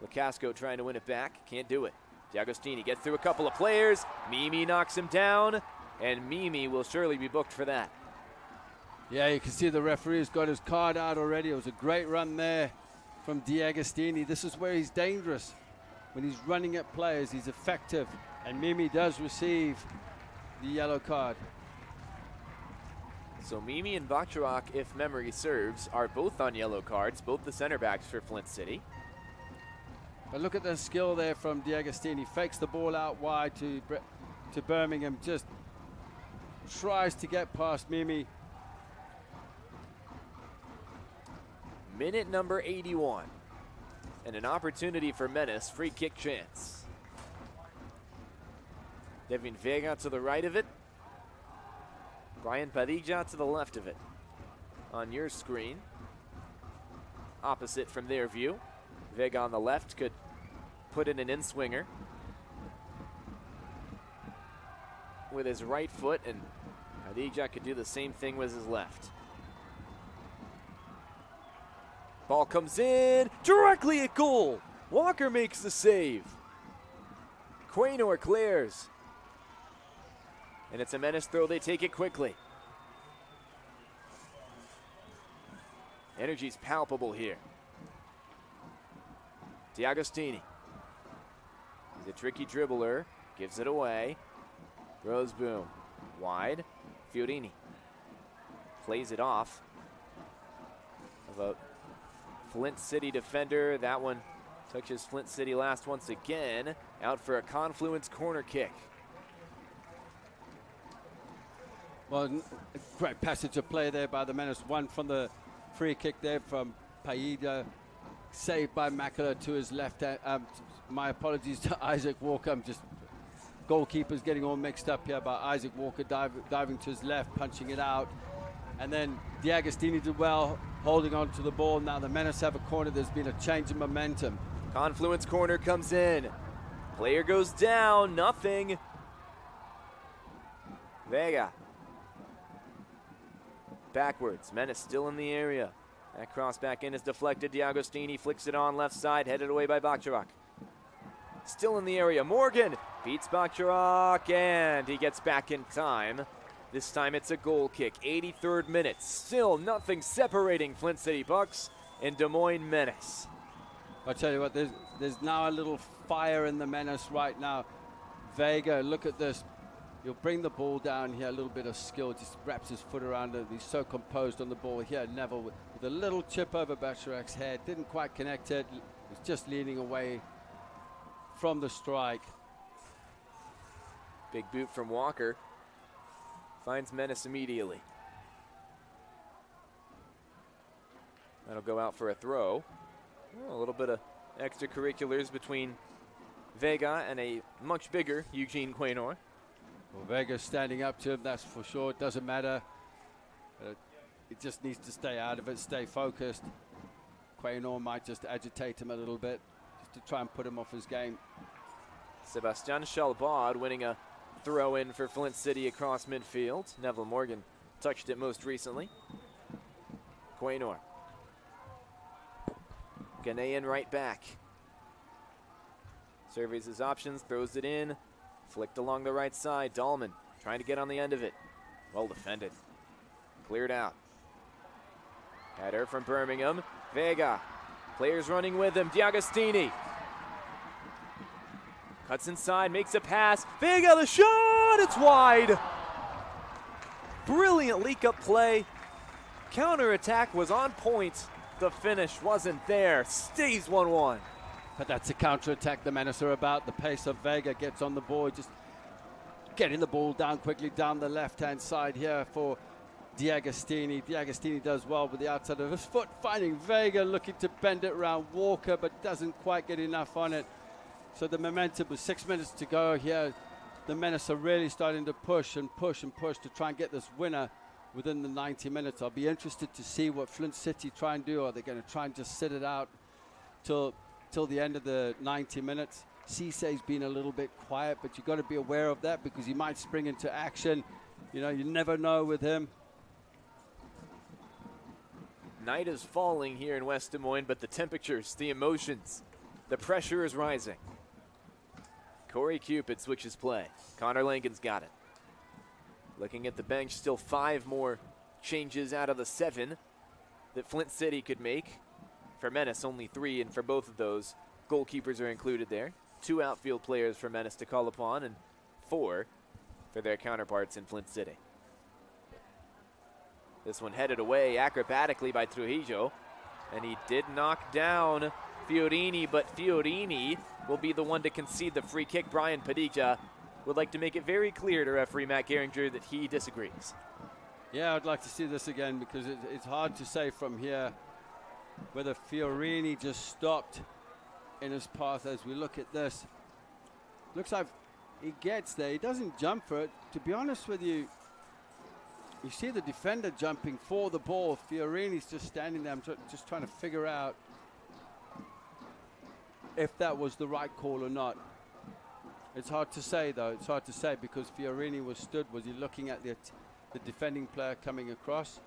Lacasco trying to win it back. Can't do it. D'Agostini gets through a couple of players. Mimi knocks him down, and Mimi will surely be booked for that. Yeah, you can see the referee's got his card out already. It was a great run there from D'Agostini. This is where he's dangerous. When he's running at players, he's effective. And Mimi does receive the yellow card. So Mimi and Bacharach, if memory serves, are both on yellow cards, both the center backs for Flint City. But look at the skill there from D'Agostini. Fakes the ball out wide to Birmingham. Just tries to get past Mimi. Minute number 81. And an opportunity for Menace. Free kick chance. Devin Vega to the right of it. Brian Padilla to the left of it. On your screen. Opposite from their view. Vega on the left could put in an in-swinger with his right foot, and Padilla could do the same thing with his left. Ball comes in, directly at goal. Walker makes the save. Quaynor clears. And it's a Menace throw, they take it quickly. Energy's palpable here. D'Agostini. He's a tricky dribbler, gives it away. Throws boom. Wide. Fiorini plays it off of a Flint City defender. That one touches Flint City last once again. Out for a Confluence corner kick. Well, great passage of play there by the Menace. One from the free kick there from Paida. Saved by Makela to his left. My apologies to Isaac Walker. I'm just, goalkeeper's getting all mixed up here, but Isaac Walker diving to his left, punching it out. And then D'Agostini did well, holding on to the ball. Now the Menace have a corner. There's been a change in momentum. Confluence corner comes in. Player goes down, nothing. Vega. Backwards, Menace still in the area. That cross back in is deflected. D'Agostini flicks it on left side, headed away by Bacharach. Still in the area, Morgan beats Bacharach, and he gets back in time. This time it's a goal kick, 83rd minute. Still nothing separating Flint City Bucks and Des Moines Menace. I tell you what, there's now a little fire in the Menace right now. Vega, look at this. He'll bring the ball down here, a little bit of skill, just wraps his foot around it. He's so composed on the ball here. Neville with a little chip over Bacharak's head. Didn't quite connect it. Was just leaning away from the strike. Big boot from Walker. Finds Menace immediately. That'll go out for a throw. Oh, a little bit of extracurriculars between Vega and a much bigger Eugene Quaynor. Well, Vega's standing up to him, that's for sure. It doesn't matter. It just needs to stay out of it, stay focused. Quaynor might just agitate him a little bit, just to try and put him off his game. Sebastian Chalbad winning a throw in for Flint City across midfield. Neville Morgan touched it most recently. Quaynor. Ghanaian right back. Surveys his options, throws it in. Flicked along the right side. Dahlman trying to get on the end of it. Well defended. Cleared out. Header from Birmingham. Vega. Players running with him. D'Agostini. Cuts inside, makes a pass. Vega, the shot! It's wide. Brilliant leak-up play. Counter-attack was on point. The finish wasn't there. Stays 1-1. But that's a counter-attack the Menace are about. The pace of Vega gets on the board, just getting the ball down quickly down the left-hand side here for D'Agostini. D'Agostini does well with the outside of his foot, finding Vega, looking to bend it around Walker, but doesn't quite get enough on it. So the momentum with 6 minutes to go here. The Menace are really starting to push and push and push to try and get this winner within the 90 minutes. I'll be interested to see what Flint City try and do. Are they going to try and just sit it out till the end of the 90 minutes? Cisse's been a little bit quiet, but you've got to be aware of that because he might spring into action. You know, you never know with him. Night is falling here in West Des Moines, but the temperatures, the emotions, the pressure is rising. Corey Cupid switches play. Connor Langen's got it. Looking at the bench, still 5 more changes out of the 7 that Flint City could make. For Menace, only 3, and for both of those, goalkeepers are included there. 2 outfield players for Menace to call upon, and 4 for their counterparts in Flint City. This one headed away acrobatically by Trujillo, and he did knock down Fiorini, but Fiorini will be the one to concede the free kick. Brian Padilla would like to make it very clear to referee Matt Geringer that he disagrees. Yeah, I'd like to see this again because it's hard to say from here whether Fiorini just stopped in his path as we look at this. Looks like he gets there. He doesn't jump for it. To be honest with you, you see the defender jumping for the ball. Fiorini's just standing there, just trying to figure out if that was the right call or not. It's hard to say, though. It's hard to say because Fiorini was stood. Was he looking at the defending player coming across?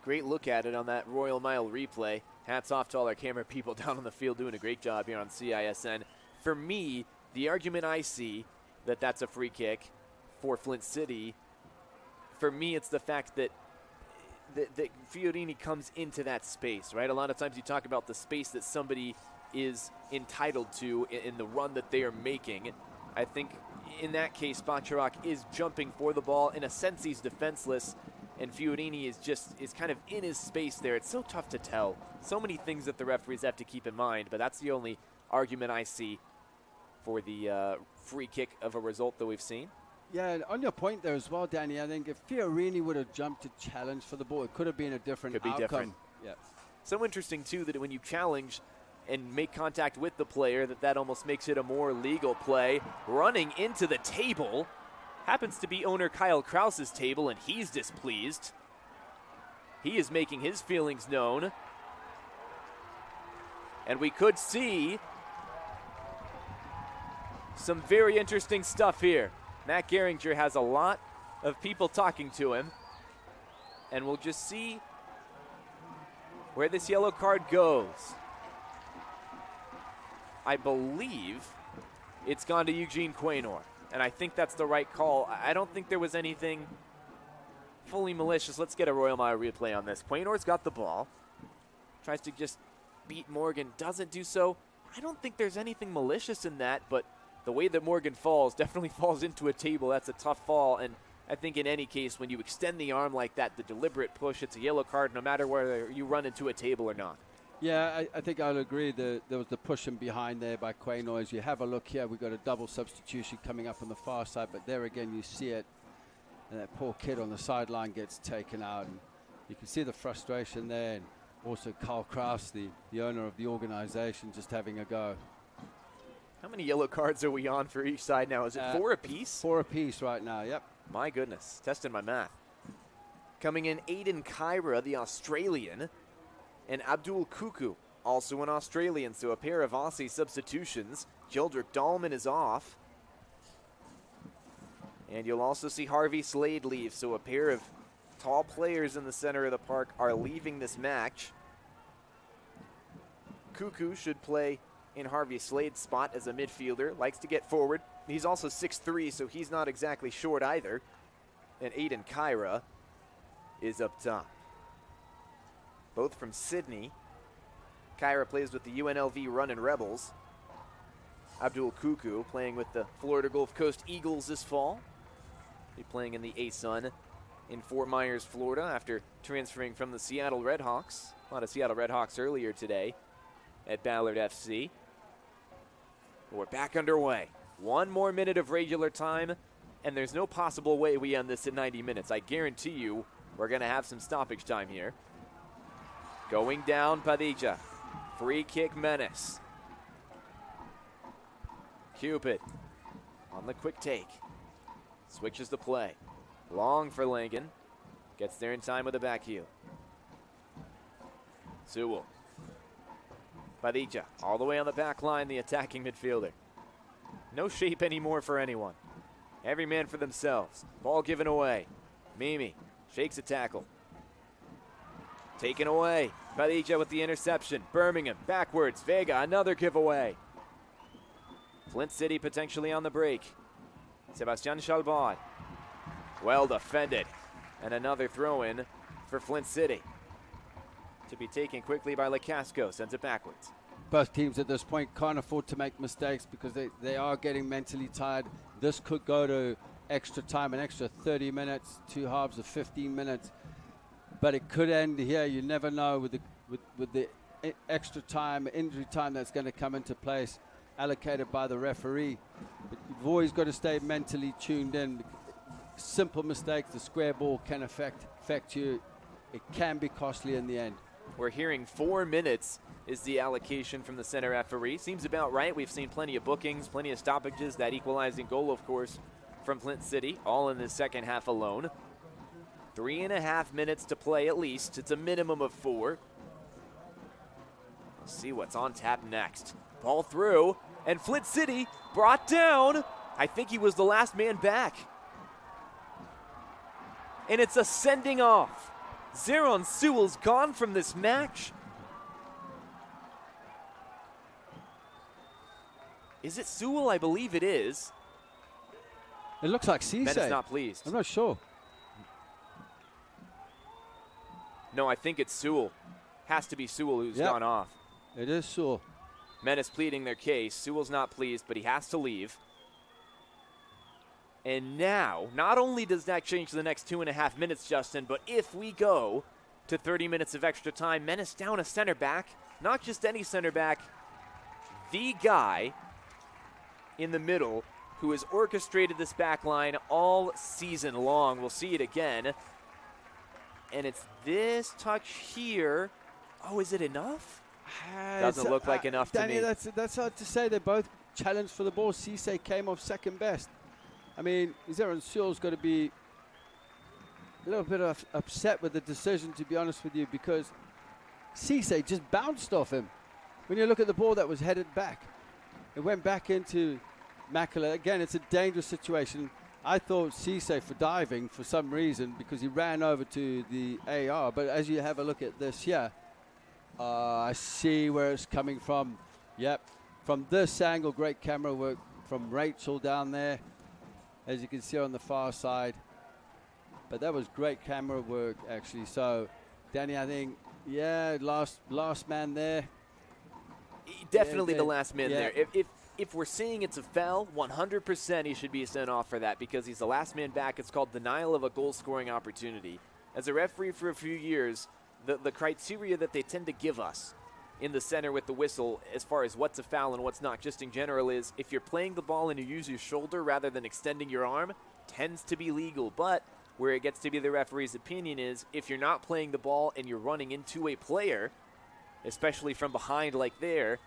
Great look at it on that Royal Mile replay. Hats off to all our camera people down on the field doing a great job here on CISN. For me, the argument I see that that's a free kick for Flint City, for me it's the fact that Fiorini comes into that space, right? A lot of times you talk about the space that somebody is entitled to in the run that they are making. I think in that case, Bacharach is jumping for the ball. In a sense, he's defenseless, and Fiorini is kind of in his space there. It's so tough to tell. So many things that the referees have to keep in mind, but that's the only argument I see for the free kick of a result that we've seen. Yeah, and on your point there as well, Danny, I think if Fiorini would have jumped to challenge for the ball, it could have been a different outcome. Different. Yeah. So interesting, too, that when you challenge and make contact with the player, that almost makes it a more legal play. Running into the table happens to be owner Kyle Krause's table, and he's displeased. He is making his feelings known. And we could see some very interesting stuff here. Matt Geringer has a lot of people talking to him, and we'll just see where this yellow card goes. I believe it's gone to Eugene Quaynor, and I think that's the right call. I don't think there was anything fully malicious. Let's get a Royal Mile replay on this. Quaynor's got the ball, tries to just beat Morgan, doesn't do so. I don't think there's anything malicious in that, but the way that Morgan falls definitely falls into a table. That's a tough fall, and I think in any case, when you extend the arm like that, the deliberate push, it's a yellow card no matter whether you run into a table or not. Yeah, I think I'll agree. There was the pushing behind there by Quainoy. You have a look here. We've got a double substitution coming up on the far side, but there again you see it. And that poor kid on the sideline gets taken out. And you can see the frustration there. And also Carl Kraus, the owner of the organization, just having a go. How many yellow cards are we on for each side now? Is it 4 apiece? 4 apiece right now, yep. My goodness, testing my math. Coming in, Aiden Kyra, the Australian, and Abdul Kuku, also an Australian, so a pair of Aussie substitutions. Jildrick Dahlman is off. And you'll also see Harvey Slade leave, so a pair of tall players in the center of the park are leaving this match. Kuku should play in Harvey Slade's spot as a midfielder, likes to get forward. He's also 6'3", so he's not exactly short either. And Aiden Kyra is up top. Both from Sydney. Kyra plays with the UNLV Runnin' Rebels. Abdul Kuku playing with the Florida Gulf Coast Eagles this fall. He's playing in the ASUN in Fort Myers, Florida, after transferring from the Seattle Redhawks. A lot of Seattle Redhawks earlier today at Ballard FC. We're back underway. 1 more minute of regular time, and there's no possible way we end this at 90 minutes. I guarantee you we're going to have some stoppage time here. Going down, Padilla. Free kick, Menace. Cupid on the quick take. Switches the play. Long for Langen. Gets there in time with a back heel. Sewell. Padilla all the way on the back line, the attacking midfielder. No shape anymore for anyone. Every man for themselves. Ball given away. Mimi shakes a tackle. Taken away. Padilla with the interception. Birmingham backwards. Vega, another giveaway. Flint City potentially on the break. Sebastian Chalbot. Well defended. And another throw-in for Flint City. To be taken quickly by Lacasco. Sends it backwards. Both teams at this point can't afford to make mistakes because they are getting mentally tired. This could go to extra time, an extra 30 minutes, 2 halves of 15 minutes. But it could end here. You never know with the extra time, injury time that's going to come into place, allocated by the referee. But you've always got to stay mentally tuned in. Simple mistakes, the square ball can affect you. It can be costly in the end. We're hearing 4 minutes is the allocation from the center referee. Seems about right. We've seen plenty of bookings, plenty of stoppages. That equalizing goal, of course, from Flint City, all in the second half alone. 3.5 minutes to play at least. It's a minimum of 4. Let's see what's on tap next. Ball through, and Flint City brought down. I think he was the last man back. And it's a sending off. Zeron Sewell's gone from this match. Is it Sewell? I believe it is. It looks like Cisse. Menace not pleased. I'm not sure. No, I think it's Sewell. Has to be Sewell who's gone off. It is Sewell. Menace pleading their case. Sewell's not pleased, but he has to leave. And now, not only does that change the next 2.5 minutes, Justin, but if we go to 30 minutes of extra time, Menace down a center back. Not just any center back. The guy in the middle who has orchestrated this back line all season long. We'll see it again. And it's this touch here. Oh, is it enough? Doesn't look like enough to Danny, me. that's hard to say. They both challenged for the ball. Cisse came off second best. I mean, Zeron Sewell's got to be a little bit upset with the decision, to be honest with you, because Cisse just bounced off him. When you look at the ball that was headed back, it went back into Makela. Again, it's a dangerous situation. I thought Cisse for diving for some reason because he ran over to the AR. But as you have a look at this here, I see where it's coming from. Yep, from this angle, great camera work from Rachel down there, as you can see on the far side. But that was great camera work, actually. So, Danny, I think, last man there. Definitely the last man there. if we're saying it's a foul, 100% he should be sent off for that because he's the last man back. It's called denial of a goal-scoring opportunity. As a referee for a few years, the criteria that they tend to give us in the center with the whistle as far as what's a foul and what's not, just in general, is if you're playing the ball and you use your shoulder rather than extending your arm, tends to be legal. But where it gets to be the referee's opinion is if you're not playing the ball and you're running into a player, especially from behind like there,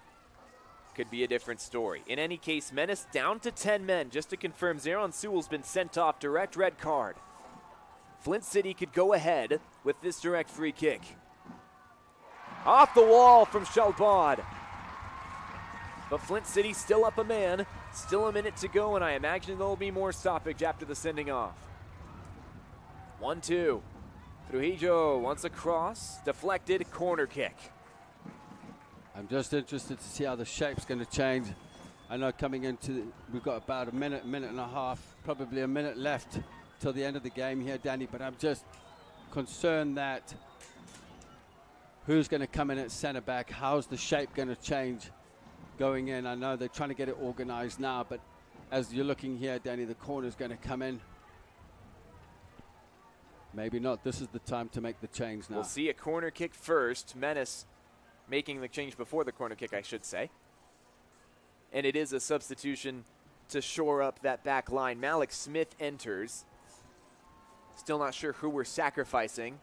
could be a different story. In any case, Menace down to 10 men. Just to confirm, Zeron Sewell's been sent off, direct red card. Flint City could go ahead with this direct free kick. Off the wall from Shalbad. But Flint City still up a man, still a minute to go, and I imagine there'll be more stoppage after the sending off. 1-2. Trujillo wants a cross, deflected, corner kick. I'm just interested to see how the shape's going to change. I know coming into, we've got about a minute and a half, probably a minute left till the end of the game here, Danny, but I'm just concerned that who's going to come in at center back, how's the shape going to change going in. I know they're trying to get it organized now, but as you're looking here, Danny, the corner's going to come in. Maybe not. This is the time to make the change now. We'll see a corner kick first. Menace making the change before the corner kick, I should say. And it is a substitution to shore up that back line. Malik Smith enters. Still not sure who we're sacrificing.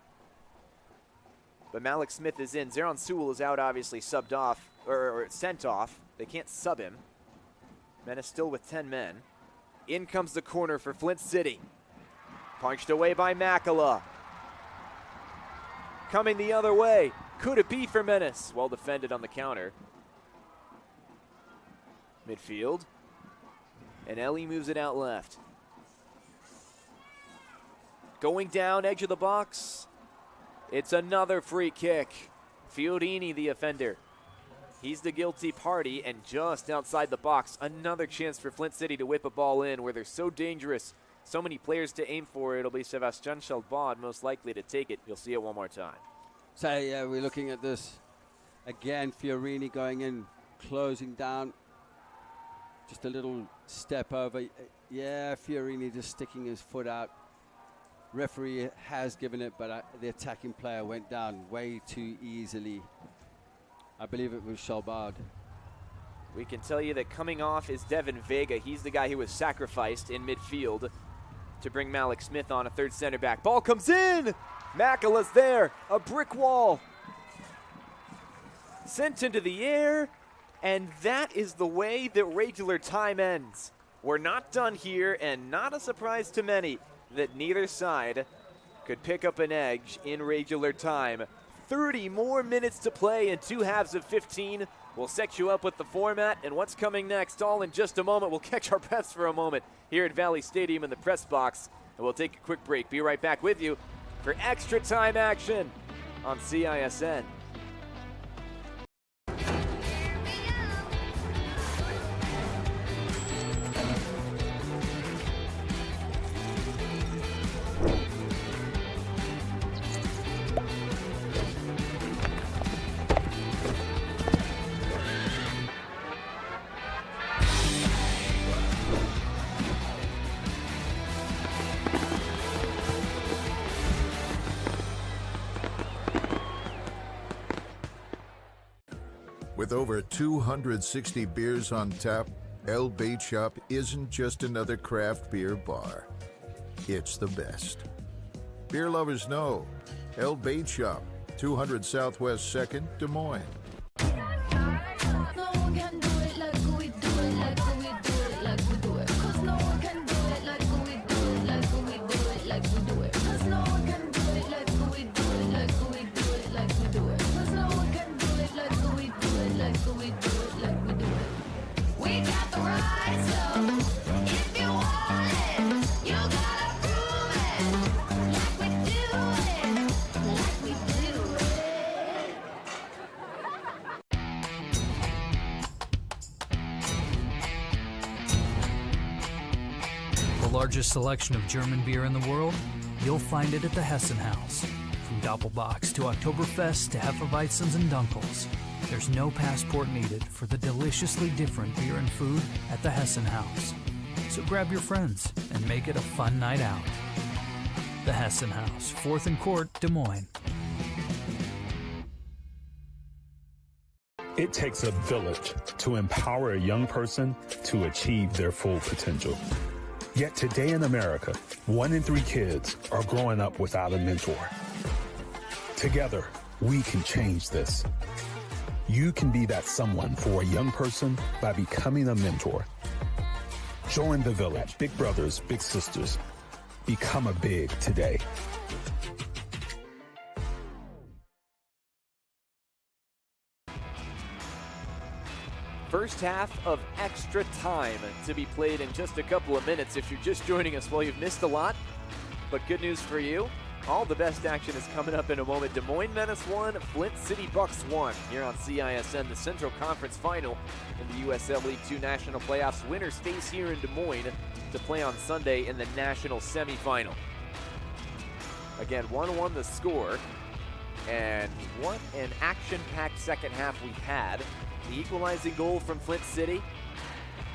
But Malik Smith is in. Zeron Sewell is out, obviously subbed off, or sent off. They can't sub him. Menace still with 10 men. In comes the corner for Flint City. Punched away by Makala. Coming the other way. Could it be for Menace? Well defended on the counter. Midfield. And Ellie moves it out left. Going down, edge of the box. It's another free kick. Fiorini, the offender. He's the guilty party, and just outside the box, another chance for Flint City to whip a ball in where they're so dangerous. So many players to aim for. It'll be Sebastian Shalbad most likely to take it. You'll see it one more time. So, yeah, we're looking at this again. Fiorini going in, closing down. Just a little step over. Yeah, Fiorini just sticking his foot out. Referee has given it, but the attacking player went down way too easily. I believe it was Shalbad. We can tell you that coming off is Devin Vega. He's the guy who was sacrificed in midfield to bring Malik Smith on, a third center back. Ball comes in. Makala's there. A brick wall. Sent into the air. And that is the way that regular time ends. We're not done here, and not a surprise to many that neither side could pick up an edge in regular time. 30 more minutes to play in 2 halves of 15. We'll set you up with the format and what's coming next all in just a moment. We'll catch our breaths for a moment here at Valley Stadium in the press box, and we'll take a quick break. Be right back with you for extra time action on CISN. With over 260 beers on tap, El Bait Shop isn't just another craft beer bar. It's the best. Beer lovers know. El Bait Shop, 200 Southwest 2nd, Des Moines. Largest selection of German beer in the world, you'll find it at the Hessen House. From Doppelbox to Oktoberfest to Hefeweizens and Dunkels, there's no passport needed for the deliciously different beer and food at the Hessen House. So grab your friends and make it a fun night out. The Hessen House, 4th and Court, Des Moines. It takes a village to empower a young person to achieve their full potential. Yet today in America, 1 in 3 kids are growing up without a mentor. Together, we can change this. You can be that someone for a young person by becoming a mentor. Join the village. Big brothers, big sisters. Become a big today. First half of extra time to be played in just a couple of minutes. If you're just joining us, well, you've missed a lot, but good news for you. All the best action is coming up in a moment. Des Moines Menace 1, Flint City Bucks 1 here on CISN, the Central Conference Final in the USL League 2 National Playoffs. Winner stays here in Des Moines to play on Sunday in the national semifinal. Again, 1-1 the score, and what an action-packed second half we had. The equalizing goal from Flint City.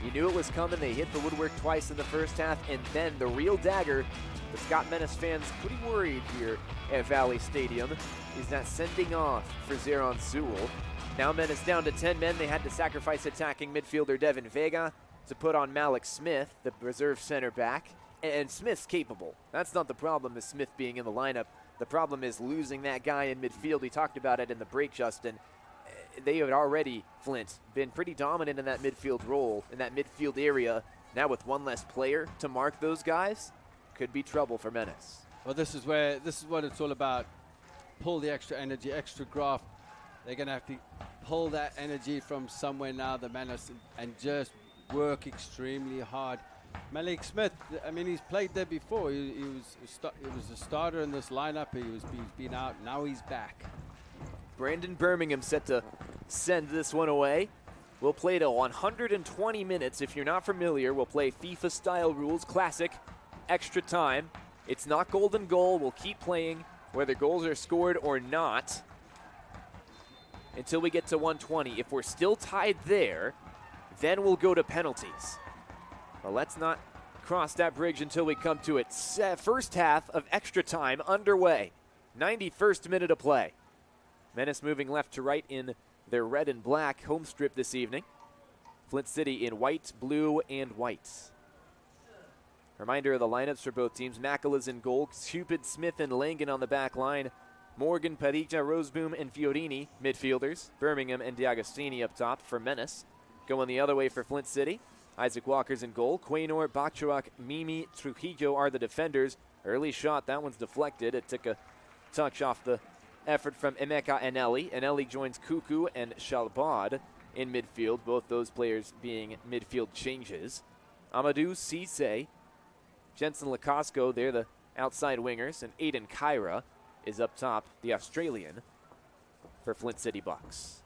You knew it was coming. They hit the woodwork twice in the first half, and then the real dagger that's got Menace fans pretty worried here at Valley Stadium is that sending off for Zeron Sewell. Now Menace down to 10 men. They had to sacrifice attacking midfielder Devin Vega to put on Malik Smith, the reserve center back. And Smith's capable. That's not the problem, is Smith being in the lineup. The problem is losing that guy in midfield. We talked about it in the break, Justin. They had already, Flint, been pretty dominant in that midfield role, in that midfield area. Now with one less player to mark those guys, could be trouble for Menace. Well, this is what it's all about. Pull the extra energy, extra graft. They're going to have to pull that energy from somewhere now, the Menace, and just work extremely hard. Malik Smith, I mean, he's played there before. He was a starter in this lineup. He's been out. Now he's back. Brandon Birmingham set to send this one away. We'll play to 120 minutes. If you're not familiar, we'll play FIFA-style rules, classic, extra time. It's not golden goal. We'll keep playing whether goals are scored or not until we get to 120. If we're still tied there, then we'll go to penalties. Well, let's not cross that bridge until we come to it. First half of extra time underway. 91st minute of play. Menace moving left to right in their red and black home strip this evening. Flint City in white, blue, and white. Reminder of the lineups for both teams. Makala's in goal, Cupid, Smith, and Langen on the back line. Morgan, Padilla, Roseboom, and Fiorini, midfielders. Birmingham and D'Agostini up top for Menace. Going the other way for Flint City. Isaac Walker's in goal. Quaynor, Bachuak, Mimi, Trujillo are the defenders. Early shot, that one's deflected. It took a touch off the effort from Emeka Eneli. Eneli joins Kuku and Shalbad in midfield, both those players being midfield changes. Amadou Cisse, Jensen Lacasco, they're the outside wingers, and Aiden Kyra is up top, the Australian, for Flint City Bucks.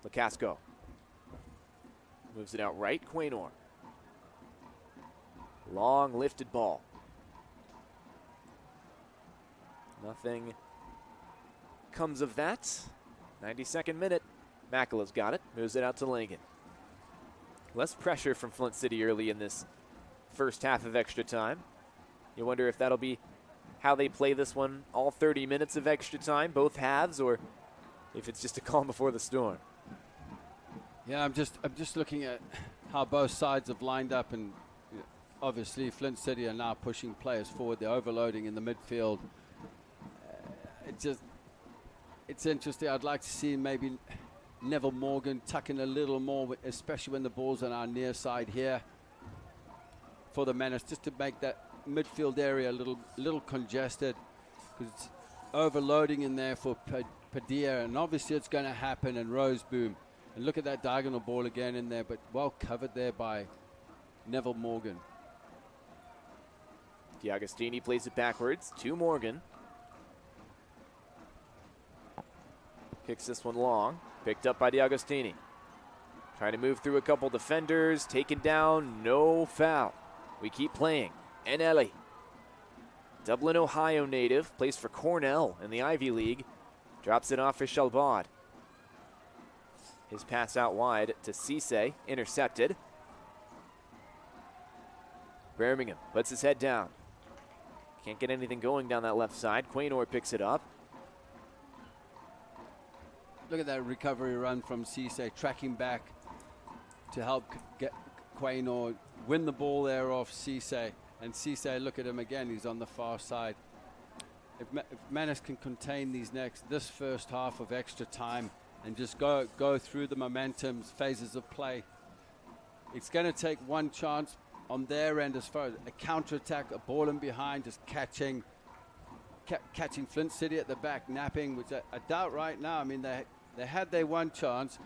Lacasco moves it out right, Quaynor. Long lifted ball. Nothing comes of that. 92nd minute. Makala's got it. Moves it out to Langen. Less pressure from Flint City early in this first half of extra time. You wonder if that'll be how they play this one all 30 minutes of extra time, both halves, or if it's just a calm before the storm. Yeah, I'm just looking at how both sides have lined up, and obviously Flint City are now pushing players forward. They're overloading in the midfield. It's interesting. I'd like to see maybe Neville Morgan tuck in a little more, especially when the ball's on our near side here for the Menace, just to make that midfield area a little congested, because it's overloading in there for Padilla, and obviously it's going to happen. And Roseboom, and look at that diagonal ball again in there, but well covered there by Neville Morgan. D'Agostini plays it backwards to Morgan. Kicks this one long. Picked up by D'Agostini. Trying to move through a couple defenders. Taken down. No foul. We keep playing. Eneli. Dublin, Ohio native, plays for Cornell in the Ivy League. Drops it off for Shalbad. His pass out wide to Cisse, intercepted. Birmingham puts his head down. Can't get anything going down that left side. Quaynor picks it up. Look at that recovery run from Cisse, tracking back to help get Quaynor win the ball there off Cisse. And Cisse, look at him again, he's on the far side. If Menace can contain this first half of extra time and just go through the momentum phases of play, it's going to take one chance on their end as far as a counter-attack, a ball in behind, just catching Flint City at the back, napping, which I doubt right now. I mean, they had their one chance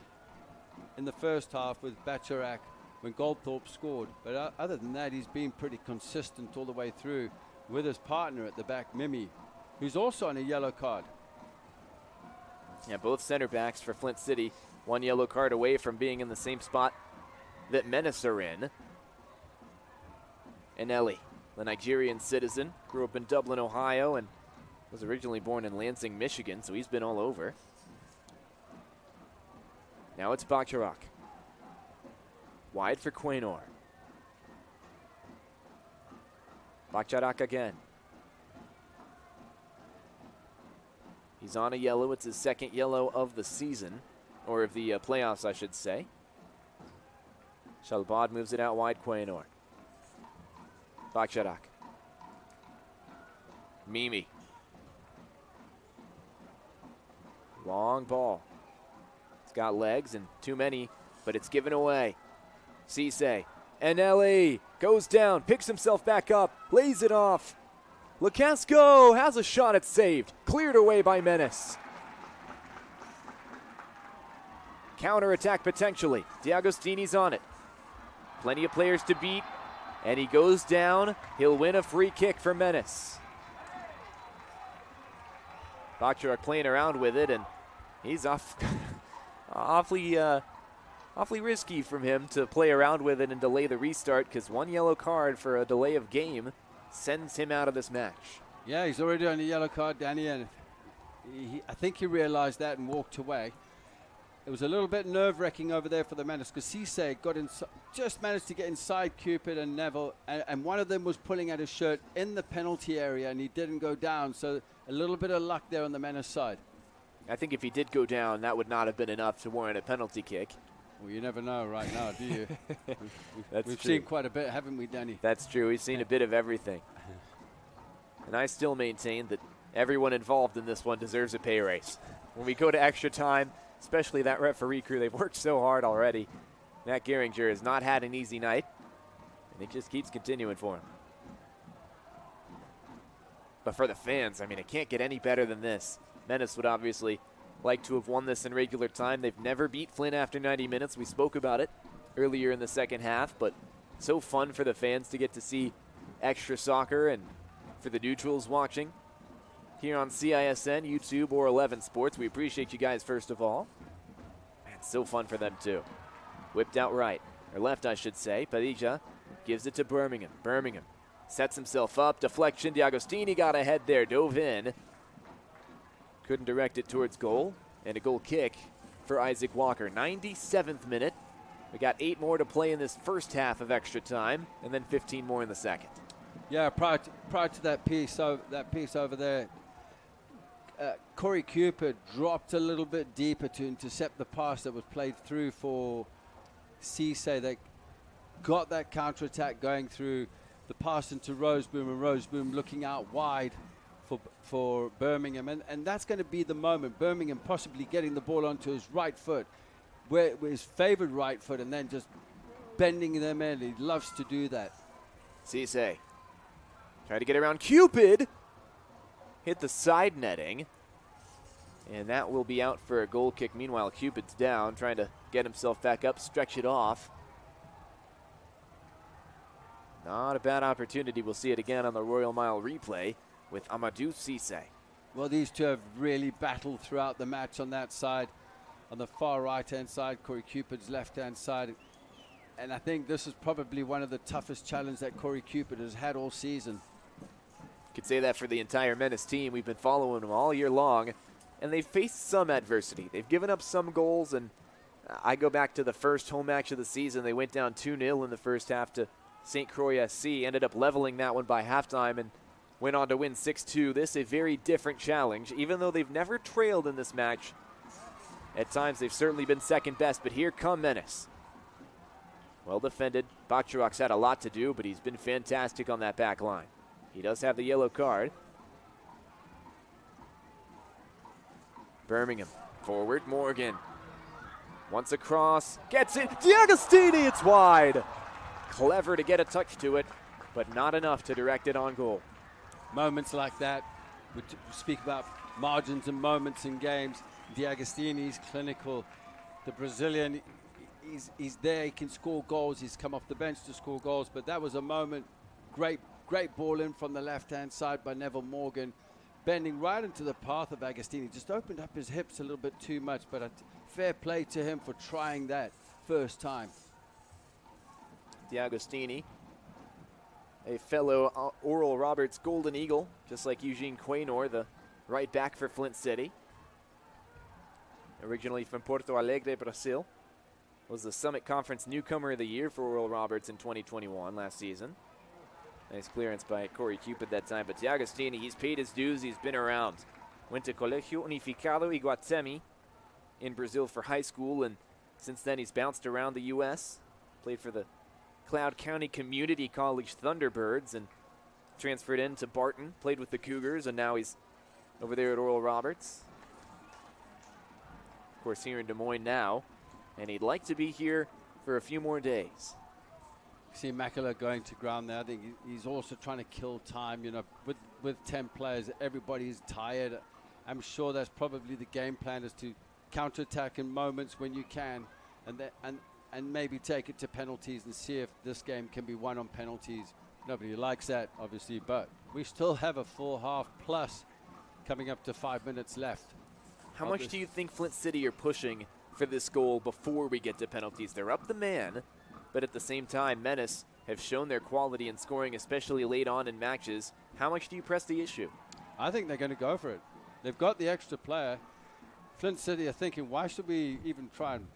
in the first half with Bacharak when Goldthorpe scored. But other than that, he's been pretty consistent all the way through with his partner at the back, Mimi, who's also on a yellow card. Yeah, both center backs for Flint City. One yellow card away from being in the same spot that Menace are in. And Ellie, the Nigerian citizen, grew up in Dublin, Ohio, and was originally born in Lansing, Michigan, so he's been all over. Now it's Bacharak. Wide for Quaynor. Bacharak again. He's on a yellow. It's his second yellow of the season, or of the playoffs, I should say. Shalbad moves it out wide, Quaynor. Bacharak. Mimi. Long ball. It's got legs and too many, but it's given away. Cisse. Anelli goes down, picks himself back up, lays it off. Lacasco has a shot, it's saved. Cleared away by Menace. Counter-attack potentially. D'Agostini's on it. Plenty of players to beat, and he goes down. He'll win a free kick for Menace. Bacharak playing around with it, and he's awfully risky from him to play around with it and delay the restart, because one yellow card for a delay of game sends him out of this match. Yeah, he's already on a yellow card, Danny, and I think he realized that and walked away. It was a little bit nerve-wracking over there for the Menace, because Cisse just managed to get inside Cupid and Neville, and one of them was pulling at his shirt in the penalty area, and he didn't go down, so a little bit of luck there on the Menace side. I think if he did go down, that would not have been enough to warrant a penalty kick. Well, you never know right now, do you? We've true. seen quite a bit, haven't we, Danny? That's true. We've seen a bit of everything. And I still maintain that everyone involved in this one deserves a pay raise. When we go to extra time, especially that referee crew, they've worked so hard already. Matt Gehringer has not had an easy night, and it just keeps continuing for him. But for the fans, I mean, it can't get any better than this. Menace would obviously like to have won this in regular time. They've never beat Flint after 90 minutes. We spoke about it earlier in the second half, but so fun for the fans to get to see extra soccer, and for the neutrals watching here on CISN, YouTube, or 11 Sports. We appreciate you guys, first of all. Man, so fun for them, too. Whipped out right, or left, I should say. Padilla gives it to Birmingham. Birmingham sets himself up. Deflection. D'Agostini got ahead there, dove in. Couldn't direct it towards goal. And a goal kick for Isaac Walker. 97th minute. We got 8 more to play in this first half of extra time, and then 15 more in the second. Yeah, prior to that piece over there, Corey Cupid dropped a little bit deeper to intercept the pass that was played through for Cisse. They got that counter-attack going through the pass into Roseboom, and Roseboom looking out wide for Birmingham. And that's going to be the moment. Birmingham possibly getting the ball onto his right foot, where his favored right foot, and then just bending them in. He loves to do that. Cisse try to get around Cupid. Hit the side netting. And that will be out for a goal kick. Meanwhile, Cupid's down, trying to get himself back up, stretch it off. Not a bad opportunity. We'll see it again on the Royal Mile replay with Amadou Cisse. Well, these two have really battled throughout the match on that side. On the far right-hand side, Corey Cupid's left-hand side. And I think this is probably one of the toughest challenges that Corey Cupid has had all season. Could say that for the entire Menace team. We've been following them all year long, and they've faced some adversity. They've given up some goals, and I go back to the first home match of the season. They went down 2-0 in the first half to St. Croix SC, ended up leveling that one by halftime and went on to win 6-2. This a very different challenge. Even though they've never trailed in this match, at times they've certainly been second best, but here come Menace. Well defended. Bachuak's had a lot to do, but he's been fantastic on that back line. He does have the yellow card. Birmingham forward. Morgan wants a cross. Gets it. D'Agostini, it's wide. Clever to get a touch to it, but not enough to direct it on goal. Moments like that, we speak about margins and moments in games. D'Agostini's clinical. The Brazilian, he's there, he can score goals. He's come off the bench to score goals, but that was a moment. Great ball in from the left-hand side by Neville Morgan, bending right into the path of Agostini. Just opened up his hips a little bit too much, but a fair play to him for trying that first time. D'Agostini, a fellow Oral Roberts Golden Eagle, just like Eugene Quaynor, the right back for Flint City. Originally from Porto Alegre, Brazil. Was the Summit Conference Newcomer of the Year for Oral Roberts in 2021 last season. Nice clearance by Corey Cupid that time. But D'Agostini, he's paid his dues. He's been around. Went to Colegio Unificado Iguatemi in Brazil for high school. And since then, he's bounced around the U.S. Played for the Cloud County Community College Thunderbirds and transferred into Barton. Played with the Cougars. And now he's over there at Oral Roberts. Of course, here in Des Moines now. And he'd like to be here for a few more days. See Makela going to ground there. I think he's also trying to kill time. You know, with 10 players, everybody's tired. I'm sure that's probably the game plan, is to counterattack in moments when you can, and maybe take it to penalties and see if this game can be won on penalties. Nobody likes that, obviously, but we still have a full half plus coming up to 5 minutes left. How much do you think Flint City are pushing for this goal before we get to penalties? They're up the man. But at the same time, Menace have shown their quality in scoring, especially late on in matches. How much do you press the issue? I think they're going to go for it. They've got the extra player. Flint City are thinking, why should we even try and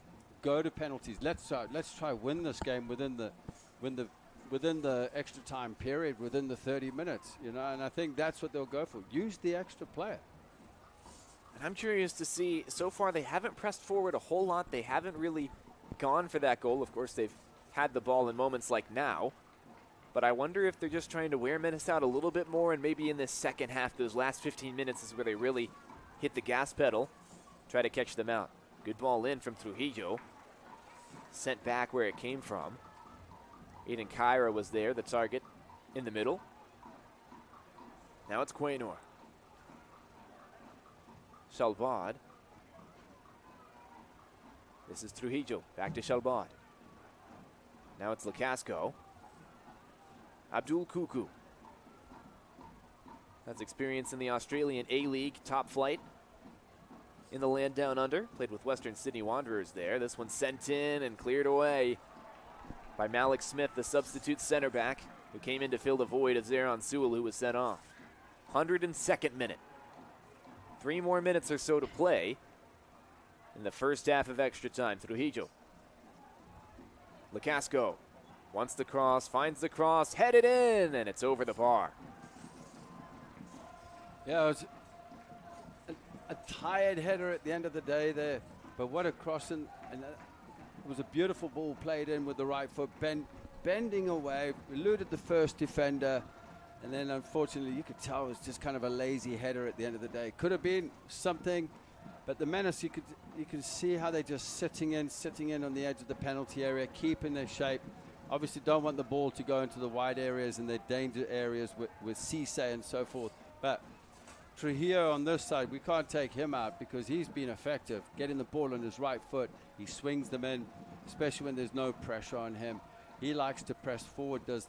go to penalties? Let's try win this game within the extra time period, within the 30 minutes. You know, and I think that's what they'll go for. Use the extra player. And I'm curious to see. So far, they haven't pressed forward a whole lot. They haven't really gone for that goal. Of course, they've had the ball in moments like now, but I wonder if they're just trying to wear Menace out a little bit more, and maybe in this second half, those last 15 minutes is where they really hit the gas pedal, try to catch them out. Good ball in from Trujillo, sent back where it came from. Aiden Kyra was there, the target in the middle. Now it's Quaynor. Shalbad. This is Trujillo, back to Shalbad. Now it's Lacasco. Abdul Kuku. That's experience in the Australian A-League top flight in the land down under. Played with Western Sydney Wanderers there. This one sent in and cleared away by Malik Smith, the substitute center back, who came in to fill the void of Zeron Sewell, who was sent off. 102nd minute. 3 more minutes or so to play in the first half of extra time. Trujillo. Lacasco wants the cross, finds the cross, headed in, and it's over the bar. Yeah, it was a tired header at the end of the day there, but what a crossing, and it was a beautiful ball played in with the right foot, bending away, eluded the first defender, and then unfortunately you could tell it was just kind of a lazy header at the end of the day. Could have been something, but the Menace, you can see how they're just sitting in on the edge of the penalty area, keeping their shape. Obviously don't want the ball to go into the wide areas and their danger areas with Cisse and so forth. But Trujillo on this side, we can't take him out because he's been effective, getting the ball on his right foot. He swings them in, especially when there's no pressure on him. He likes to press forward, does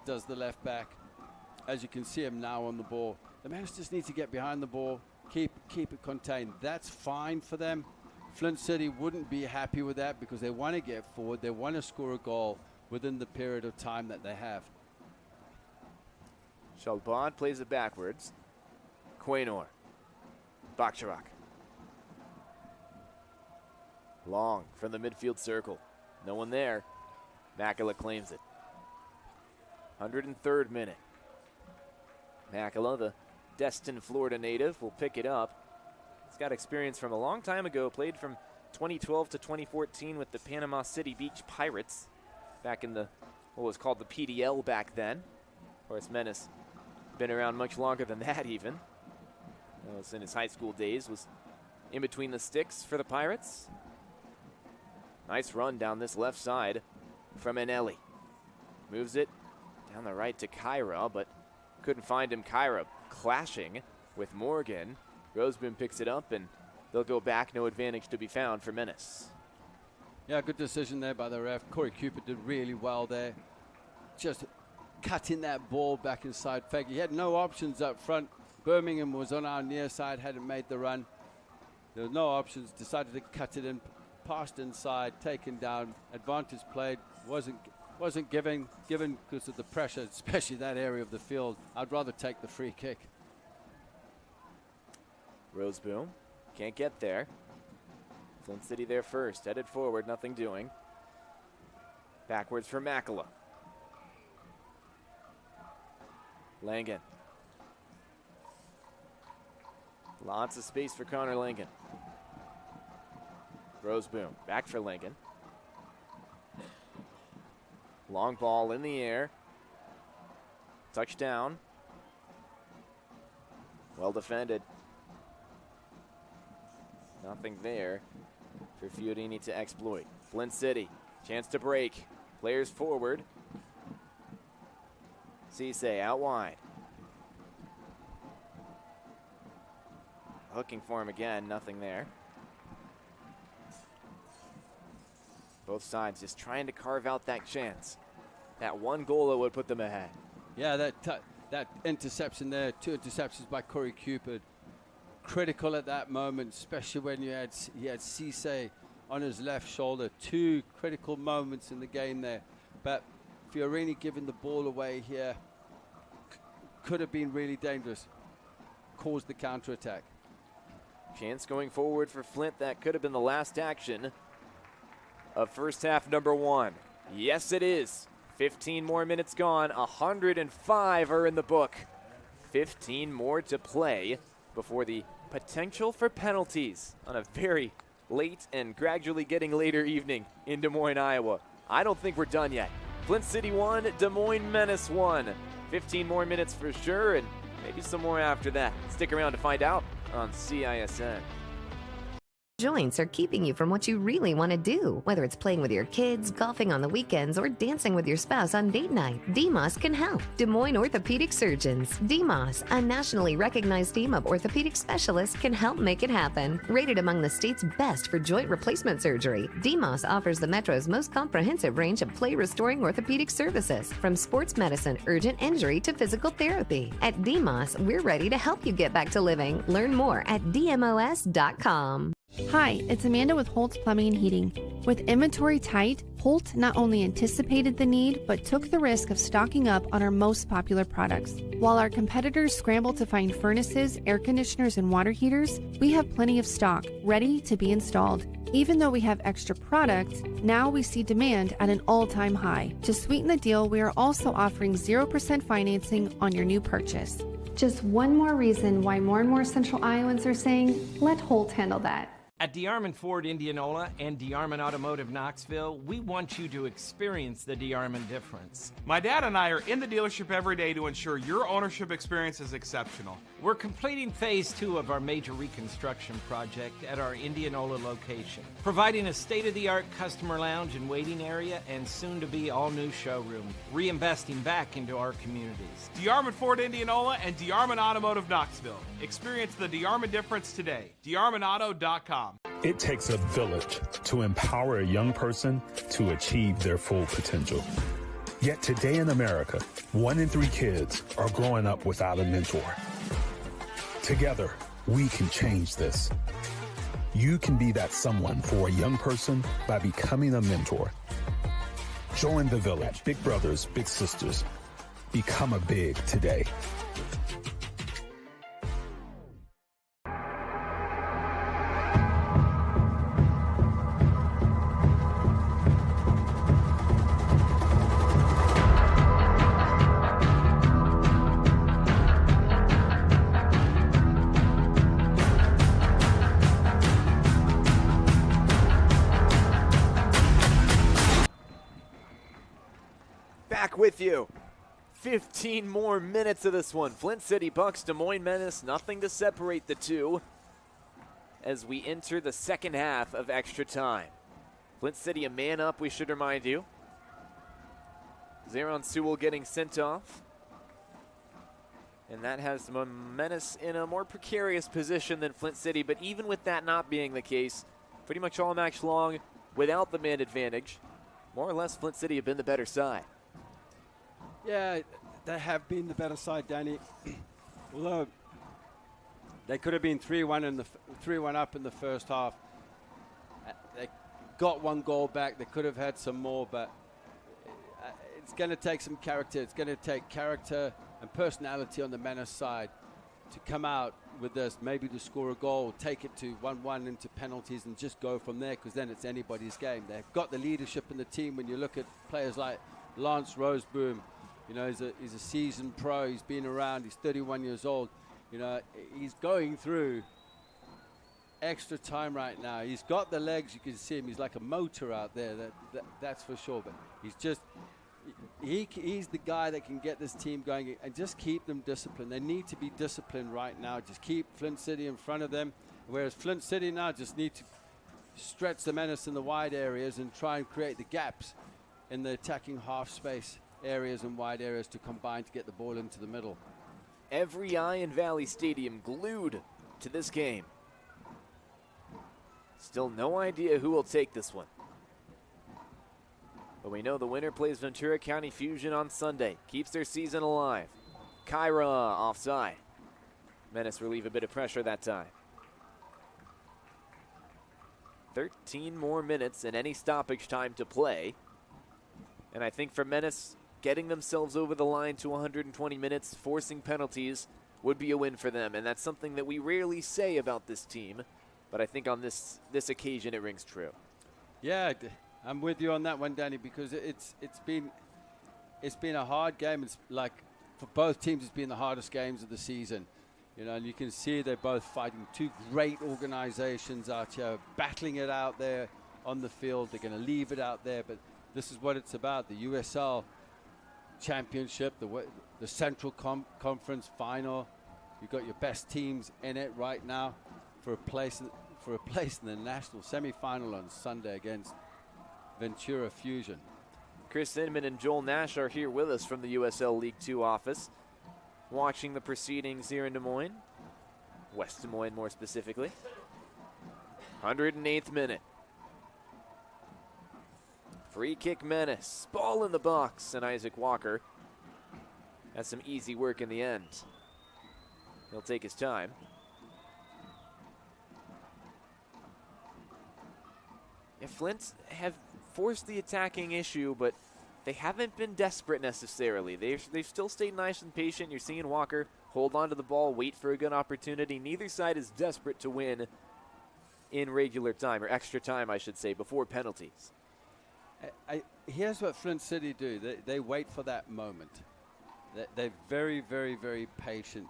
the left back. As you can see him now on the ball. The Menace just need to get behind the ball, keep it contained. That's fine for them. Flint City wouldn't be happy with that because they want to get forward. They want to score a goal within the period of time that they have. Shalbad plays it backwards. Quaynor. Bakhtarak. Long from the midfield circle. No one there. Makela claims it. 103rd minute. Makela, the Destin, Florida native, will pick it up. He's got experience from a long time ago. Played from 2012 to 2014 with the Panama City Beach Pirates. Back in the, what was called the PDL back then. Of course, Menace been around much longer than that even. That was in his high school days. Was in between the sticks for the Pirates. Nice run down this left side from Anelli. Moves it down the right to Kyra, but couldn't find him. Kyra clashing with Morgan. Roseboom picks it up, and they'll go back. No advantage to be found for Menace. Yeah, good decision there by the ref. Corey Cooper did really well there. Just cutting that ball back inside Feggy. He had no options up front. Birmingham was on our near side, hadn't made the run. There was no options, decided to cut it in, passed inside, taken down. Advantage played, wasn't given because of the pressure, especially that area of the field. I'd rather take the free kick. Roseboom can't get there. Flint City there first, headed forward, nothing doing. Backwards for Makela. Langen. Lots of space for Connor Langen. Roseboom back for Langen. Long ball in the air. Touchdown. Well defended. Nothing there for Fiorini to exploit. Flint City, chance to break. Players forward. Cisse out wide. Looking for him again, nothing there. Both sides just trying to carve out that chance. That one goal that would put them ahead. Yeah, that interception there, 2 interceptions by Corey Cupid. Critical at that moment, especially when he had Cisse on his left shoulder. 2 critical moments in the game there. But Fiorini giving the ball away here could have been really dangerous. Caused the counterattack. Chance going forward for Flint. That could have been the last action of first half number 1. Yes, it is. 15 more minutes gone. 105 are in the book. 15 more to play before the potential for penalties on a very late and gradually getting later evening in Des Moines, Iowa. I don't think we're done yet. Flint City 1, Des Moines Menace 1. 15 more minutes for sure, and maybe some more after that. Stick around to find out on CISN. Joints are keeping you from what you really want to do. Whether it's playing with your kids, golfing on the weekends, or dancing with your spouse on date night, DMOS can help. Des Moines Orthopedic Surgeons. DMOS, a nationally recognized team of orthopedic specialists, can help make it happen. Rated among the state's best for joint replacement surgery, DMOS offers the Metro's most comprehensive range of play-restoring orthopedic services, from sports medicine, urgent injury, to physical therapy. At DMOS, we're ready to help you get back to living. Learn more at dmos.com. Hi, it's Amanda with Holt's Plumbing and Heating. With inventory tight, Holt not only anticipated the need, but took the risk of stocking up on our most popular products. While our competitors scramble to find furnaces, air conditioners, and water heaters, we have plenty of stock, ready to be installed. Even though we have extra products, now we see demand at an all-time high. To sweeten the deal, we are also offering 0% financing on your new purchase. Just one more reason why more and more Central Iowans are saying, let Holt handle that. At DeArmond Ford Indianola and DeArmond Automotive Knoxville, we want you to experience the DeArmond difference. My dad and I are in the dealership every day to ensure your ownership experience is exceptional. We're completing phase 2 of our major reconstruction project at our Indianola location, providing a state-of-the-art customer lounge and waiting area and soon-to-be all-new showroom, reinvesting back into our communities. DeArmond Ford Indianola and DeArmond Automotive Knoxville. Experience the DeArmond difference today. DeArmondAuto.com. It takes a village to empower a young person to achieve their full potential. Yet today in America, 1 in 3 kids are growing up without a mentor. Together, we can change this. You can be that someone for a young person by becoming a mentor. Join the village, big brothers, big sisters. Become a big today. Back with you. 15 more minutes of this one. Flint City Bucks, Des Moines Menace, nothing to separate the two as we enter the second half of extra time. Flint City a man up, we should remind you. Zaron Sewell getting sent off. And that has Menace in a more precarious position than Flint City, but even with that not being the case, pretty much all match long without the man advantage, more or less Flint City have been the better side. Yeah, they have been the better side, Danny. Although they could have been 3-1 up in the first half. They got one goal back. They could have had some more, but it's going to take some character. It's going to take character and personality on the Menace side to come out with this, maybe to score a goal, take it to 1-1 into penalties and just go from there, because then it's anybody's game. They've got the leadership in the team. When you look at players like Lance Roseboom, you know, he's a seasoned pro. He's been around. He's 31 years old. You know, he's going through extra time right now. He's got the legs. You can see him. He's like a motor out there. That's for sure. But he's the guy that can get this team going and just keep them disciplined. They need to be disciplined right now. Just keep Flint City in front of them. Whereas Flint City now just need to stretch the Menace in the wide areas and try and create the gaps in the attacking half space areas and wide areas to combine to get the ball into the middle. Every eye in Valley Stadium glued to this game. Still no idea who will take this one. But we know the winner plays Ventura County Fusion on Sunday. Keeps their season alive. Kyra offside. Menace relieve a bit of pressure that time. 13 more minutes and any stoppage time to play. And I think for Menace, getting themselves over the line to 120 minutes, forcing penalties, would be a win for them. And that's something that we rarely say about this team. But I think on this occasion, it rings true. Yeah, I'm with you on that one, Danny, because it's been a hard game. It's like for both teams, it's been the hardest games of the season. You know, and you can see they're both fighting two great organizations out here, battling it out there on the field. They're going to leave it out there, but this is what it's about. The USL Championship, the Central Conference Final. You've got your best teams in it right now for a place in the national semifinal on Sunday against Ventura Fusion. Chris Inman and Joel Nash are here with us from the USL League 2 office, watching the proceedings here in Des Moines, West Des Moines more specifically. 108th minute. Free kick Menace. Ball in the box, and Isaac Walker has some easy work in the end. He'll take his time. Yeah, Flint have forced the attacking issue, but they haven't been desperate necessarily. They've still stayed nice and patient. You're seeing Walker hold on to the ball, wait for a good opportunity. Neither side is desperate to win in regular time, or extra time, I should say, before penalties. Here's what Flint City do. They wait for that moment. They're very, very, very patient.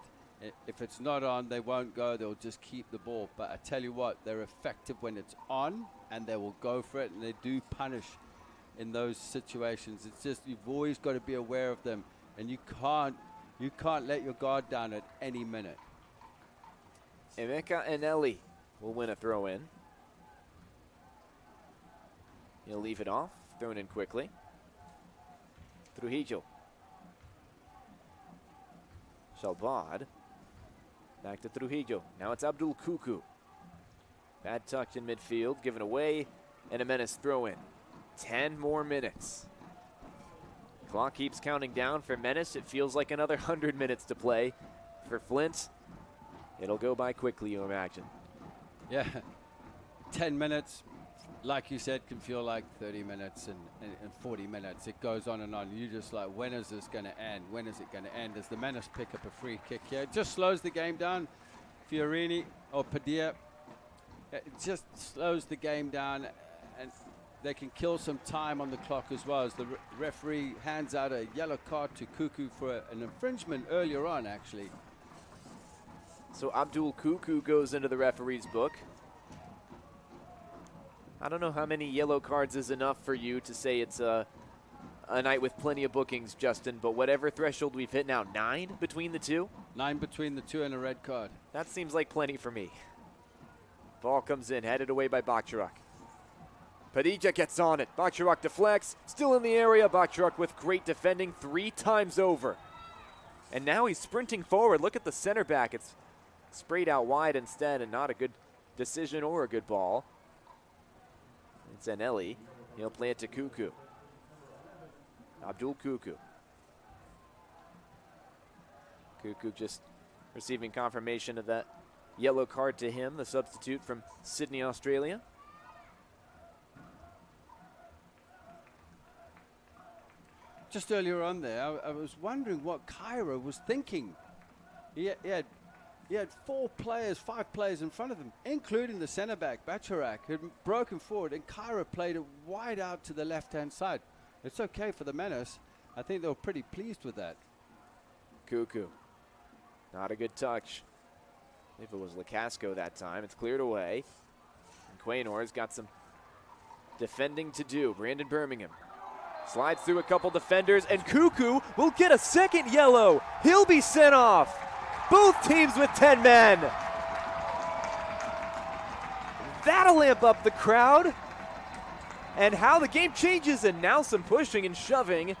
If it's not on, they won't go. They'll just keep the ball. But I tell you what, they're effective when it's on, and they will go for it, and they do punish in those situations. It's just you've always got to be aware of them, and you can't let your guard down at any minute. Emeka Eneli will win a throw-in. He'll leave it off, thrown in quickly. Trujillo. Shalbad. Back to Trujillo. Now it's Abdul Kuku. Bad touch in midfield, given away, and a Menace throw-in. 10 more minutes. Clock keeps counting down for Menace. It feels like another 100 minutes to play. For Flint, it'll go by quickly, you imagine. Yeah, 10 minutes, like you said, can feel like 30 minutes and 40 minutes. It goes on and on. You're just like, when is this going to end? When is it going to end? As the Menace pick up a free kick here. It just slows the game down. Fiorini or Padilla, it just slows the game down, and they can kill some time on the clock as well, as the referee hands out a yellow card to Cuckoo for an infringement earlier on, actually. So Abdul Cuckoo goes into the referee's book. I don't know how many yellow cards is enough for you to say it's a night with plenty of bookings, Justin, but whatever threshold we've hit now, 9 between the two? 9 between the two and a red card. That seems like plenty for me. Ball comes in, headed away by Bakhtarak. Padilla gets on it. Bakhtarak deflects, still in the area. Bakhtarak with great defending 3 times over. And now he's sprinting forward. Look at the center back. It's sprayed out wide instead, and not a good decision or a good ball. It's Anelli. He'll play it to Cuckoo. Abdul Cuckoo. Cuckoo just receiving confirmation of that yellow card to him, the substitute from Sydney, Australia. Just earlier on there, I was wondering what Cairo was thinking. He had 5 players in front of him, including the centre back, Bakhtarak, who had broken forward, and Cairo played it wide out to the left-hand side. It's okay for the Menace. I think they were pretty pleased with that. Cuckoo. Not a good touch. I believe it was Lacasco that time. It's cleared away. And Quaynor's got some defending to do. Brandon Birmingham slides through a couple defenders, and Cuckoo will get a second yellow. He'll be sent off. Both teams with 10 men. That'll amp up the crowd. And how the game changes, and now some pushing and shoving.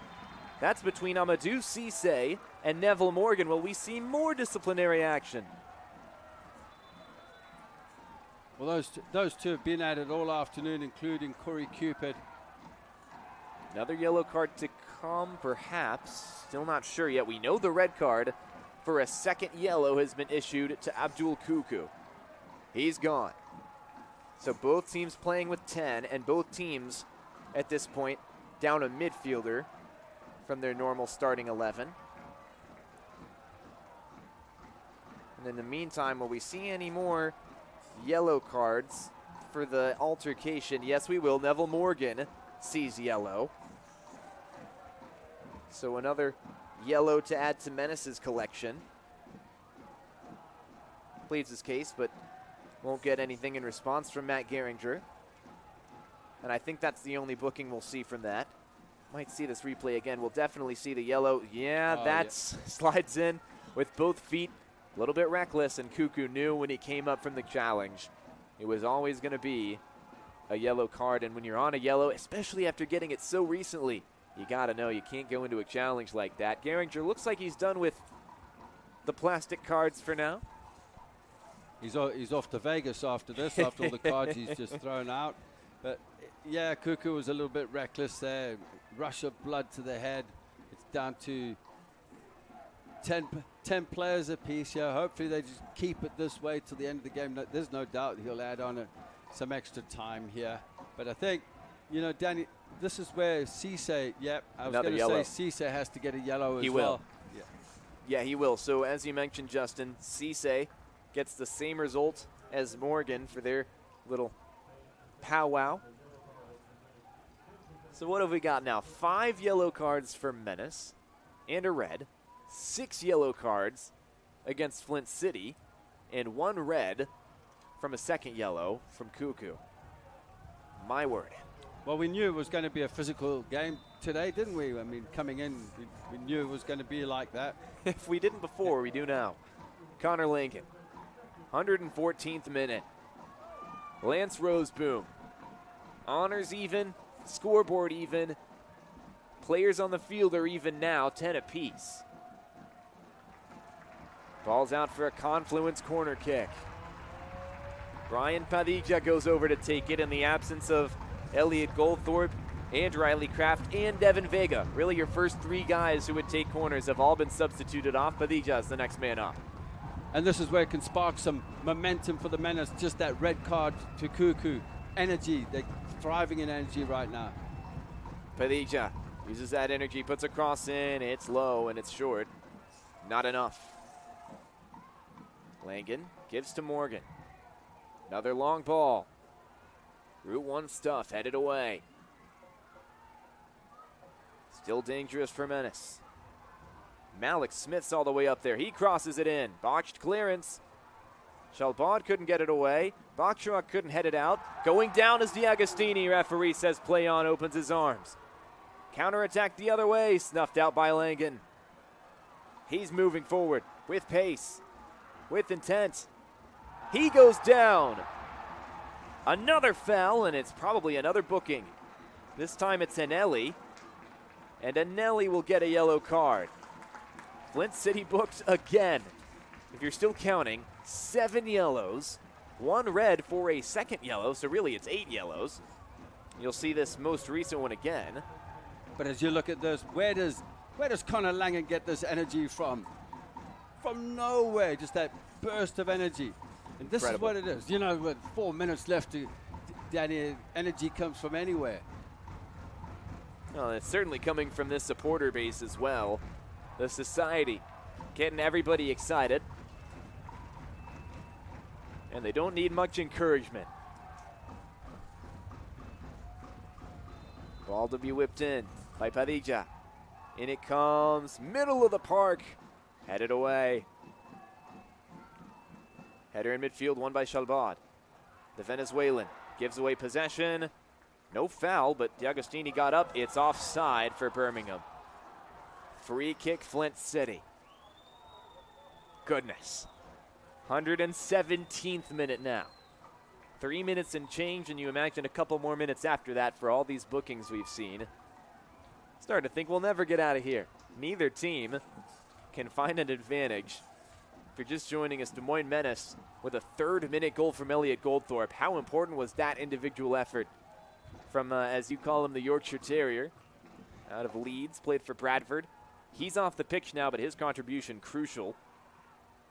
That's between Amadou Cisse and Neville Morgan. Will we see more disciplinary action? Well, those two have been at it all afternoon, including Corey Cupid. Another yellow card to come, perhaps. Still not sure yet. We know the red card for a second yellow has been issued to Abdul Cuckoo. He's gone. So both teams playing with 10, and both teams at this point down a midfielder from their normal starting 11. And in the meantime, will we see any more yellow cards for the altercation? Yes, we will. Neville Morgan sees yellow. So another yellow to add to Menace's collection. Pleads his case, but won't get anything in response from Matt Gehringer. And I think that's the only booking we'll see from that. Might see this replay again. We'll definitely see the yellow. Slides in with both feet. A little bit reckless, and Cuckoo knew when he came up from the challenge it was always going to be a yellow card. And when you're on a yellow, especially after getting it so recently, you got to know you can't go into a challenge like that. Gehringer looks like he's done with the plastic cards for now. He's off to Vegas after this, after all the cards he's just thrown out. But, yeah, Cuckoo was a little bit reckless there. Rush of blood to the head. It's down to 10 players apiece here. Hopefully they just keep it this way till the end of the game. There's no doubt he'll add on some extra time here. But I think, you know, Danny, this is where Cisse, I was going to say Cisse has to get a yellow as well. Yeah, he will. So as you mentioned, Justin, Cisse gets the same result as Morgan for their little powwow. So what have we got now? 5 yellow cards for Menace and a red. 6 yellow cards against Flint City, and 1 red from a second yellow from Cuckoo. My word. Well, we knew it was going to be a physical game today, didn't we? I mean, coming in, we knew it was going to be like that. If we didn't before, we do now. Connor Lincoln, 114th minute. Lance Roseboom. Honors even, scoreboard even. Players on the field are even now, 10 apiece. Ball's out for a Confluence corner kick. Brian Padilla goes over to take it in the absence of Elliot Goldthorpe and Riley Kraft and Devin Vega. Really your first 3 guys who would take corners have all been substituted off. Padilla is the next man up. And this is where it can spark some momentum for the Menace. Just that red card to Cuckoo energy. They're thriving in energy right now. Padilla uses that energy, puts a cross in. It's low and it's short. Not enough. Langen gives to Morgan. Another long ball. Route 1 stuff headed away. Still dangerous for Menace. Malik Smith's all the way up there. He crosses it in. Botched clearance. Shalbad couldn't get it away. Bacharach couldn't head it out. Going down is D'Agostini. Referee says play on, opens his arms. Counterattack the other way. Snuffed out by Langen. He's moving forward with pace, with intent. He goes down. Another foul, and it's probably another booking. This time it's Anelli, and Anelli will get a yellow card. Flint City booked again. If you're still counting, 7 yellows, 1 red for a second yellow, so really it's 8 yellows. You'll see this most recent one again. But as you look at this, where does Connor Langen get this energy from? From nowhere, just that burst of energy. And this is what it is. You know, with 4 minutes left, that energy comes from anywhere. Well, it's certainly coming from this supporter base as well. The society getting everybody excited. And they don't need much encouragement. Ball to be whipped in by Padilla. In it comes, middle of the park. Headed away. Header in midfield, won by Shalbad. The Venezuelan gives away possession. No foul, but D'Agostini got up. It's offside for Birmingham. Free kick, Flint City. Goodness. 117th minute now. 3 minutes and change, and you imagine a couple more minutes after that for all these bookings we've seen. Starting to think we'll never get out of here. Neither team can find an advantage. If you're just joining us, Des Moines Menace with a 3rd-minute goal from Elliot Goldthorpe. How important was that individual effort from, as you call him, the Yorkshire Terrier, out of Leeds, played for Bradford. He's off the pitch now, but his contribution crucial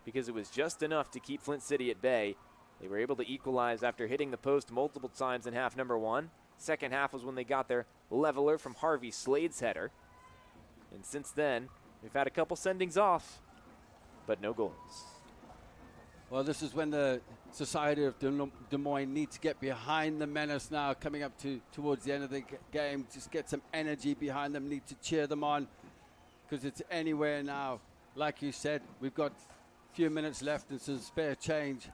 because it was just enough to keep Flint City at bay. They were able to equalize after hitting the post multiple times in half number 1. Second half was when they got their leveler from Harvey Slade's header. And since then, we've had a couple sendings off, but no goals. Well, this is when the Society of Des Moines need to get behind the Menace now, coming up towards the end of the game. Just get some energy behind them, need to cheer them on, because it's anywhere now. Like you said, we've got a few minutes left and some spare change.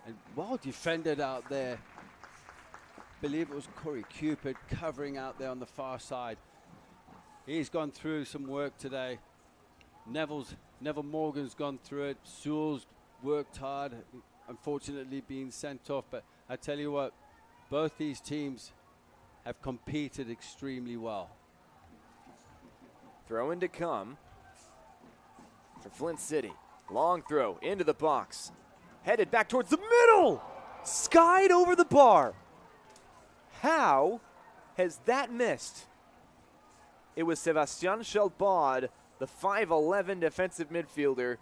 And well defended out there. Believe it was Corey Cupid covering out there on the far side. He's gone through some work today. Neville Morgan's gone through it. Sewell's worked hard, unfortunately being sent off. But I tell you what, both these teams have competed extremely well. Throw in to come for Flint City. Long throw into the box. Headed back towards the middle. Skied over the bar. How has that missed? It was Sebastian Shalbad, the 5'11" defensive midfielder,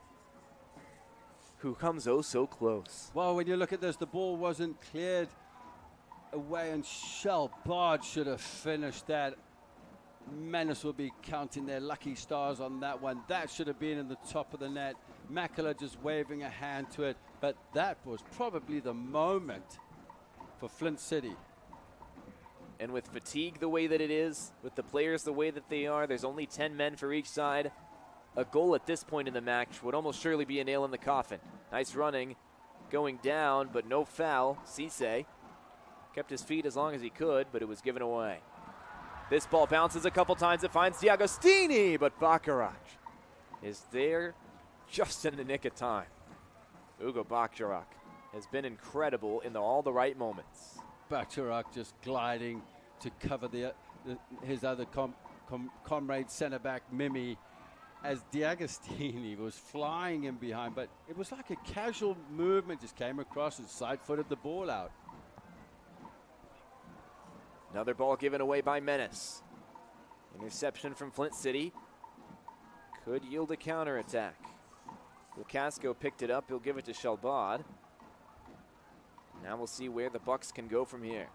who comes oh so close. Well, when you look at this, the ball wasn't cleared away, and Shalbad should have finished that. Menace will be counting their lucky stars on that one. That should have been in the top of the net. Makela just waving a hand to it, but that was probably the moment for Flint City. And with fatigue the way that it is, with the players the way that they are, there's only 10 men for each side. A goal at this point in the match would almost surely be a nail in the coffin. Nice running, going down, but no foul. Cisse kept his feet as long as he could, but it was given away. This ball bounces a couple times. It finds D'Agostini, but Bacharach is there just in the nick of time. Ugo Bacharach has been incredible in all the right moments. Bacharach just gliding to cover his other comrade centre-back, Mimi, as D'Agostini was flying in behind. But it was like a casual movement, just came across and side-footed the ball out. Another ball given away by Menace. Interception from Flint City. Could yield a counterattack. Lukasco picked it up. He'll give it to Shalbad. Now we'll see where the Bucks can go from here.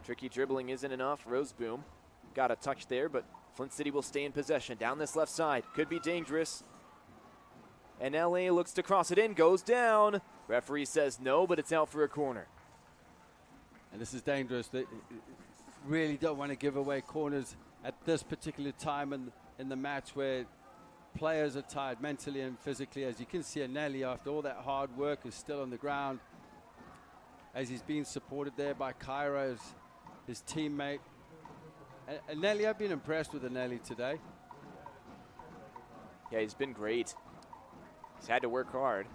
Tricky dribbling isn't enough. Roseboom got a touch there, but Flint City will stay in possession. Down this left side, could be dangerous. And LA looks to cross it in, goes down. Referee says no, but it's out for a corner. And this is dangerous. They really don't want to give away corners at this particular time in the match where players are tired mentally and physically. As you can see, Anelli, after all that hard work, is still on the ground as he's being supported there by Kyra, his teammate. Anelli, I've been impressed with Anelli today. Yeah, he's been great. He's had to work hard.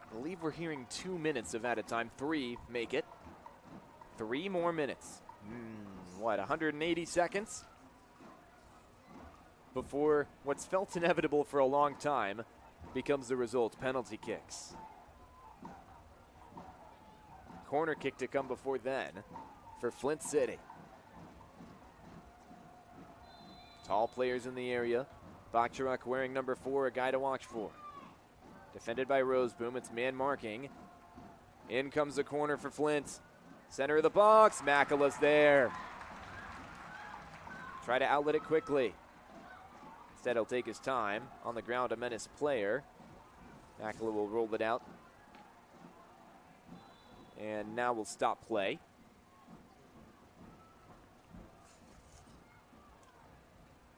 I believe we're hearing 2 minutes of added time. 3 make it. 3 more minutes. What, 180 seconds? Before what's felt inevitable for a long time becomes the result, penalty kicks. Corner kick to come before then for Flint City. Tall players in the area. Bacharach wearing number 4, a guy to watch for. Defended by Roseboom, it's man marking. In comes the corner for Flint. Center of the box, Makala's there. Try to outlet it quickly. Instead, he'll take his time. On the ground, a Menace player. Makala will roll it out. And now we'll stop play.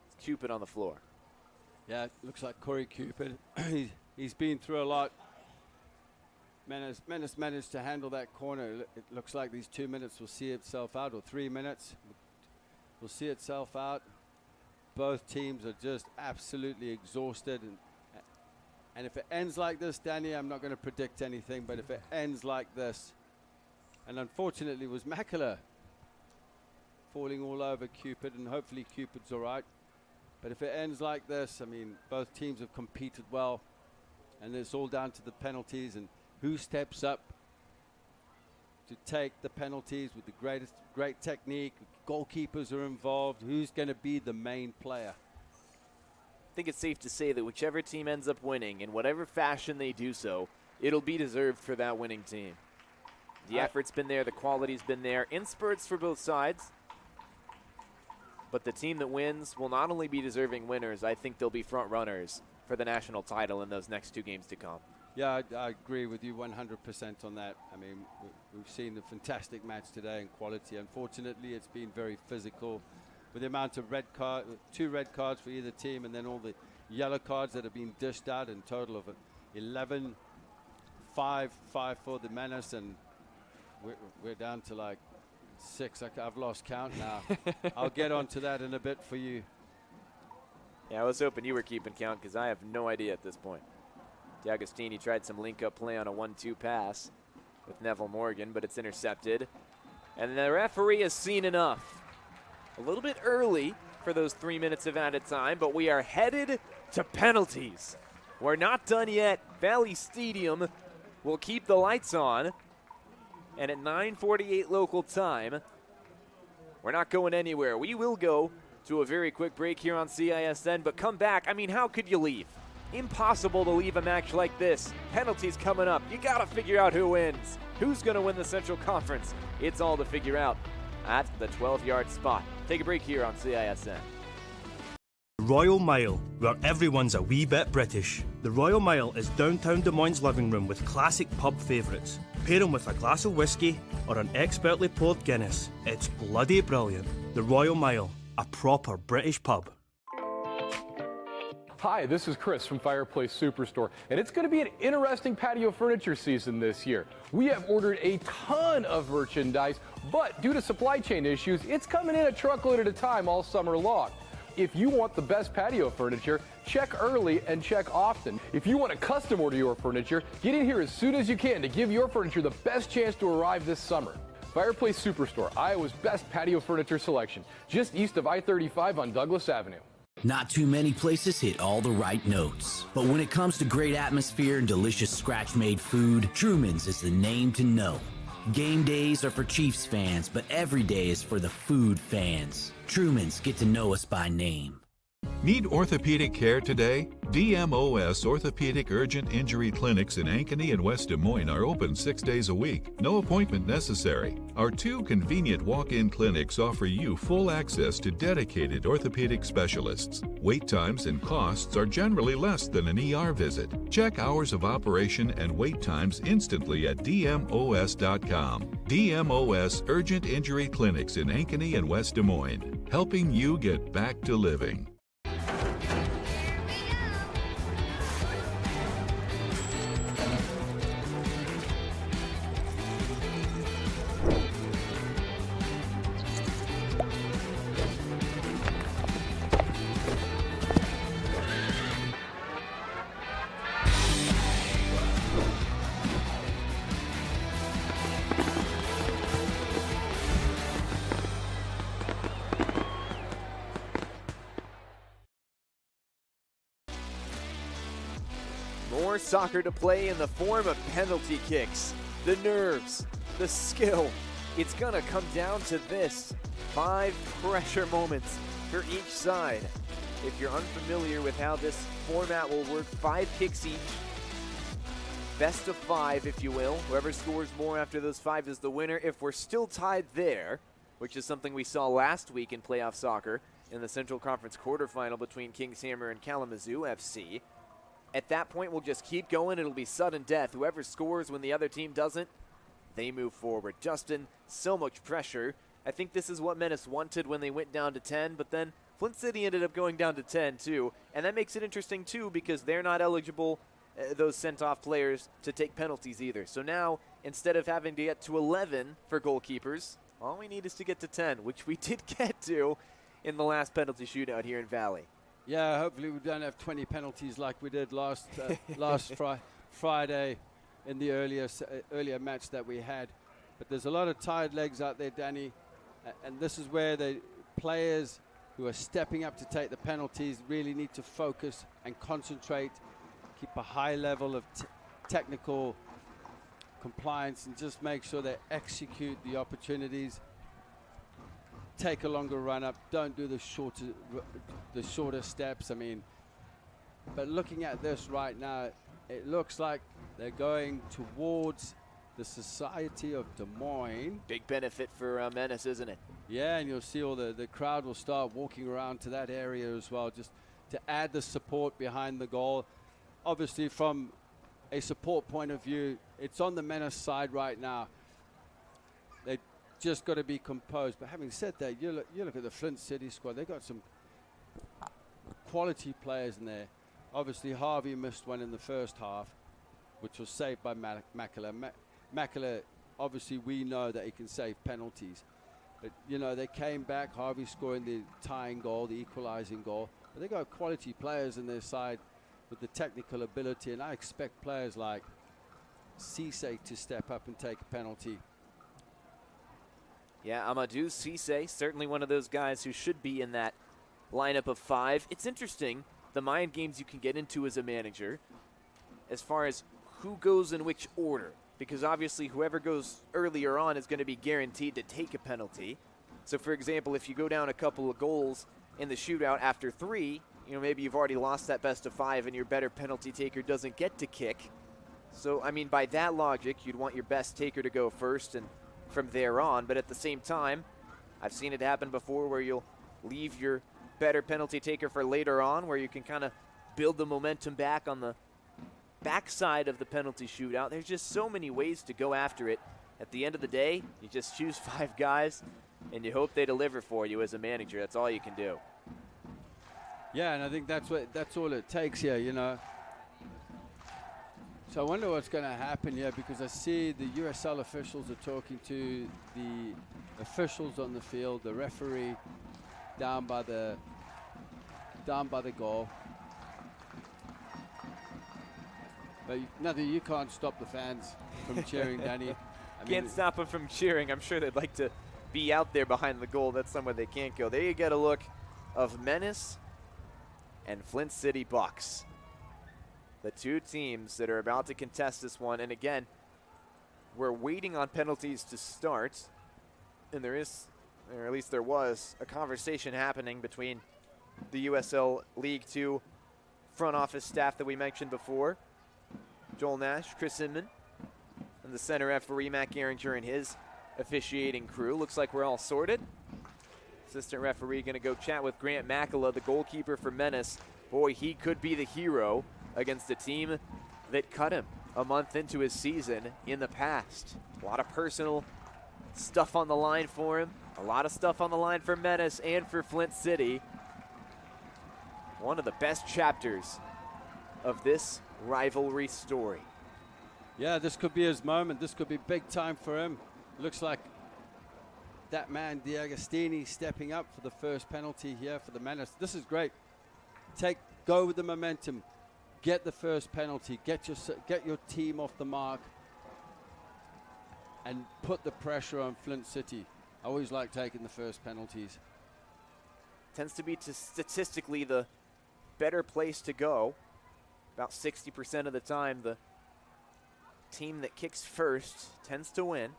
It's Cupid on the floor. Yeah, it looks like Corey Cupid. He's been through a lot. Menace managed to handle that corner. It looks like these 2 minutes will see itself out, or 3 minutes will see itself out. Both teams are just absolutely exhausted. And if it ends like this, Danny, I'm not going to predict anything, but if it ends like this, and unfortunately it was Makala falling all over Cupid, and hopefully Cupid's all right. But if it ends like this, I mean, both teams have competed well, and it's all down to the penalties and who steps up to take the penalties with the great technique. Goalkeepers are involved. Who's going to be the main player? I think it's safe to say that whichever team ends up winning, in whatever fashion they do so, it'll be deserved for that winning team. The effort's been there, the quality's been there, in spurts for both sides. But the team that wins will not only be deserving winners, I think they'll be front runners for the national title in those next 2 games to come. Yeah, I agree with you 100% on that. I mean, we've seen a fantastic match today in quality. Unfortunately, it's been very physical with the amount of 2 red cards for either team, and then all the yellow cards that have been dished out, in total of 11, 5 for the Menace, and we're down to like 6. I've lost count now. I'll get onto that in a bit for you. Yeah, I was hoping you were keeping count because I have no idea at this point. D'Agostini tried some link-up play on a 1-2 pass with Neville Morgan, but it's intercepted. And the referee has seen enough. A little bit early for those 3 minutes of added time, but we are headed to penalties. We're not done yet. Valley Stadium will keep the lights on. And at 9:48 local time, we're not going anywhere. We will go to a very quick break here on CISN, but come back. I mean, how could you leave? Impossible to leave a match like this. Penalties coming up. You got to figure out who wins. Who's going to win the Central Conference? It's all to figure out at the 12-yard spot. Take a break here on CISN. Royal Mile, where everyone's a wee bit British. The Royal Mile is downtown Des Moines' living room with classic pub favourites. Pair them with a glass of whiskey or an expertly poured Guinness. It's bloody brilliant. The Royal Mile, a proper British pub. Hi, this is Chris from Fireplace Superstore, and it's going to be an interesting patio furniture season this year. We have ordered a ton of merchandise, but due to supply chain issues, it's coming in a truckload at a time all summer long. If you want the best patio furniture, check early and check often. If you want to custom order your furniture, get in here as soon as you can to give your furniture the best chance to arrive this summer. Fireplace Superstore, Iowa's best patio furniture selection, just east of I-35 on Douglas Avenue. Not too many places hit all the right notes. But when it comes to great atmosphere and delicious scratch-made food, Truman's is the name to know. Game days are for Chiefs fans, but every day is for the food fans. Truman's, get to know us by name. Need orthopedic care today? DMOS Orthopedic Urgent Injury Clinics in Ankeny and West Des Moines are open 6 days a week. No appointment necessary. Our 2 convenient walk-in clinics offer you full access to dedicated orthopedic specialists. Wait times and costs are generally less than an ER visit. Check hours of operation and wait times instantly at DMOS.com. DMOS Urgent Injury Clinics in Ankeny and West Des Moines, helping you get back to living. More soccer to play in the form of penalty kicks. The nerves, the skill. It's gonna come down to this. 5 pressure moments for each side. If you're unfamiliar with how this format will work, 5 kicks each. Best of 5, if you will. Whoever scores more after those 5 is the winner. If we're still tied there, which is something we saw last week in playoff soccer in the Central Conference quarterfinal between Kings Hammer and Kalamazoo FC, at that point, we'll just keep going. It'll be sudden death. Whoever scores when the other team doesn't, they move forward. Justin, so much pressure. I think this is what Menace wanted when they went down to 10, but then Flint City ended up going down to 10 too. And that makes it interesting too because they're not eligible, those sent-off players, to take penalties either. So now, instead of having to get to 11 for goalkeepers, all we need is to get to 10, which we did get to in the last penalty shootout here in Valley. Yeah, hopefully we don't have 20 penalties like we did last Friday in the earlier match that we had. But there's a lot of tired legs out there, Danny, and this is where the players who are stepping up to take the penalties really need to focus and concentrate, keep a high level of technical compliance, and just make sure they execute the opportunities. Take a longer run up, don't do the shorter steps. I mean, but looking at this right now, it looks like they're going towards the Society of Des Moines. Big benefit for Menace, isn't it? Yeah, and you'll see all the crowd will start walking around to that area as well, just to add the support behind the goal. Obviously, from a support point of view, it's on the Menace side right now. They just got to be composed. But having said that, you look at the Flint City squad. They got some quality players in there. Obviously, Harvey missed one in the first half, which was saved by Makela. Makela, obviously, we know that he can save penalties. But, you know, they came back, Harvey scoring the tying goal, the equalizing goal. But they got quality players in their side with the technical ability, and I expect players like Cisse to step up and take a penalty. Yeah, Amadou Cisse, certainly one of those guys who should be in that lineup of 5. It's interesting, the mind games you can get into as a manager as far as who goes in which order, because obviously whoever goes earlier on is going to be guaranteed to take a penalty. So for example, if you go down a couple of goals in the shootout after 3, you know, maybe you've already lost that best of 5 and your better penalty taker doesn't get to kick. So, I mean, by that logic, you'd want your best taker to go first and from there on, but at the same time, I've seen it happen before where you'll leave your better penalty taker for later on, where you can kind of build the momentum back on the backside of the penalty shootout. There's just so many ways to go after it. At the end of the day, you just choose 5 guys and you hope they deliver for you as a manager. That's all you can do. Yeah, and I think that's all it takes here, you know. So I wonder what's going to happen here, because I see the USL officials are talking to the officials on the field, the referee down by the goal. But you can't stop the fans from cheering, Danny. Can't stop them from cheering. I'm sure they'd like to be out there behind the goal. That's somewhere they can't go. There you get a look of Menace and Flint City Bucks, the 2 teams that are about to contest this one. And again, we're waiting on penalties to start, and there is, or at least there was, a conversation happening between the USL League Two front office staff that we mentioned before. Joel Nash, Chris Inman, and the center referee, Matt Geringer, and his officiating crew. Looks like we're all sorted. Assistant referee going to go chat with Grant Makala, the goalkeeper for Menace. Boy, he could be the hero against a team that cut him a month into his season in the past. A lot of personal stuff on the line for him. A lot of stuff on the line for Menace and for Flint City. One of the best chapters of this rivalry story. Yeah, this could be his moment. This could be big time for him. Looks like that man, D'Agostini, stepping up for the first penalty here for the Menace. This is great. Go with the momentum. Get the first penalty. Get your team off the mark. And put the pressure on Flint City. I always like taking the first penalties. Tends to be statistically the better place to go. About 60% of the time, the team that kicks first tends to win.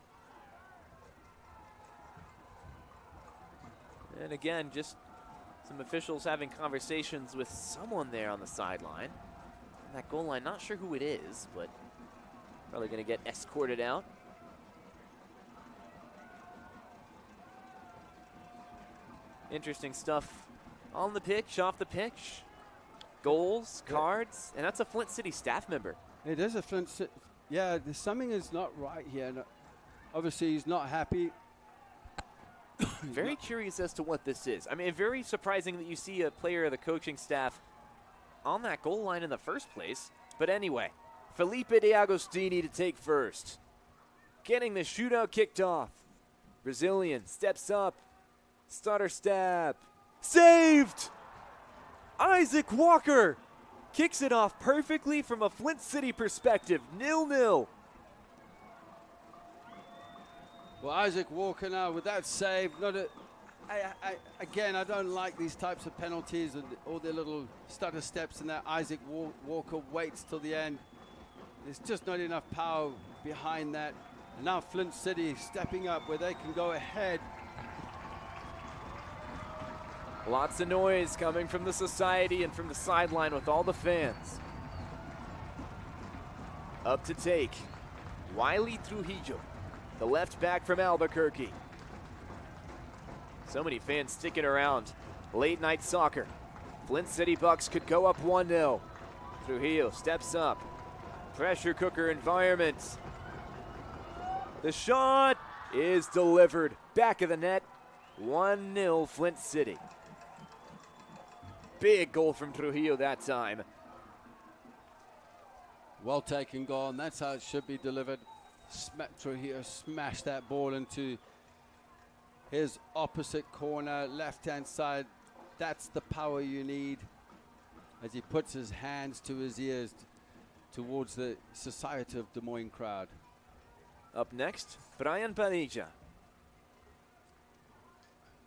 And again, just some officials having conversations with someone there on the sideline. That goal line, not sure who it is, but probably going to get escorted out. Interesting stuff on the pitch, off the pitch. Goals, cards, and that's a Flint City staff member. It is a Flint City. Yeah, there's something is not right here. No, obviously, he's not happy. Very curious as to what this is. I mean, very surprising that you see a player of the coaching staff on that goal line in the first place. But anyway, Felipe D'Agostini to take first. Getting the shootout kicked off. Brazilian steps up. Stutter stab. Saved! Isaac Walker kicks it off perfectly from a Flint City perspective. 0-0. Well, Isaac Walker now with that save. Again, I don't like these types of penalties and all the little stutter steps in that. Isaac Walker waits till the end. There's just not enough power behind that. And now Flint City stepping up where they can go ahead. Lots of noise coming from the society and from the sideline with all the fans. Up to take, Wiley Trujillo, the left back from Albuquerque. So many fans sticking around. Late night soccer. Flint City Bucks could go up 1-0. Trujillo steps up. Pressure cooker environment. The shot is delivered. Back of the net. 1-0 Flint City. Big goal from Trujillo that time. Well taken goal, and that's how it should be delivered. Trujillo smashed that ball into his opposite corner, left-hand side. That's the power you need as he puts his hands to his ears towards the Society of Des Moines crowd. Up next, Brian Padilla.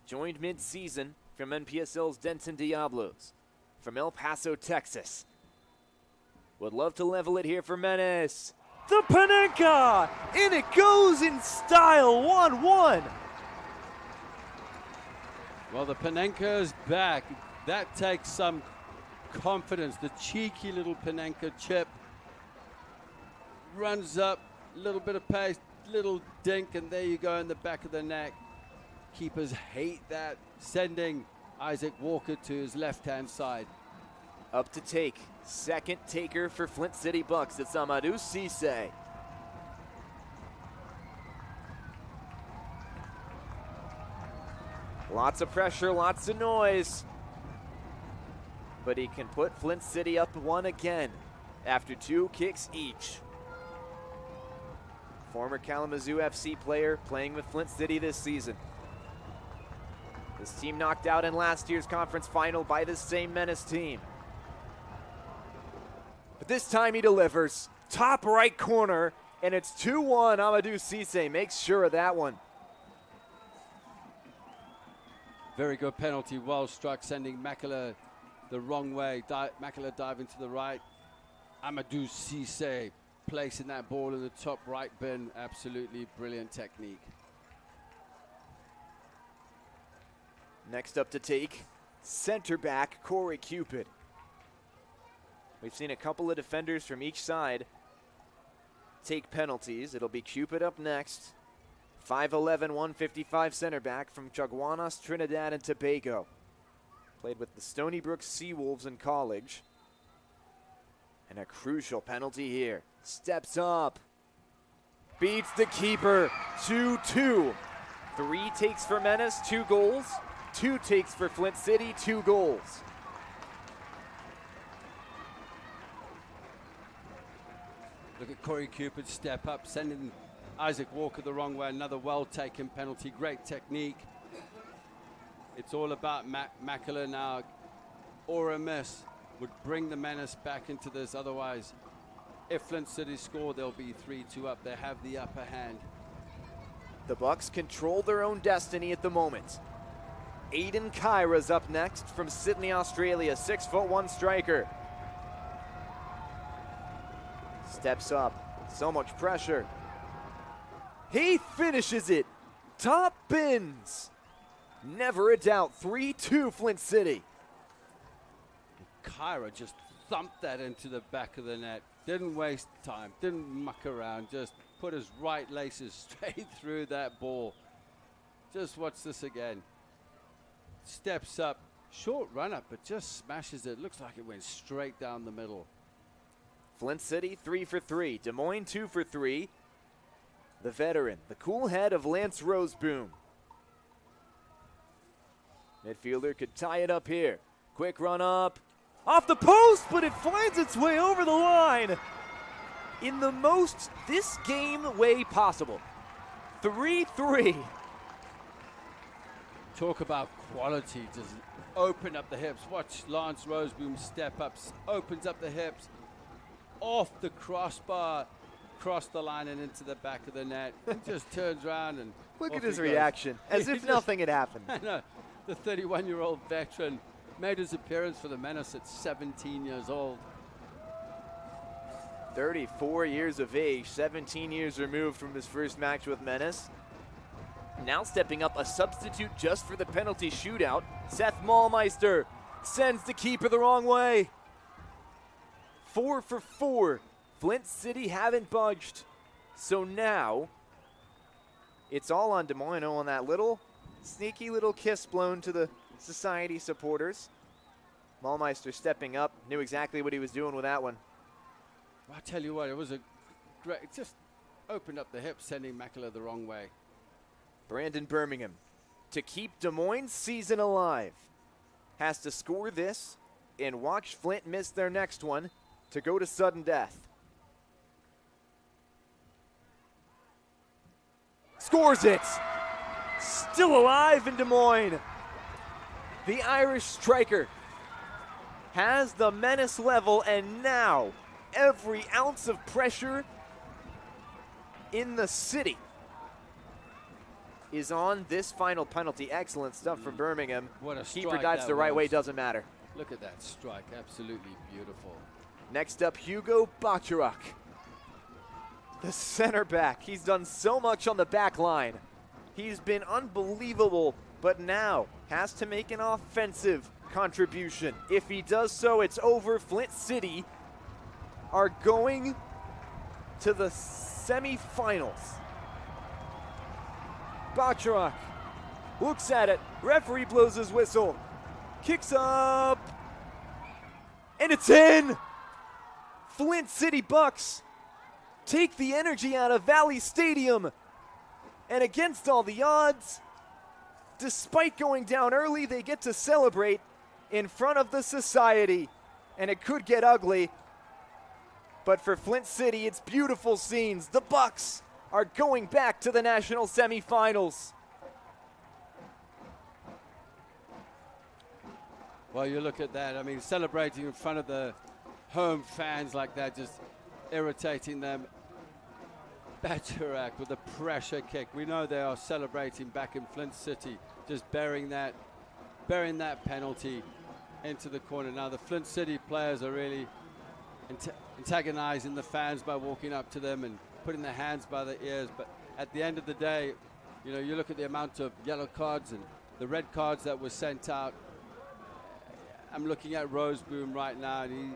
Joined mid-season from NPSL's Denton Diablos, from El Paso, Texas. Would love to level it here for Menace. The Panenka! And it goes in style, 1-1. Well, the Panenka is back. That takes some confidence. The cheeky little Panenka chip runs up, little bit of pace, little dink, and there you go in the back of the neck. Keepers hate that, sending Isaac Walker to his left-hand side. Up to take, second taker for Flint City Bucks. It's Amadou Cisse. Lots of pressure, lots of noise. But he can put Flint City up 1 again after 2 kicks each. Former Kalamazoo FC player playing with Flint City this season. This team knocked out in last year's conference final by this same Menace team. But this time he delivers. Top right corner, and it's 2-1. Amadou Cisse makes sure of that one. Very good penalty, well struck, sending Makala the wrong way. Makala diving to the right. Amadou Cisse placing that ball in the top right bin. Absolutely brilliant technique. Next up to take, center back Corey Cupid. We've seen a couple of defenders from each side take penalties. It'll be Cupid up next. 5'11", 155 center back from Chaguanas, Trinidad and Tobago. Played with the Stony Brook Seawolves in college. And a crucial penalty here. Steps up. Beats the keeper. 2-2. 3 takes for Menace, 2 goals. 2 takes for Flint City, 2 goals. Look at Corey Cupid step up, sending Isaac Walker the wrong way. Another well-taken penalty. Great technique. It's all about Makela now. Or a miss would bring the Menace back into this. Otherwise, if Flint City score, they'll be 3-2 up. They have the upper hand. The Bucks control their own destiny at the moment. Aiden Kyra's up next from Sydney, Australia. 6'1" striker. Steps up. So much pressure. He finishes it. Top bins. Never a doubt. 3-2 Flint City. Kyra just thumped that into the back of the net. Didn't waste time. Didn't muck around. Just put his right laces straight through that ball. Just watch this again. Steps up. Short run up, but just smashes it. Looks like it went straight down the middle. Flint City 3 for 3. Des Moines 2 for 3. The veteran, the cool head of Lance Roseboom. Midfielder could tie it up here. Quick run up. Off the post, but it finds its way over the line. In the most this game way possible. 3-3. Talk about quality. Just open up the hips. Watch Lance Roseboom step up. Opens up the hips. Off the crossbar. Cross the line and into the back of the net. And just turns around and look off at his he goes. reaction. As if nothing had happened. I know. The 31-year-old veteran made his appearance for the Menace at 17 years old. 34 years of age, 17 years removed from his first match with Menace. Now stepping up, a substitute just for the penalty shootout. Seth Maulmeister sends the keeper the wrong way. 4 for 4. Flint City haven't budged. So now it's all on Des Moines on that little sneaky little kiss blown to the Society supporters. Maulmeister stepping up, knew exactly what he was doing with that one. Well, I tell you what, it was a great, just opened up the hips, sending Makela the wrong way. Brandon Birmingham, to keep Des Moines' season alive, has to score this and watch Flint miss their next one to go to sudden death. Scores it! Still alive in Des Moines. The Irish striker has the Menace level, and now every ounce of pressure in the city is on this final penalty. Excellent stuff from Birmingham. What a keeper strike dives that the right way, was. doesn't matter. Look at that strike, absolutely beautiful. Next up, Hugo Bacharach, the center back. He's done so much on the back line. He's been unbelievable, but now has to make an offensive contribution. If he does so, it's over. Flint City are going to the semifinals. Bacharach looks at it. Referee blows his whistle. Kicks up. And it's in. Flint City Bucks take the energy out of Valley Stadium. And against all the odds, despite going down early, they get to celebrate in front of the Society. And it could get ugly. But for Flint City, it's beautiful scenes. The Bucks are going back to the national semifinals. Well, you look at that. I mean, celebrating in front of the home fans like that, just irritating them. Bacharach with a pressure kick. We know they are celebrating back in Flint City, just burying that penalty into the corner. Now the Flint City players are really antagonizing the fans by walking up to them and putting their hands by their ears. But at the end of the day, you know, you look at the amount of yellow cards and the red cards that were sent out. I'm looking at Roseboom right now, and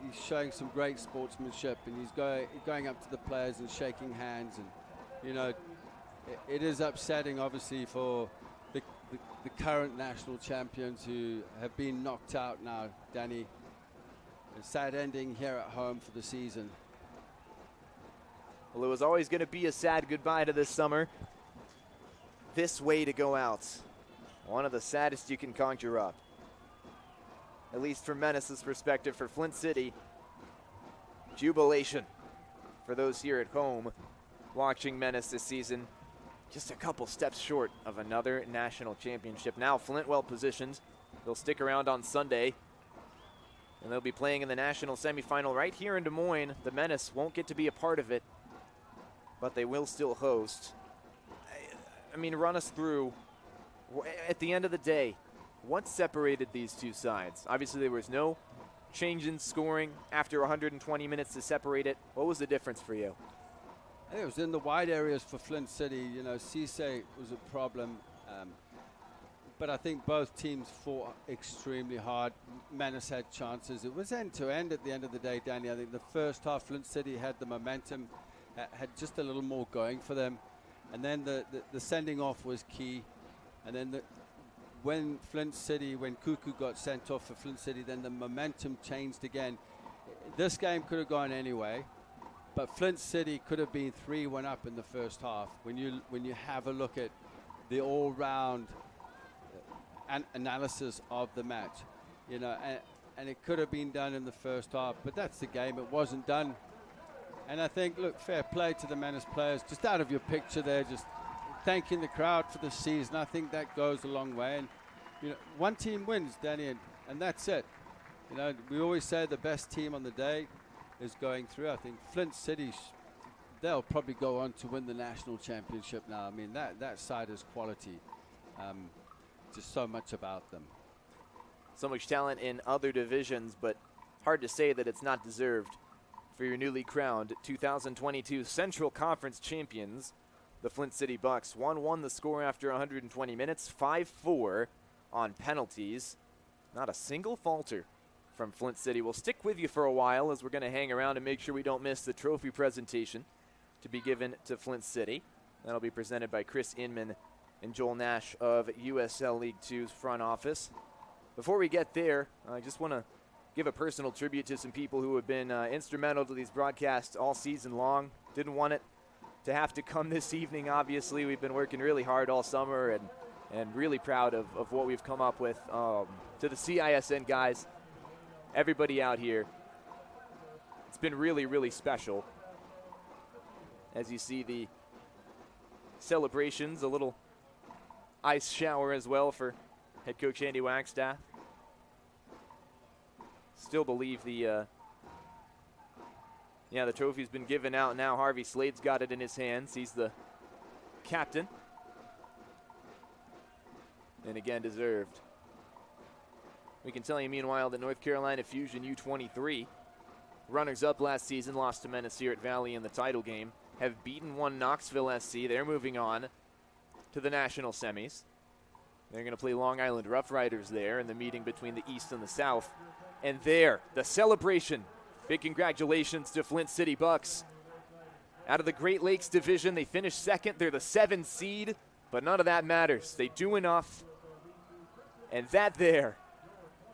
he's showing some great sportsmanship, and he's going up to the players and shaking hands. And, you know, it is upsetting, obviously, for the current national champions who have been knocked out now, Danny. A sad ending here at home for the season. Well, it was always going to be a sad goodbye to this summer. This way to go out. One of the saddest you can conjure up. At least from Menace's perspective. For Flint City, jubilation for those here at home watching Menace this season. Just a couple steps short of another national championship. Now Flint well positioned. They'll stick around on Sunday. And they'll be playing in the national semifinal right here in Des Moines. The Menace won't get to be a part of it, but they will still host. I mean, run us through, at the end of the day, what separated these two sides? Obviously, there was no change in scoring after 120 minutes to separate it. What was the difference for you? I think it was in the wide areas for Flint City. You know, Cisse was a problem. But I think both teams fought extremely hard. Menace had chances. It was end-to-end at the end of the day, Danny. I think the first half, Flint City had the momentum, had just a little more going for them. And then the sending off was key. And then when Cuckoo got sent off for Flint City, then the momentum changed again. This game could have gone anyway, but Flint City could have been 3-1 up in the first half. When you have a look at the all-round analysis of the match, you know, and it could have been done in the first half, but that's the game. It wasn't done. And I think, look, fair play to the Menace players. Just out of your picture there, just thanking the crowd for the season. I think that goes a long way. And, you know, one team wins, Danny, and that's it. You know, we always say the best team on the day is going through. I think Flint City, they'll probably go on to win the national championship now. I mean, that side is quality. Just so much about them. So much talent in other divisions, but hard to say that it's not deserved for your newly crowned 2022 Central Conference champions, the Flint City Bucks. 1-1 the score after 120 minutes, 5-4 on penalties. Not a single falter from Flint City. We'll stick with you for a while as we're going to hang around and make sure we don't miss the trophy presentation to be given to Flint City. That'll be presented by Chris Inman and Joel Nash of USL League 2's front office. Before we get there, I just want to give a personal tribute to some people who have been instrumental to these broadcasts all season long. Didn't want it to have to come this evening, obviously. We've been working really hard all summer and really proud of what we've come up with. To the CISN guys, everybody out here, it's been really, really special. As you see the celebrations, a little ice shower as well for head coach Andy Wagstaff. Still believe the trophy's been given out now. Harvey Slade's got it in his hands. He's the captain. And again, deserved. We can tell you, meanwhile, that North Carolina Fusion U23, runners-up last season, lost to Menace here at Valley in the title game, have beaten one Knoxville SC. They're moving on to the national semis. They're going to play Long Island Rough Riders there in the meeting between the East and the South. And there, the celebration. Big congratulations to Flint City Bucks. Out of the Great Lakes Division, they finished second. They're the 7th seed, but none of that matters. They do enough. And that there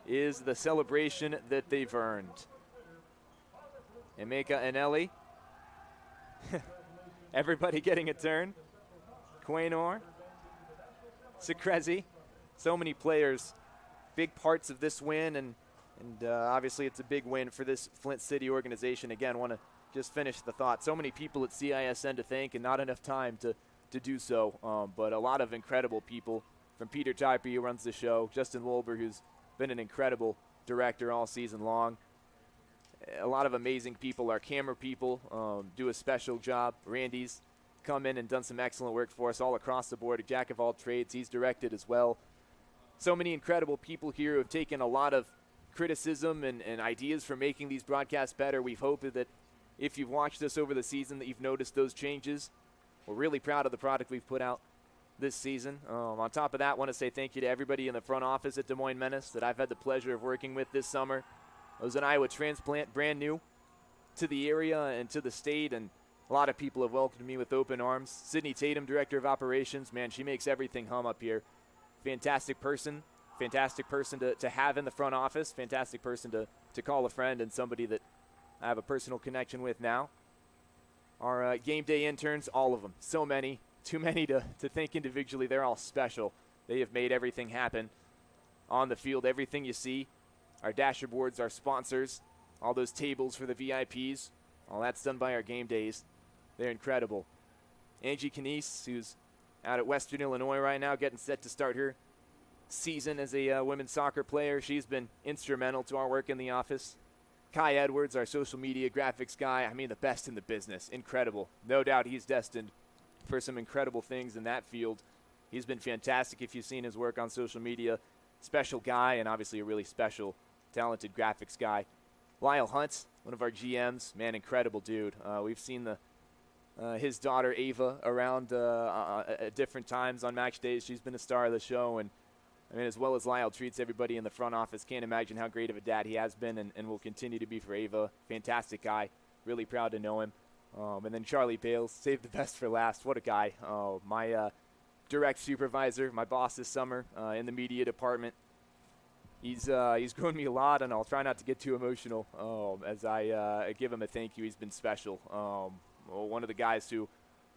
is the celebration that they've earned. Emeka and Ellie. Everybody getting a turn. Quaynor. Secrezi. So many players, big parts of this win, and obviously it's a big win for this Flint City organization. Again, want to just finish the thought. So many people at CISN to thank and not enough time to do so, but a lot of incredible people, from Peter Type, who runs the show, Justin Wolber, who's been an incredible director all season long. A lot of amazing people. Our camera people do a special job. Randy's come in and done some excellent work for us all across the board. A jack of all trades. He's directed as well. So many incredible people here who have taken a lot of criticism and ideas for making these broadcasts better. We've hoped that if you've watched us over the season that you've noticed those changes. We're really proud of the product we've put out. this season. On top of that, I want to say thank you to everybody in the front office at Des Moines Menace that I've had the pleasure of working with this summer. I was an Iowa transplant, brand new to the area and to the state, and a lot of people have welcomed me with open arms. Sydney Tatum, Director of Operations, man, she makes everything hum up here. Fantastic person to have in the front office, fantastic person to call a friend, and somebody that I have a personal connection with now. Our game day interns, all of them, so many, too many to think individually. They're all special. They have made everything happen on the field, everything you see. Our dasher boards, our sponsors, all those tables for the VIPs, all that's done by our game days. They're incredible. Angie Canese, who's out at Western Illinois right now, getting set to start her season as a women's soccer player. She's been instrumental to our work in the office. Kai Edwards, our social media graphics guy, I mean, the best in the business. Incredible. No doubt he's destined for some incredible things in that field. He's been fantastic if you've seen his work on social media. Special guy, and obviously a really special, talented graphics guy. Lyle Hunt, one of our GMs, man, incredible dude. We've seen his daughter Ava around at different times on match days. She's been a star of the show, and I mean, as well as Lyle treats everybody in the front office. Can't imagine how great of a dad he has been and will continue to be for Ava. Fantastic guy. Really proud to know him. And then Charlie Bales, saved the best for last. What a guy. My direct supervisor, my boss this summer in the media department. He's grown me a lot, and I'll try not to get too emotional as I give him a thank you. He's been special. One of the guys who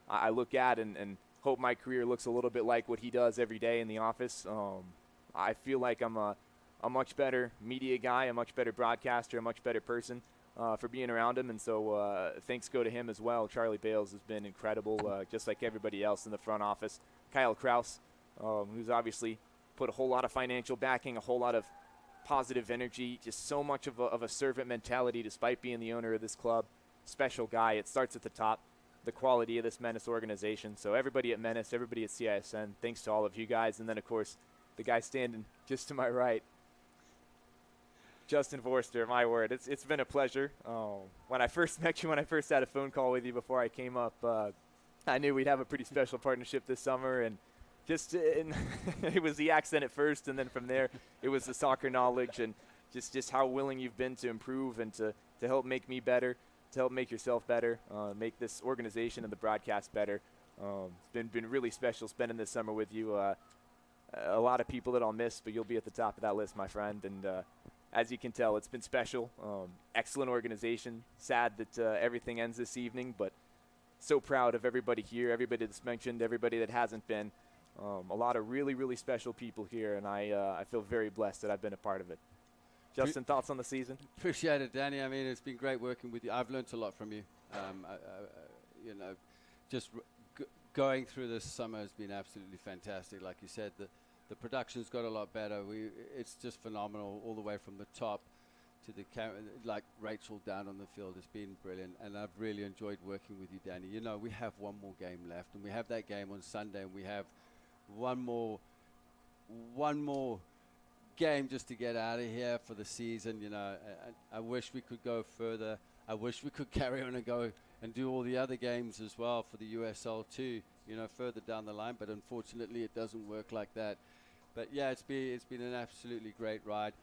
I look at and hope my career looks a little bit like what he does every day in the office. I feel like I'm a much better media guy, a much better broadcaster, a much better person for being around him. And so thanks go to him as well. Charlie Bales has been incredible, just like everybody else in the front office. Kyle Kraus, who's obviously put a whole lot of financial backing, a whole lot of positive energy, just so much of a servant mentality despite being the owner of this club. Special guy. It starts at the top, the quality of this Menace organization. So everybody at Menace, everybody at CISN, thanks to all of you guys. And then, of course, the guy standing just to my right, Justin Forster, my word. It's been a pleasure. When I first met you, when I first had a phone call with you before I came up, I knew we'd have a pretty special partnership this summer. And it was the accent at first, and then from there, it was the soccer knowledge and just how willing you've been to improve and to help make me better, to help make yourself better, make this organization and the broadcast better. It's been really special spending this summer with you. A lot of people that I'll miss, but you'll be at the top of that list, my friend. And as you can tell, it's been special. Excellent organization. Sad that everything ends this evening, but so proud of everybody here, everybody that's mentioned, everybody that hasn't been. A lot of really, really special people here, and I feel very blessed that I've been a part of it. Justin, thoughts on the season? Appreciate it, Danny. I mean, it's been great working with you. I've learned a lot from you. Just going through this summer has been absolutely fantastic. Like you said, the production's got a lot better. It's just phenomenal all the way from the top to the camera, like Rachel down on the field. It's been brilliant, and I've really enjoyed working with you, Danny. You know, we have one more game left, and we have that game on Sunday, and we have one more game just to get out of here for the season. You know, I wish we could go further. I wish we could carry on and go and do all the other games as well for the USL too, you know, further down the line, but unfortunately it doesn't work like that. But yeah, it's been an absolutely great ride.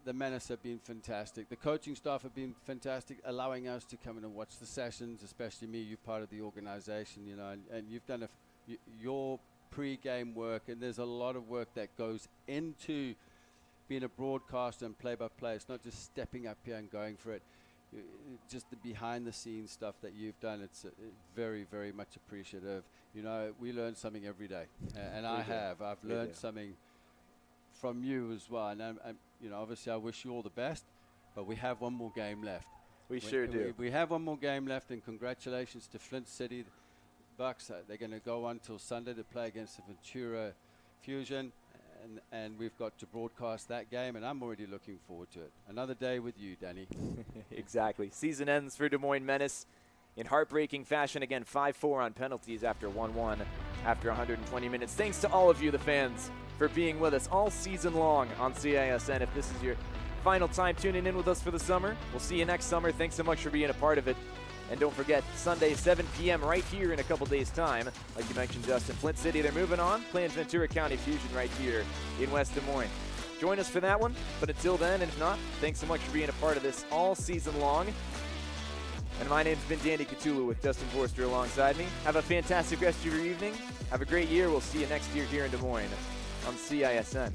The Menace have been fantastic. The coaching staff have been fantastic, allowing us to come in and watch the sessions, especially me. You're part of the organization, you know, and you've done your pre-game work, and there's a lot of work that goes into being a broadcaster and play-by-play. It's not just stepping up here and going for it. Just the behind-the-scenes stuff that you've done, it's very, very much appreciative. You know, we learn something every day, and I've learned something from you as well. And you know, obviously, I wish you all the best, but we have one more game left. We sure do. We have one more game left, and congratulations to Flint City Bucks. They're going to go on till Sunday to play against the Ventura Fusion, and we've got to broadcast that game, and I'm already looking forward to it. Another day with you, Danny. Exactly. Season ends for Des Moines Menace in heartbreaking fashion. Again, 5-4 on penalties after 1-1 after 120 minutes. Thanks to all of you, the fans, for being with us all season long on CISN. If this is your final time tuning in with us for the summer, we'll see you next summer. Thanks so much for being a part of it. And don't forget, Sunday, 7 p.m. right here in a couple days' time. Like you mentioned, Justin, Flint City, they're moving on, playing Ventura County Fusion right here in West Des Moines. Join us for that one, but until then, and if not, thanks so much for being a part of this all season long. And my name's been Danny Cthulhu with Dustin Forster alongside me. Have a fantastic rest of your evening. Have a great year. We'll see you next year here in Des Moines on CISN.